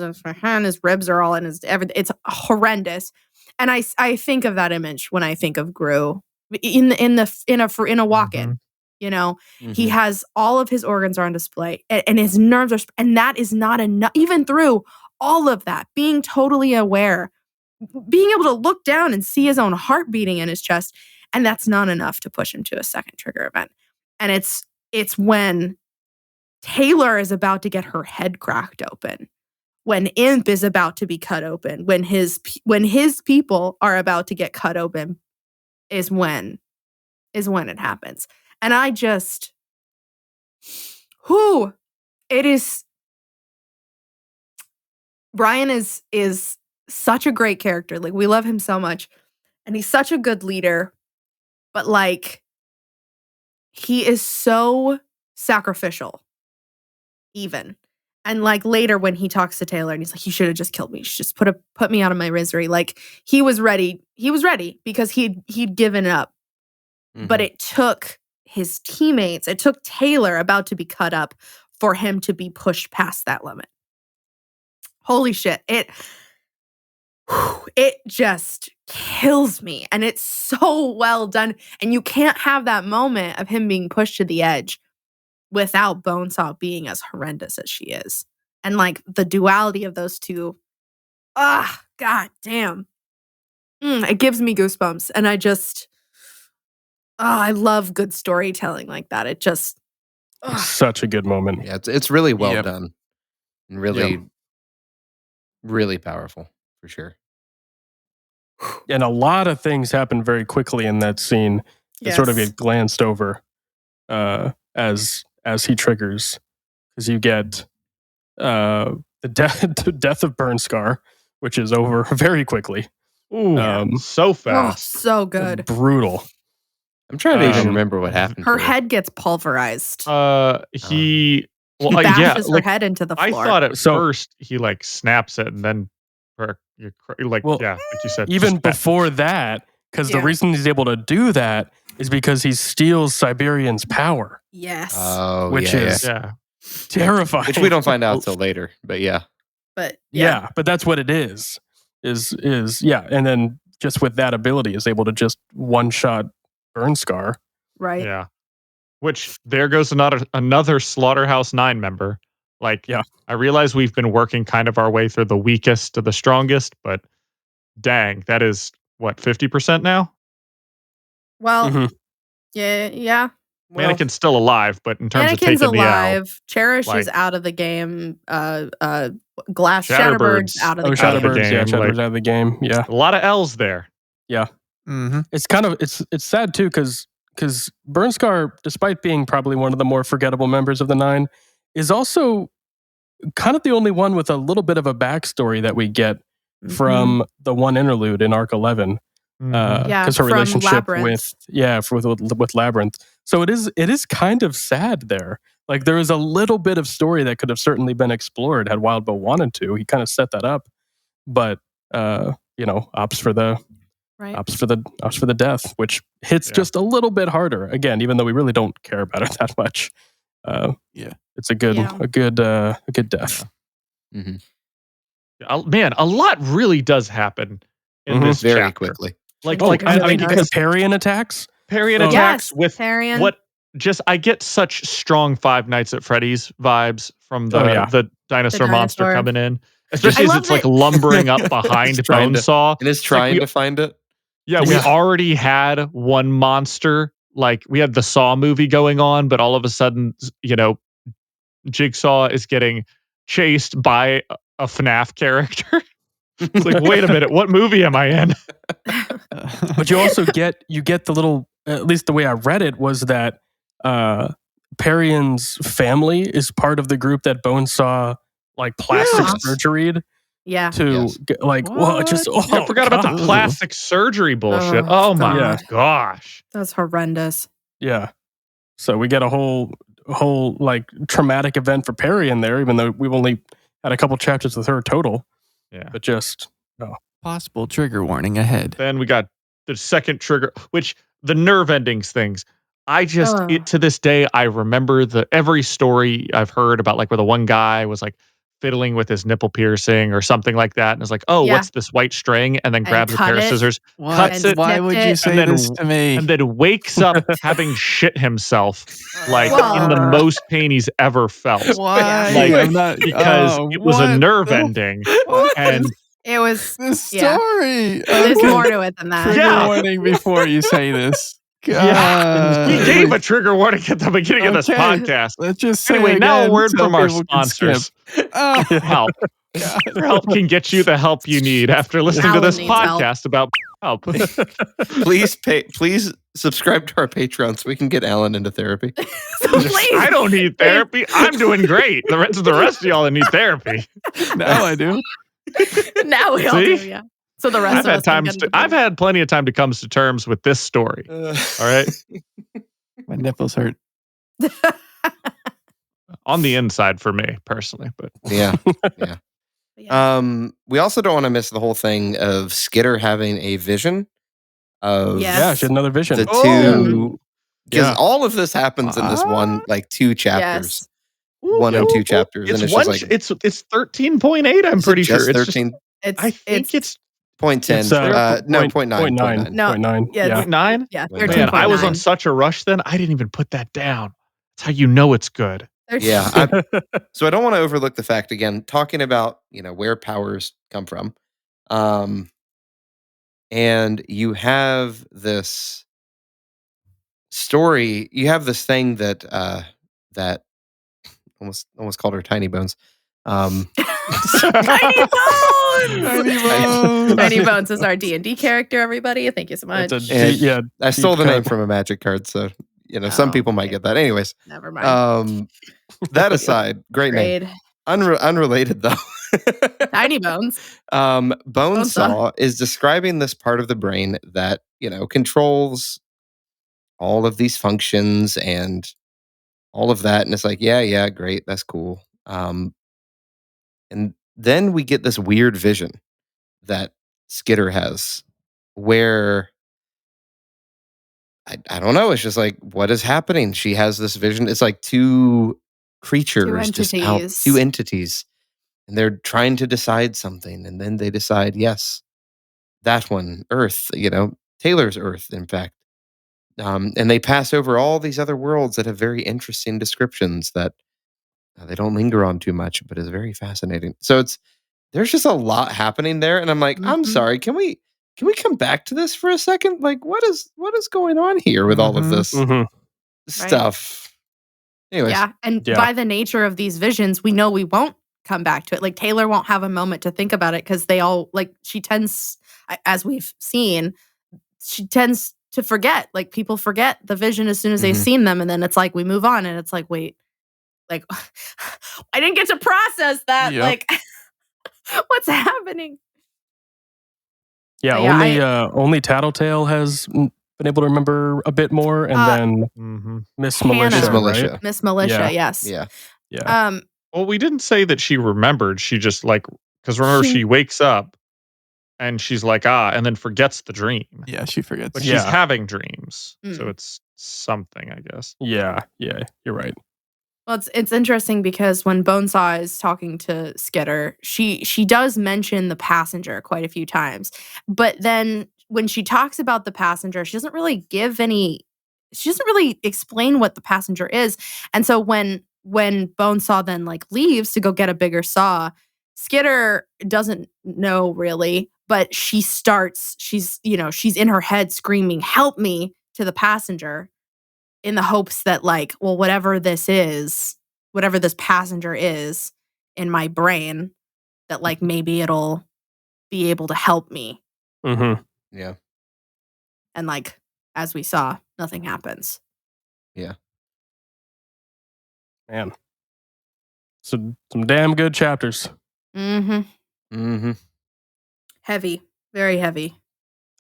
ribs are all in his everything. It's horrendous. And I think of that image when I think of Grue in a walk-in. He has all of his organs are on display, and his nerves are, and that is not enough. Even through all of that, being totally aware, being able to look down and see his own heart beating in his chest, and that's not enough to push him to a second trigger event. And it's when Taylor is about to get her head cracked open, when Imp is about to be cut open, when his people are about to get cut open, is when it happens. And I just, it is. Brian is such a great character. Like, we love him so much, and he's such a good leader. But like, he is so sacrificial, even. And like later when he talks to Taylor and he's like, "You should have just killed me. You should just put me out of my misery." Like, he was ready. He was ready because he'd given up. But it took his teammates, it took Taylor about to be cut up for him to be pushed past that limit. Holy shit. It just kills me. And it's so well done. And you can't have that moment of him being pushed to the edge without Bonesaw being as horrendous as she is. And like the duality of those two. God damn. It gives me goosebumps. And I just, I love good storytelling like that. It just, such a good moment. Yeah, it's really well done. And really, really powerful for sure. And a lot of things happen very quickly in that scene that sort of get glanced over as he triggers, because you get the death of Burnscar, which is over very quickly. Ooh, so Oh, fast. so good. Brutal. I'm trying to even remember what happened. Her to head gets pulverized. He bashes her head into the I floor. thought at first he like snaps it and then like you said. Even before that, because the reason he's able to do that is because he steals Siberian's power. Yes. Which is terrifying. Which we don't find out till later, but yeah. But but that's what it is. And then just with that ability is able to just one-shot Burnscar. Right. Yeah. Which there goes another Slaughterhouse 9 member. Like, I realize we've been working kind of our way through the weakest to the strongest, but dang, that is what, 50% now? Well, yeah. Well, Mannequin's still alive, but in terms of taking the L, alive. Cherish is out of the game. Shatterbird's out of the game. Shatterbird's out of the game. Yeah. A lot of L's there. Yeah. It's kind of it's sad too, because Burnscar, despite being probably one of the more forgettable members of the 9, is also kind of the only one with a little bit of a backstory that we get from the one interlude in Arc 11. Because her relationship with Labyrinth. So it is kind of sad there. Like, there is a little bit of story that could have certainly been explored had Wildbow wanted to. He kind of set that up, but opts for the death, which hits just a little bit harder. Again, even though we really don't care about it that much. It's a good death. Man, a lot really does happen in this very chapter. quickly. Because Parian attacks. With Parian. What? Just I get such strong Five Nights at Freddy's vibes from the dinosaur monster coming in, especially as it's like lumbering up behind Bonesaw. And it's trying to find it. Yeah, we already had one monster. Like, we had the Saw movie going on, but all of a sudden, Jigsaw is getting chased by a FNAF character. It's like, wait a minute, what movie am I in? But you also get the little, at least the way I read it was that Parian's family is part of the group that Bonesaw like plastic surgery'd. Yeah. I forgot about the plastic surgery bullshit. Oh my gosh. That's horrendous. Yeah. So we get a whole like traumatic event for Parian there, even though we've only had a couple chapters with her total. Yeah. But just possible trigger warning ahead. Then we got the second trigger, which the nerve endings things. To this day, I remember every story I've heard about, like, where the one guy was like fiddling with his nipple piercing or something like that, and it's like, what's this white string? And then grabs a pair of scissors, cuts it. Why would you say this to me? And then wakes up having shit himself, like in the most pain he's ever felt. Why? Like, because it was a nerve ending, and it was the story. There's more to it than that. Trigger warning before you say this. Yeah, we gave a trigger warning at the beginning of this podcast. Let's just say anyway. Now a word so from our people can sponsors. Help. Help can get you the help you need after listening to this podcast about help. Please subscribe to our Patreon so we can get Alan into therapy. Please. I don't need therapy. I'm doing great. The rest of y'all need therapy. Now I do. Now we all do. Yeah. So the rest I've had plenty of time to come to terms with this story. All right. My nipples hurt. On the inside for me personally, but yeah. We also don't want to miss the whole thing of Skitter having a vision of she had another vision. The two, because all of this happens in this one, like, 2 chapters. One and 2 chapters, it's and it's one. just like it's 13.8. I'm pretty sure it's 13. I think it's 0.10. No, 0.9. No, 0.9. Yeah. 0.9? Yeah. Man, I was on such a rush then. I didn't even put that down. That's how you know it's good. Yeah. So I don't want to overlook the fact, again, talking about, where powers come from. And you have this story, you have this thing that almost called her Tiny Bones. Tiny Bones! Bones. Tiny Bones. Tiny Bones is our D&D character. Everybody, thank you so much. It's And I stole the deep name cut. from a Magic card, so some Oh, people might okay. get that. Anyways, Never mind. that aside, great name. Grade. Unrelated though. Tiny Bones. Bonesaw is describing this part of the brain that controls all of these functions and all of that, and it's like, yeah, great, that's cool. And then we get this weird vision that Skitter has, where I don't know. It's just like, what is happening? She has this vision. It's like two creatures, two entities, and they're trying to decide something. And then they decide, yes, that one, Earth, Taylor's Earth, in fact. And they pass over all these other worlds that have very interesting descriptions that they don't linger on too much, but is very fascinating. So there's just a lot happening there. And I'm like, I'm sorry, can we come back to this for a second? Like, what is going on here with all of this stuff? Anyways. Yeah. And by the nature of these visions, we know we won't come back to it. Like, Taylor won't have a moment to think about it because they all, like, she tends, as we've seen, she tends to forget. Like, people forget the vision as soon as they've seen them. And then it's like, we move on and it's like, wait, like, I didn't get to process that. Yep. Like, what's happening? Yeah, only Tattletale has been able to remember a bit more, and then Miss Militia. Right? Miss Militia, yes. Yeah. Well, we didn't say that she remembered. She just because remember she wakes up and she's like, and then forgets the dream. Yeah, she forgets. But she's having dreams. So it's something, I guess. Yeah, you're right. Well, it's interesting because when Bonesaw is talking to Skitter, she does mention the passenger quite a few times. But then when she talks about the passenger, she doesn't really explain what the passenger is. And so when Bonesaw then leaves to go get a bigger saw, Skitter doesn't know really, but she's in her head screaming, "Help me," to the passenger, in the hopes that whatever this passenger is in my brain, that maybe it'll be able to help me. Yeah. And as we saw, nothing happens. Yeah. Man. Some damn good chapters. Heavy. Very heavy.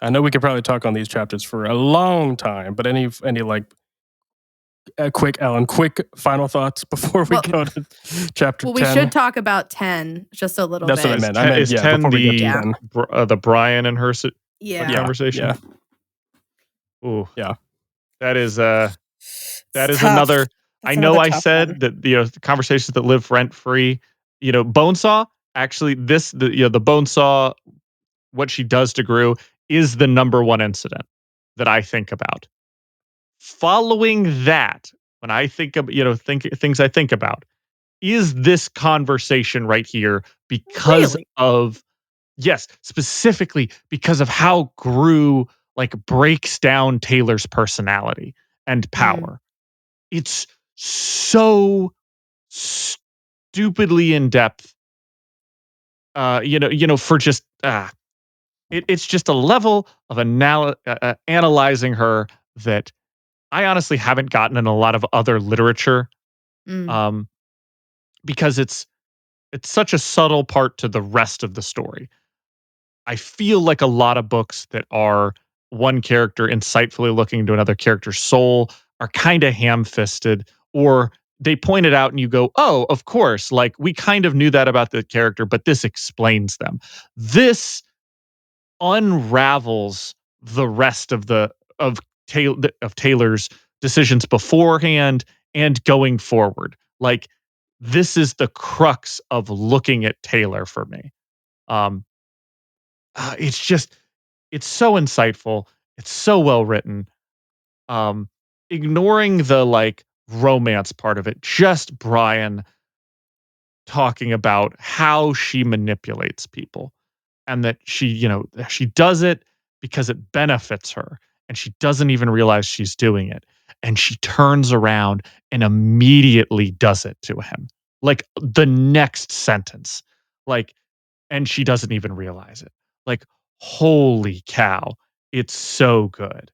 I know we could probably talk on these chapters for a long time, but any quick final thoughts before we go to chapter 10? Well, we should talk about 10 just a little bit. That's what I meant. I meant, is 10 before we get to 10. the Brian and her conversation? Yeah. Ooh. Yeah. That is tough. another. I know I said one. that the conversations that live rent free. Bonesaw. Actually, the Bonesaw, what she does to Grue is the number one incident that I think about. Following that, when I think of things I think about, is this conversation right here because of specifically because of how Grue breaks down Taylor's personality and power. It's so stupidly in depth. For just it's just a level of analyzing her that I honestly haven't gotten in a lot of other literature, because it's such a subtle part to the rest of the story. I feel like a lot of books that are one character insightfully looking into another character's soul are kind of ham-fisted, or they point it out and you go, oh, of course, we kind of knew that about the character, but this explains them. This unravels the rest of Taylor's decisions beforehand and going forward. This is the crux of looking at Taylor for me. It's so insightful. It's so well written. Ignoring the romance part of it, just Brian talking about how she manipulates people, and that she does it because it benefits her, and she doesn't even realize she's doing it. And she turns around and immediately does it to him. The next sentence. and she doesn't even realize it. Like, holy cow, it's so good.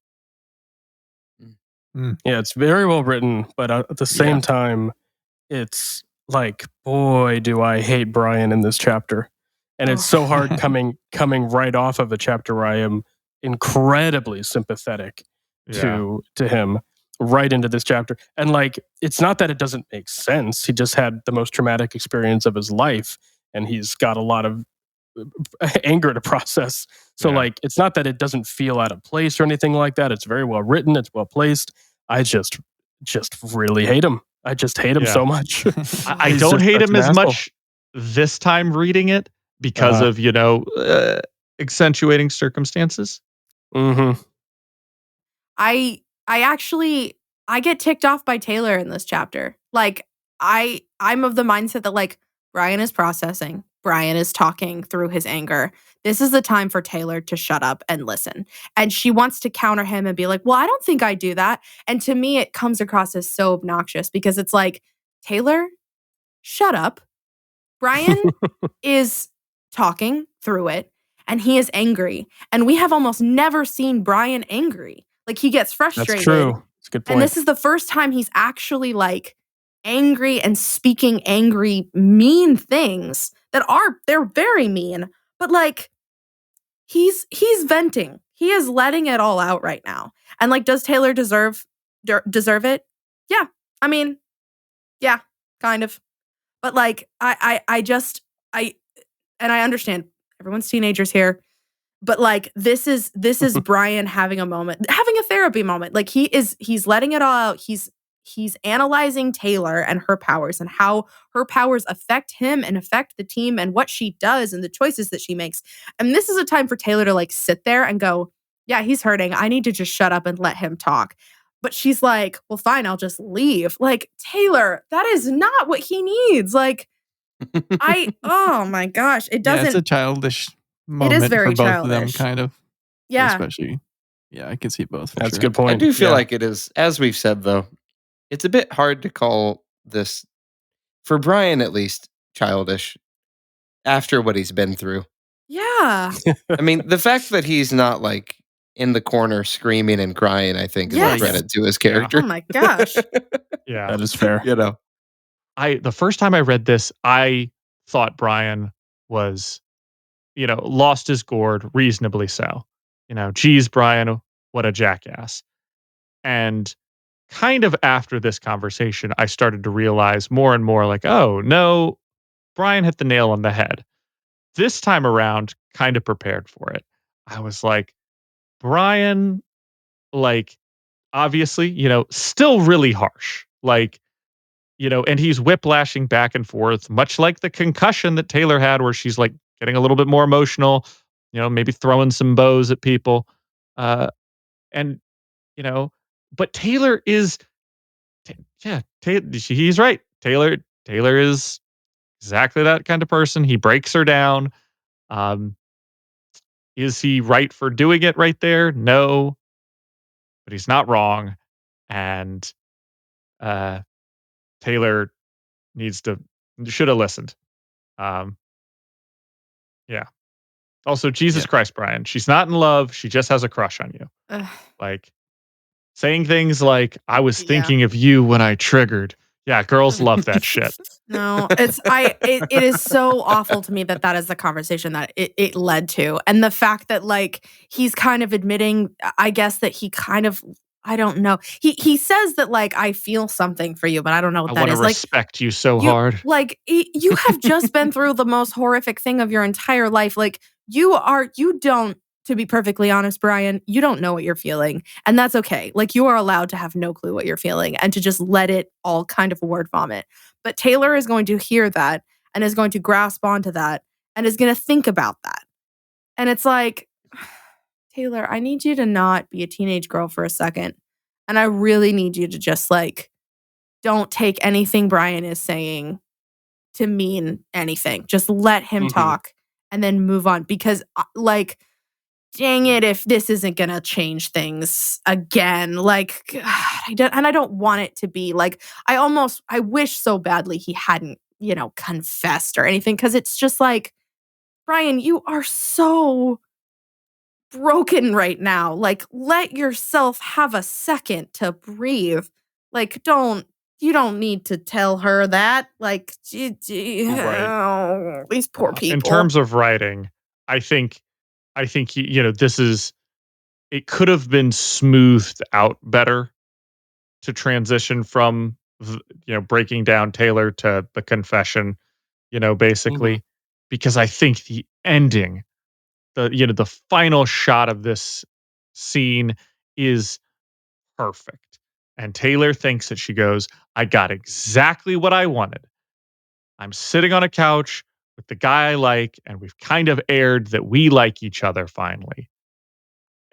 Yeah, it's very well written, but at the same Yeah. time, it's like, boy, do I hate Brian in this chapter. And it's so hard coming right off of a chapter where I am incredibly sympathetic to him right into this chapter. And like, it's not that it doesn't make sense. He just had the most traumatic experience of his life, and he's got a lot of anger to process. So like, it's not that it doesn't feel out of place or anything like that. It's very well written. It's well placed. I just really hate him. I just hate him so much. I He's don't just hate such him an as asshole. much this time reading it because of, accentuating circumstances. Mm-hmm. I actually I get ticked off by Taylor in this chapter. Like I'm of the mindset that like Brian is processing. Brian is talking through his anger. This is the time for Taylor to shut up and listen. And she wants to counter him and be like, "Well, I don't think I do that." And to me it comes across as so obnoxious because it's like, "Taylor, shut up." Brian is talking through it and he is angry. And we have almost never seen Brian angry. Like he gets frustrated. That's true. It's a good point. And this is the first time he's actually like angry and speaking angry, mean things they're very mean, but like he's venting. He is letting it all out right now. And like, does Taylor deserve it? Yeah. I mean, yeah, kind of. But like, I understand everyone's teenagers here, but like this is Brian having a therapy moment. Like he's letting it all out. He's analyzing Taylor and her powers and how her powers affect him and affect the team and what she does and the choices that she makes. And this is a time for Taylor to like sit there and go, yeah, he's hurting. I need to just shut up and let him talk. But she's like, well, fine, I'll just leave. Like, Taylor, that is not what he needs. Like, oh my gosh, it doesn't. Yeah, it's a childish moment very for both of them, childish. kind of. Yeah. Especially, I can see both. For That's sure. a good point. I do feel like it is, as we've said, though, it's a bit hard to call this, for Brian at least, childish after what he's been through. Yeah. I mean, the fact that he's not like in the corner screaming and crying, I think, is a Yes. credit to his character. Oh my gosh. Yeah. That is fair. You know, The first time I read this, I thought Brian was, lost his gourd, reasonably so. Geez, Brian, what a jackass. And kind of after this conversation, I started to realize more and more like, oh, no, Brian hit the nail on the head. This time around, kind of prepared for it. I was like, Brian, like, obviously, still really harsh. Like, and he's whiplashing back and forth, much like the concussion that Taylor had, where she's like getting a little bit more emotional, maybe throwing some bows at people. And, but Taylor is, he's right. Taylor is exactly that kind of person. He breaks her down. Is he right for doing it right there? No, but he's not wrong. And Taylor should have listened. Yeah. Also, Jesus Christ, Brian, she's not in love. She just has a crush on you. Ugh. Like saying things like, I was Yeah. thinking of you when I triggered. Yeah, girls love that shit. No, it is so awful to me that is the conversation that it led to. And the fact that like he's kind of admitting, I guess that he kind of, I don't know. He says that like I feel something for you, but I don't know what I that want to is. Like respect you so hard. Like you have just been through the most horrific thing of your entire life. Like you don't, to be perfectly honest, Brian, you don't know what you're feeling. And that's okay. Like you are allowed to have no clue what you're feeling and to just let it all kind of word vomit. But Taylor is going to hear that and is going to grasp onto that and is going to think about that. And it's like, Taylor, I need you to not be a teenage girl for a second. And I really need you to just like, don't take anything Brian is saying to mean anything. Just let him talk and then move on. Because like, dang it, if this isn't going to change things again, like, God, I don't want it to be like, I wish so badly he hadn't, confessed or anything. Cause it's just like, Brian, you are so broken right now. Like, let yourself have a second to breathe. Like, you don't need to tell her that. Like, Right. these poor people. In terms of writing, I think this is, it could have been smoothed out better to transition from breaking down Taylor to the confession, basically, because I think the ending, the final shot of this scene is perfect. And Taylor thinks that she goes, I got exactly what I wanted. I'm sitting on a couch with the guy I like, and we've kind of aired that we like each other finally.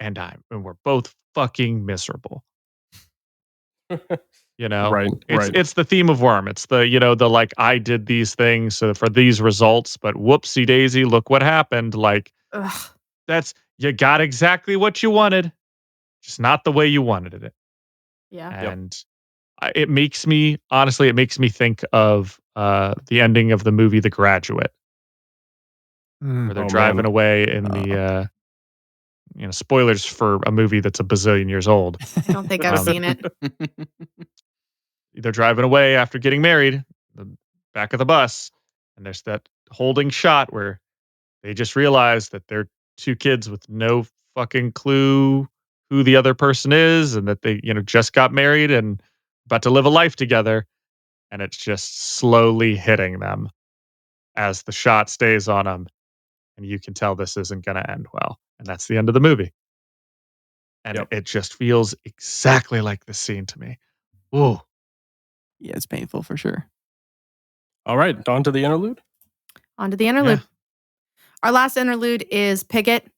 And we're both fucking miserable. Right. It's the theme of Worm. It's the, the like, I did these things for these results, but whoopsie daisy, look what happened. Like, Ugh. you got exactly what you wanted, just not the way you wanted it. Yeah. And it makes me think of the ending of the movie The Graduate, where they're driving away in the spoilers for a movie that's a bazillion years old. I don't think I've seen it. They're driving away after getting married, the back of the bus, and there's that holding shot where they just realize that they're two kids with no fucking clue who the other person is, and that they, just got married and about to live a life together, and it's just slowly hitting them as the shot stays on them, and you can tell this isn't going to end well, and that's the end of the movie. And it just feels exactly like this scene to me. Ooh. Yeah, it's painful for sure. All right, on to the interlude. On to the interlude. Yeah. Our last interlude is Piggott.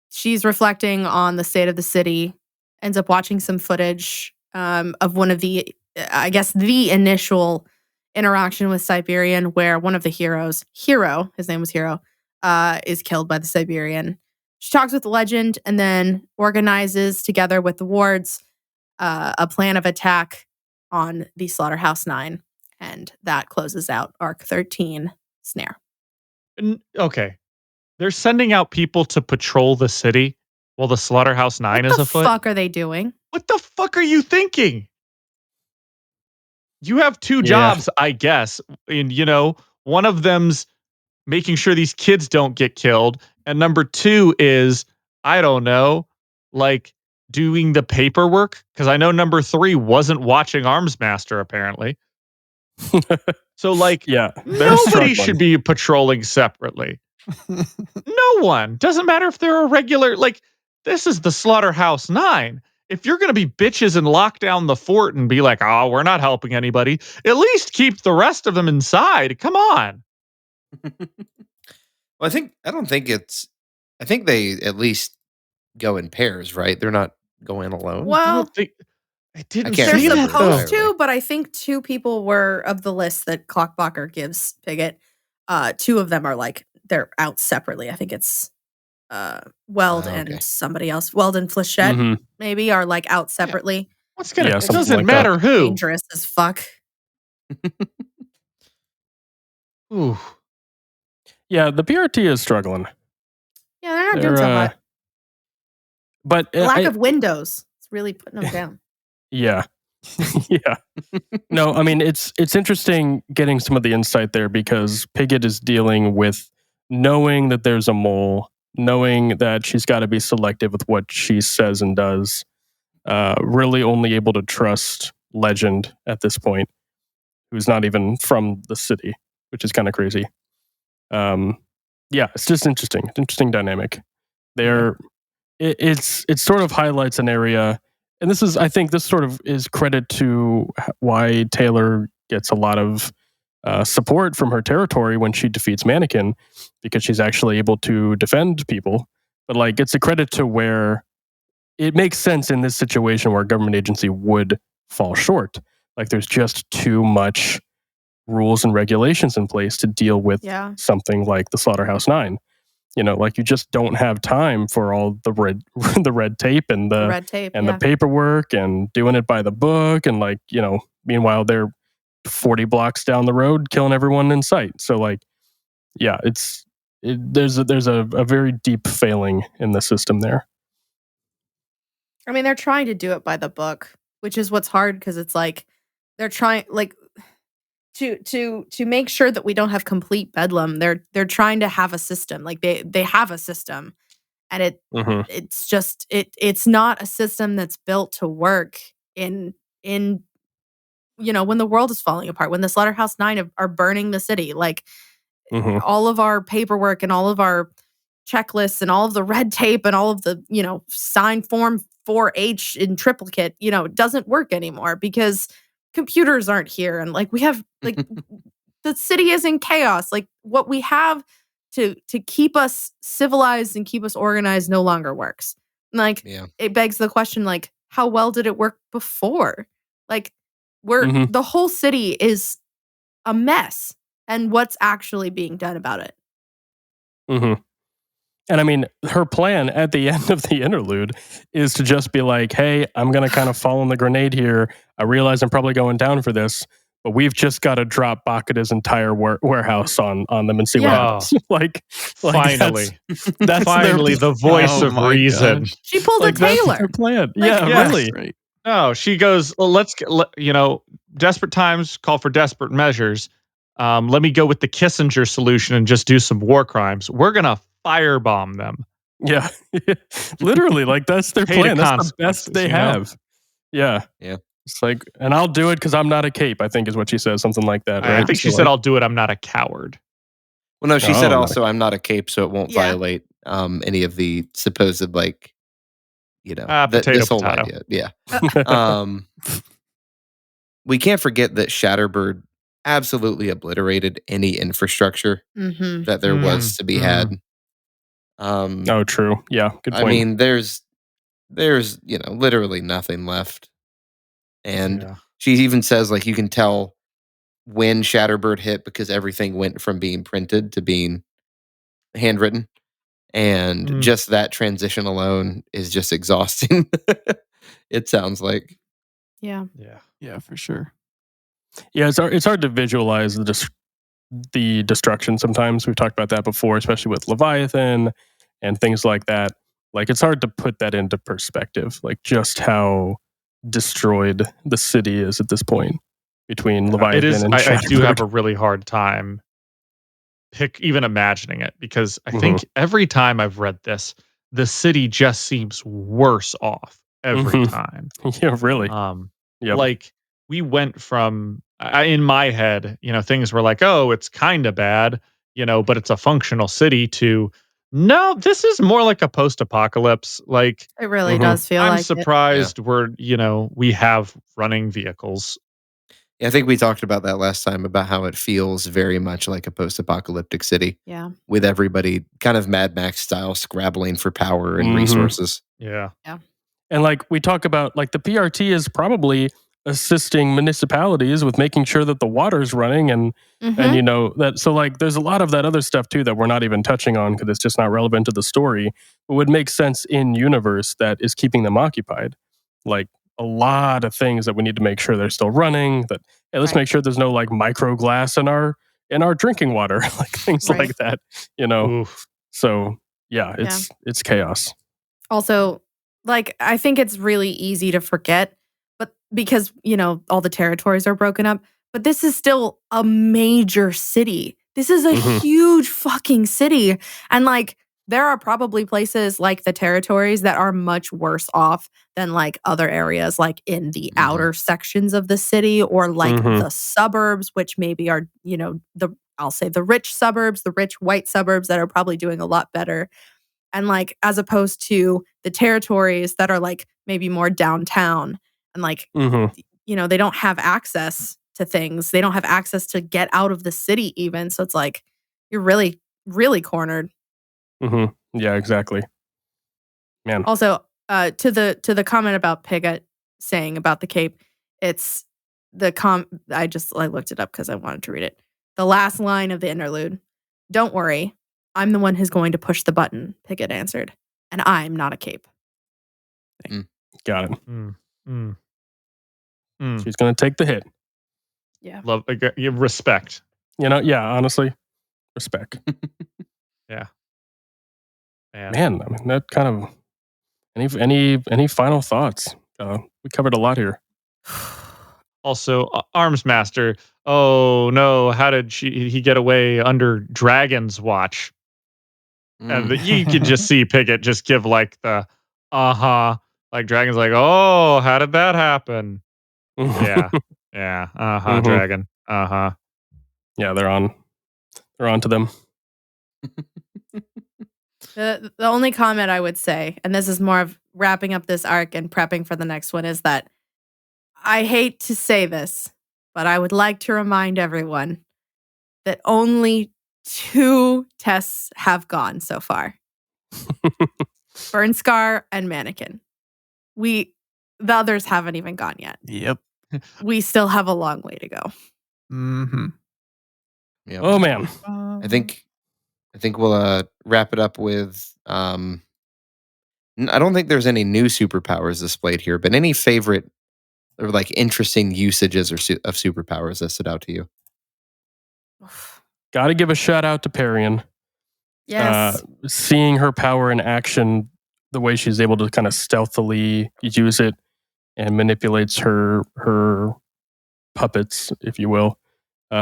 She's reflecting on the state of the city, ends up watching some footage of one of the initial interaction with Siberian, where one of the heroes, his name was Hero, is killed by the Siberian. She talks with the legend and then organizes together with the wards a plan of attack on the Slaughterhouse 9. And that closes out Arc 13, Snare. Okay. They're sending out people to patrol the city while the Slaughterhouse 9 is afoot. What the fuck are they doing? What the fuck are you thinking? You have two jobs, I guess. And, one of them's making sure these kids don't get killed. And number two is, I don't know, like doing the paperwork. Because I know number three wasn't watching Armsmaster, apparently. So, like, nobody should be patrolling separately. No one. Doesn't matter if they're a regular, like, this is the Slaughterhouse 9. If you're going to be bitches and lock down the fort and be like, oh, we're not helping anybody, at least keep the rest of them inside. Come on. Well, I think they at least go in pairs, right? They're not going alone. Well, I don't think it didn't can't they're say that, supposed though. to, but I think two people were of the list that Clockblocker gives Piggott. Two of them are like, they're out separately. I think it's Weld and somebody else. Weld and Flechette maybe are like out separately. What's gonna? Yeah, it something doesn't like matter that. who. Dangerous as fuck. Ooh. Yeah, the PRT is struggling. Yeah, they're not doing so hot. But The lack of windows. It's really putting them down. Yeah. Yeah. No, I mean, it's interesting getting some of the insight there, because Piggott is dealing with knowing that there's a mole, knowing that she's got to be selective with what she says and does, really only able to trust Legend at this point, who's not even from the city, which is kind of crazy. Yeah, it's just interesting. It's interesting dynamic. It sort of highlights an area, and I think this sort of is credit to why Taylor gets a lot of support from her territory when she defeats Mannequin, because she's actually able to defend people. But like, it's a credit to where it makes sense in this situation where a government agency would fall short. Like, there's just too much rules and regulations in place to deal with something like the Slaughterhouse 9. Like, you just don't have time for all the red tape and the paperwork and doing it by the book, and like, meanwhile they're 40 blocks down the road killing everyone in sight. So like, yeah, there's a very deep failing in the system there. I mean, they're trying to do it by the book, which is what's hard because it's like they're trying like to make sure that we don't have complete bedlam. They're trying to have a system. Like they have a system, and Mhm. it's not a system that's built to work in when the world is falling apart, when the Slaughterhouse Nine are burning the city. Like Mhm. all of our paperwork and all of our checklists and all of the red tape and all of the, sign form 4H in triplicate, it doesn't work anymore because computers aren't here. And like we have like the city is in chaos. Like what we have to keep us civilized and keep us organized no longer works. And like Yeah. it begs the question, like, how well did it work before? Like Mhm. the whole city is a mess. And what's actually being done about it? Mhm. And I mean, her plan at the end of the interlude is to just be like, "Hey, I'm gonna kind of fall on the grenade here. I realize I'm probably going down for this, but we've just got to drop Bakuta's entire warehouse on them and see what Yeah. happens." like Finally. that's Finally, their, the voice Oh of my reason. gosh. She pulled like a that's Taylor. their plan. Like, Yeah, yes. really. Right. No, she goes, well, desperate times call for desperate measures. Let me go with the Kissinger solution and just do some war crimes. We're going to firebomb them. Yeah, literally, like that's their Pay the plan. That's the best consequences, they have. Yeah, Yeah. it's like, and I'll do it because I'm not a cape. I think is what she says, something like that, right? I think she So, said, like, I'll do it. I'm not a coward. Well, no, she Oh, said not also, I'm not a cape, so it won't Yeah. violate any of the supposed, like, Potato, this whole potato. idea. Yeah. We can't forget that Shatterbird absolutely obliterated any infrastructure Mm-hmm. that there was to be had. oh, true. Yeah, good point. I mean, there's literally nothing left. And Yeah. she even says, like, you can tell when Shatterbird hit because everything went from being printed to being handwritten. And Mm. just that transition alone is just exhausting. It sounds like. Yeah. Yeah. Yeah, for sure. Yeah, it's hard to visualize the destruction sometimes. We've talked about that before, especially with Leviathan and things like that. Like, it's hard to put that into perspective, like just how destroyed the city is at this point between Leviathan It is. and I do have Shatterbird. a really hard time even imagining it because I Mhm. think every time I've read this, the city just seems worse off every Mhm. time. Yeah, really. Yep. Like we went from in my head, things were like, oh, it's kind of bad, but it's a functional city to no, this is more like a post-apocalypse. Like It really Mhm. does feel I'm like it. surprised we have running vehicles. Yeah, I think we talked about that last time about how it feels very much like a post-apocalyptic city Yeah. with everybody kind of Mad Max style scrabbling for power and Mhm. resources. Yeah. And like we talk about, like the PRT is probably assisting municipalities with making sure that the water's running and Mm-hmm. that, so like there's a lot of that other stuff too that we're not even touching on because it's just not relevant to the story, but would make sense in universe that is keeping them occupied. Like a lot of things that we need to make sure they're still running, that hey, let's Right. make sure there's no like micro glass in our drinking water, like things Right. like that, Oof. So yeah, it's chaos. Also, like, I think it's really easy to forget, but because, all the territories are broken up, but this is still a major city. This is a Mhm. huge fucking city. And like, there are probably places like the territories that are much worse off than like other areas, like in the Mhm. outer sections of the city or like Mhm. the suburbs, which maybe are, I'll say the rich suburbs, the rich white suburbs that are probably doing a lot better. And like, as opposed to the territories that are like maybe more downtown and like, Mhm. they don't have access to things. They don't have access to get out of the city even. So it's like, you're really, really cornered. Mhm. Yeah, exactly. Man. Also, to the comment about Pigott saying about the Cape, it's I looked it up because I wanted to read it. The last line of the interlude. Don't worry, I'm the one who's going to push the button, Pigott answered. And I'm not a cape. Got it. Mm. Mm. Mm. She's going to take the hit. Yeah. Love, respect. Yeah, honestly. Respect. Yeah. Man, I mean, that kind of any final thoughts? We covered a lot here. Also, Arms Master. Oh no! How did he get away under Dragon's watch? And you could just see Piggott just give like the like Dragon's like, oh, how did that happen? Yeah, yeah, Mhm. Dragon, Yeah, they're on to them. The only comment I would say, and this is more of wrapping up this arc and prepping for the next one, is that I hate to say this, but I would like to remind everyone that only 2 tests have gone so far. Burn Scar and Mannequin. The others haven't even gone yet. Yep. We still have a long way to go. Mm-hmm. Yeah. Oh man. I think we'll wrap it up with I don't think there's any new superpowers displayed here, but any favorite or like interesting usages or of superpowers that stood out to you? Got to give a shout out to Parian. Yes. Seeing her power in action, the way she's able to kind of stealthily use it and manipulates her puppets, if you will. She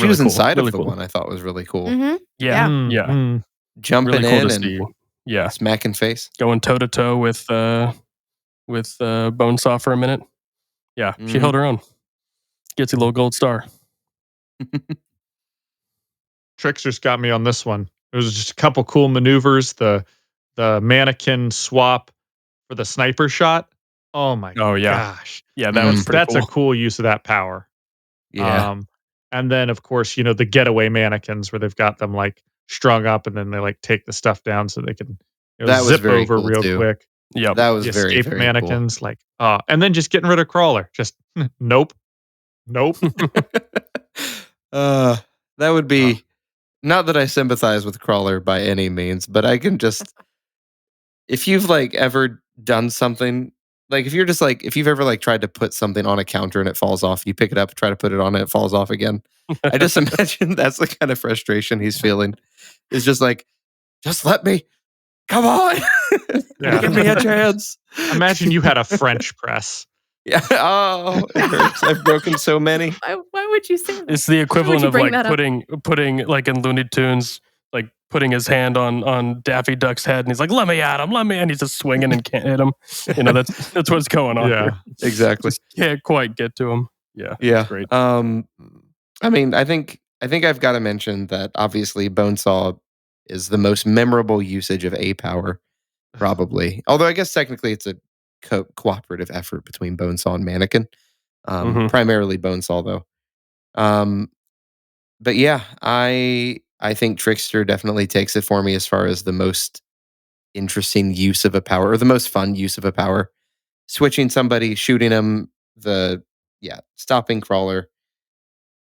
Really was cool. inside Really of the cool. one I thought was really cool. Mhm. Yeah, Mm, yeah. mm. Jumping Really cool in to and see. Yeah, smacking face. going toe to toe with Bonesaw for a minute. Yeah, she Mhm. held her own. Gets a little gold star. Trickster's got me on this one. It was just a couple cool maneuvers. The mannequin swap for the sniper shot. Oh my Oh yeah, gosh. yeah. That was pretty That's cool. a cool use of that power. Yeah. And then of course, the getaway mannequins where they've got them like strung up and then they like take the stuff down so they can That was zip very over cool, real too. quick. Yep. That was The very, escape very mannequins, like and then just getting rid of Crawler. Just nope. cool. That would be not that I sympathize with Crawler by any means, but I can just if you've like ever done something like if you've ever like tried to put something on a counter and it falls off, you pick it up, try to put it on and it falls off again. I just imagine that's the kind of frustration he's feeling. It's just like, just let me. Come on. Yeah. Give me a chance. Imagine you had a French press. Yeah. Oh, it hurts. I've broken so many. Why would you say that? It's the equivalent you of bring like that up? putting like in Looney Tunes, like putting his hand on Daffy Duck's head, and he's like, "Let me at him, let me," and he's just swinging and can't hit him. That's what's going on Yeah. here. Exactly. Just can't quite get to him. Yeah, Yeah. great. I mean, I think I've got to mention that obviously Bonesaw is the most memorable usage of A power, probably. Although I guess technically it's a cooperative effort between Bonesaw and Mannequin. Mhm. Primarily Bonesaw though. But yeah, I think Trickster definitely takes it for me as far as the most interesting use of a power or the most fun use of a power. Switching somebody, shooting them, stopping Crawler.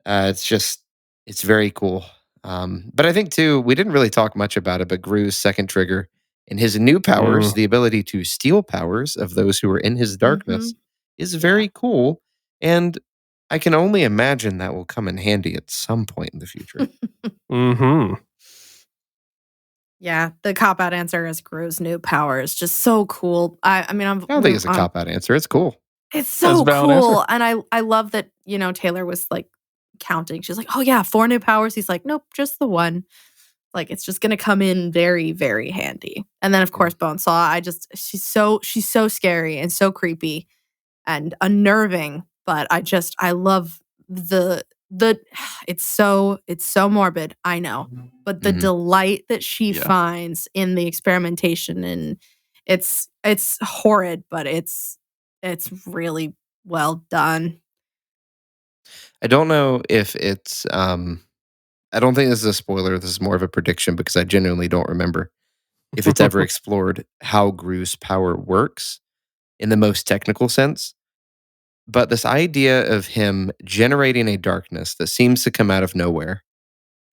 It's very cool. But I think too, we didn't really talk much about it, but Grue's second trigger and his new powers, the ability to steal powers of those who are in his darkness, is very cool. And I can only imagine that will come in handy at some point in the future. Mm-hmm. Yeah, the cop out answer is Grue's new power is just so cool. I mean, I don't think it's a cop out answer. It's cool. It's That's a so valid cool, answer. and I love that Taylor was like counting. She's like, "Oh yeah, 4 new powers." He's like, "Nope, just the one." Like it's just gonna come in very, very handy. And then of course Bonesaw. She's so scary and so creepy and unnerving. But I love the it's so morbid. I know, but the Mhm. delight that she Yeah. finds in the experimentation and it's horrid, but it's really well done. I don't know if it's I don't think this is a spoiler. This is more of a prediction because I genuinely don't remember if it's ever explored how Grue's power works in the most technical sense. But this idea of him generating a darkness that seems to come out of nowhere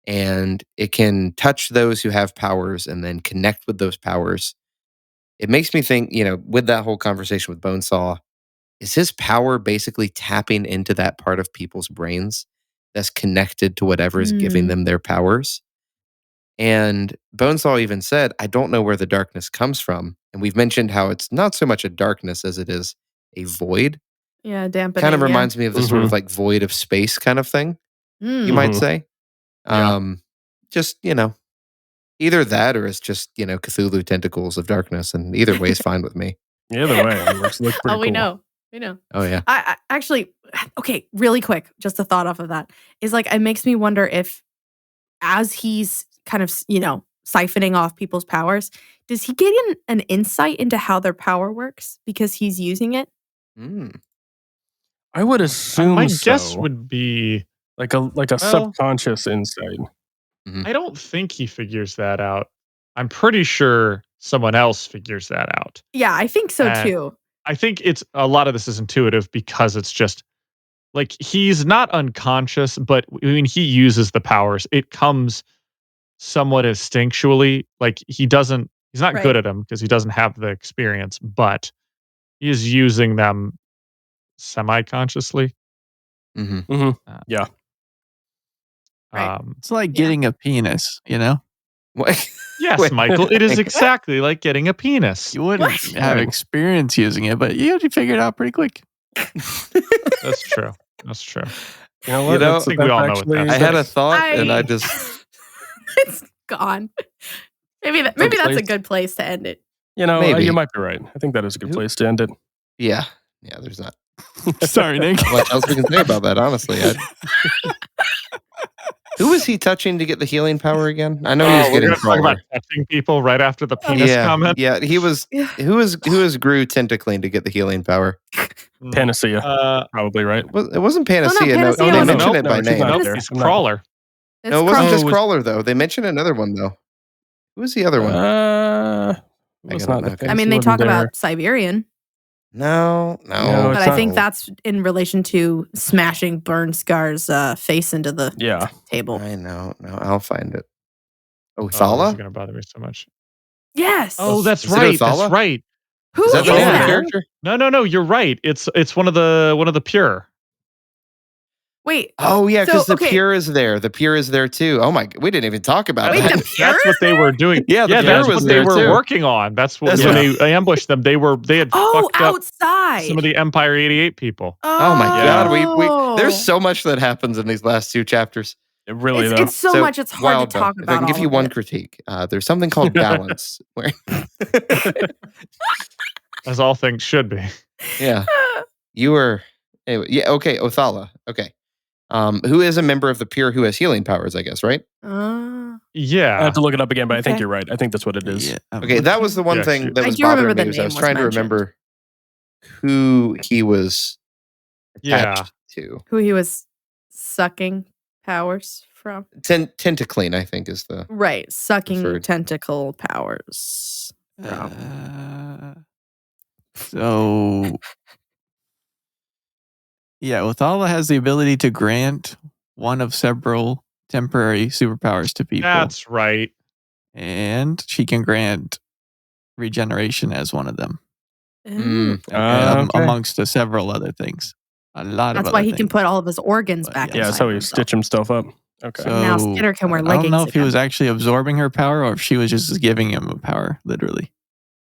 and it can touch those who have powers and then connect with those powers. It makes me think, with that whole conversation with Bonesaw, is his power basically tapping into that part of people's brains that's connected to whatever is giving them their powers. And Bonesaw even said, I don't know where the darkness comes from. And we've mentioned how it's not so much a darkness as it is a void. Yeah, dampening. Kind of reminds me of the sort of Mhm. like void of space kind of thing, you Mm. might Mhm. say. Yeah. Just, either that or it's just, Cthulhu tentacles of darkness. And either way is fine with me. Either way, it looks pretty Oh, we cool. know. We know. Oh, yeah. I actually, okay, really quick, just a thought off of that is like, it makes me wonder if as he's kind of, siphoning off people's powers, does he get an insight into how their power works because he's using it? Mm. I would assume My so. guess would be like a subconscious insight. I don't think he figures that out. I'm pretty sure someone else figures that out. Yeah, I think so And too. I think it's a lot of this is intuitive because it's just like he's not unconscious, but when he uses the powers, it comes somewhat instinctually. Like he's not Right. good at them because he doesn't have the experience, but he is using them semi-consciously. Mm-hmm. Mm-hmm. Yeah. Right. It's like getting a penis, What? Yes, Wait. Michael, it is exactly like getting a penis. You wouldn't What? have experience using it, but you figure it out pretty quick. That's true. That's true. You know You what? know, That's- I think we that's all know what actually- that's I had a thought and I I- just... It's gone. Maybe that's a place. good place to end it. Maybe. You might be right. I think that is a good Who- place to end it. Yeah. Yeah, there's not Sorry, Nick. much else we can say about that, honestly. Who was he touching to get the healing power again? I know he was we're getting gonna talk about Crawler. touching people right after the penis comment. Yeah, he was... Yeah. Who was Grue tentacling to get the healing power? Panacea, Uh, probably right. It wasn't Panacea. Panacea they was- mentioned it by she's name. not nope, there. he's I'm not- Crawler. No, it wasn't Cross- just Oh, it was- Crawler, though. They mentioned another one, though. Who was the other one? It was I not don't the know. I mean, they wasn't talk there. about Siberian, No. No, but it's I not- think that's in relation to smashing Burn Scar's face into the Yeah. table. I know. No, I'll find it. Oh, this is Othala? gonna bother me so much. Yes. Oh, that's Is it right. Othala? That's right. Who Is that is the name of the that? character? No. You're right. It's one of the pure. Wait. Oh, yeah, because So, the Pure is there. The Pure is there, too. Oh, my... We didn't even talk about Wait, that. the Pure That's what they were doing. Yeah, the yeah, Pure that's was what they there, were too. working on. That's what That's when right. they ambushed them. They had Oh, fucked up outside. some of the Empire 88 people. Oh, my Yeah. God. We there's so much that happens in these last two chapters. It really though. It's so much. It's hard Wild to talk Bone. about. If I can give all you of one it. critique, there's something called balance. Where, As all things should be. yeah, you were. Anyway, yeah, okay, Othala. Okay, who is a member of the Pure who has healing powers? I guess, right? I Yeah. have to look it up again, but I think Okay. you're right. I think that's what it is. Yeah, Okay, that was the one Yeah, thing shoot. that I was do remember bothering me. the Was I was name was trying to mentioned. remember who he was Yeah. attached to. Who he was sucking powers from. Tentacling, I think, is the Right. Sucking Preferred. tentacle powers. So, yeah, Othala has the ability to grant one of several temporary superpowers to people. That's right. And she can grant regeneration as one of them, Ooh. Okay. Okay. amongst several other things. A lot of That's other why he can things. put all of his organs But back. yeah, Yeah, that's inside how he himself. stitch himself up. Okay. So, Now Skitter can wear I don't leggings know if he again. was actually absorbing her power or if she was just giving him a power, literally.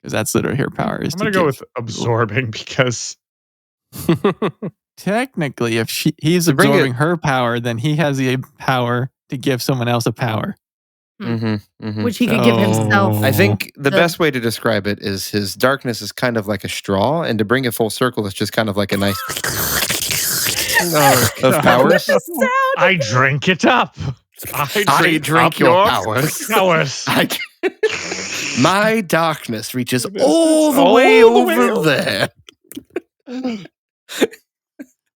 Because that's literally her power. Is I'm gonna to go give with absorbing because Technically, if he's To bring absorbing her power, then he has the power to give someone else a power. Which he could give himself. I think the The- best way to describe it is his darkness is kind of like a straw, and to bring it full circle, it's just kind of like a nice of powers. The sound. I drink it up. I drink up your powers. powers. My darkness reaches This all is the all way the way over over. there.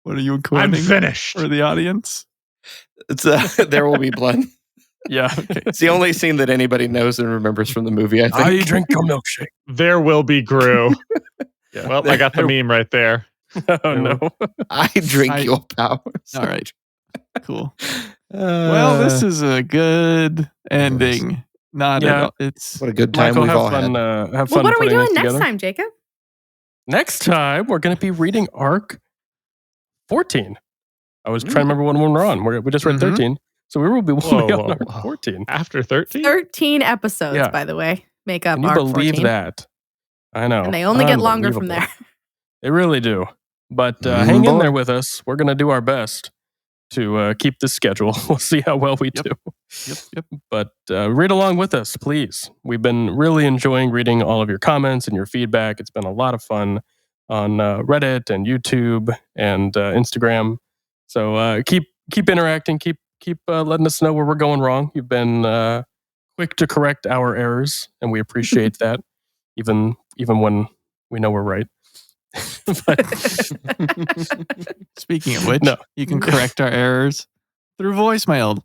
What are you I'm quoting finished. for the audience? It's There Will Be Blood. Yeah. It's the only scene that anybody knows and remembers from the movie, I think. I drink your milkshake. There will be Grue. Yeah. Well, I got the meme right there. Oh no. I drink I- your powers. All right. Cool. Well, this is a good ending. Not Yeah. at all. It's what a good time Michael, we've have all fun. had. Have Well, fun. what are we putting doing this next together. time, Jacob? Next time, we're going to be reading Arc 14. I was trying to remember what one we're on. We just read 13. So we will be on arc 14. After 13? 13 episodes, Yeah. by the way, make up Can you arc believe 14. that? I know. And they only get longer from Unbelievable. there. They really do. But hang in there with us. We're going to do our best to keep this schedule. We'll see how well we do. Yep. But read along with us, please. We've been really enjoying reading all of your comments and your feedback. It's been a lot of fun on Reddit and YouTube and Instagram. So keep interacting. Keep letting us know where we're going wrong. You've been quick to correct our errors, and we appreciate that, even when we know we're right. Speaking of which, No. you can correct our errors through voicemail.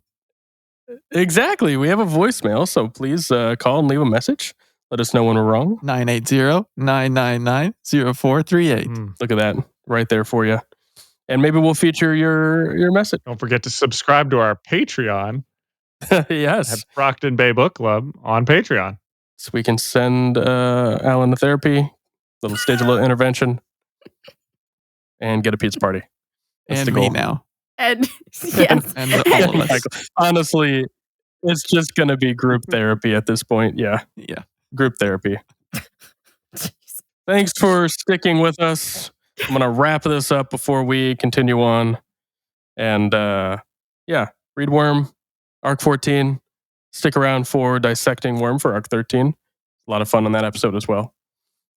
Exactly. We have a voicemail, so please call and leave a message. Let us know when we're wrong. 980-999-0438. Look at that. Right there for you. And maybe we'll feature your message. Don't forget to subscribe to our Patreon Yes. at Brockton Bay Book Club on Patreon. So we can send Alan to therapy, stage a little intervention, and get a pizza party. That's And the me goal. now. And yes. And all of us. Honestly, it's just going to be group therapy at this point. Yeah. Yeah. Group therapy. Thanks for sticking with us. I'm going to wrap this up before we continue on. And read Worm, Arc 14. Stick around for Dissecting Worm for Arc 13. A lot of fun on that episode as well.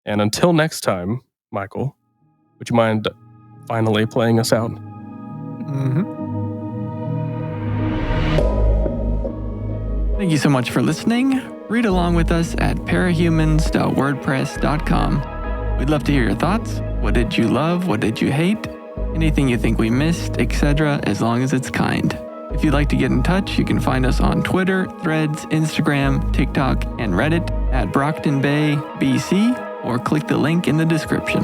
And until next time, Michael, would you mind finally playing us out? Thank you so much for listening. Read along with us at parahumans.wordpress.com. We'd love to hear your thoughts. What did you love? What did you hate? Anything you think we missed, etc., as long as it's kind. If you'd like to get in touch, you can find us on Twitter, Threads, Instagram, TikTok, and Reddit at Brocktonbaybc, or click the link in the description.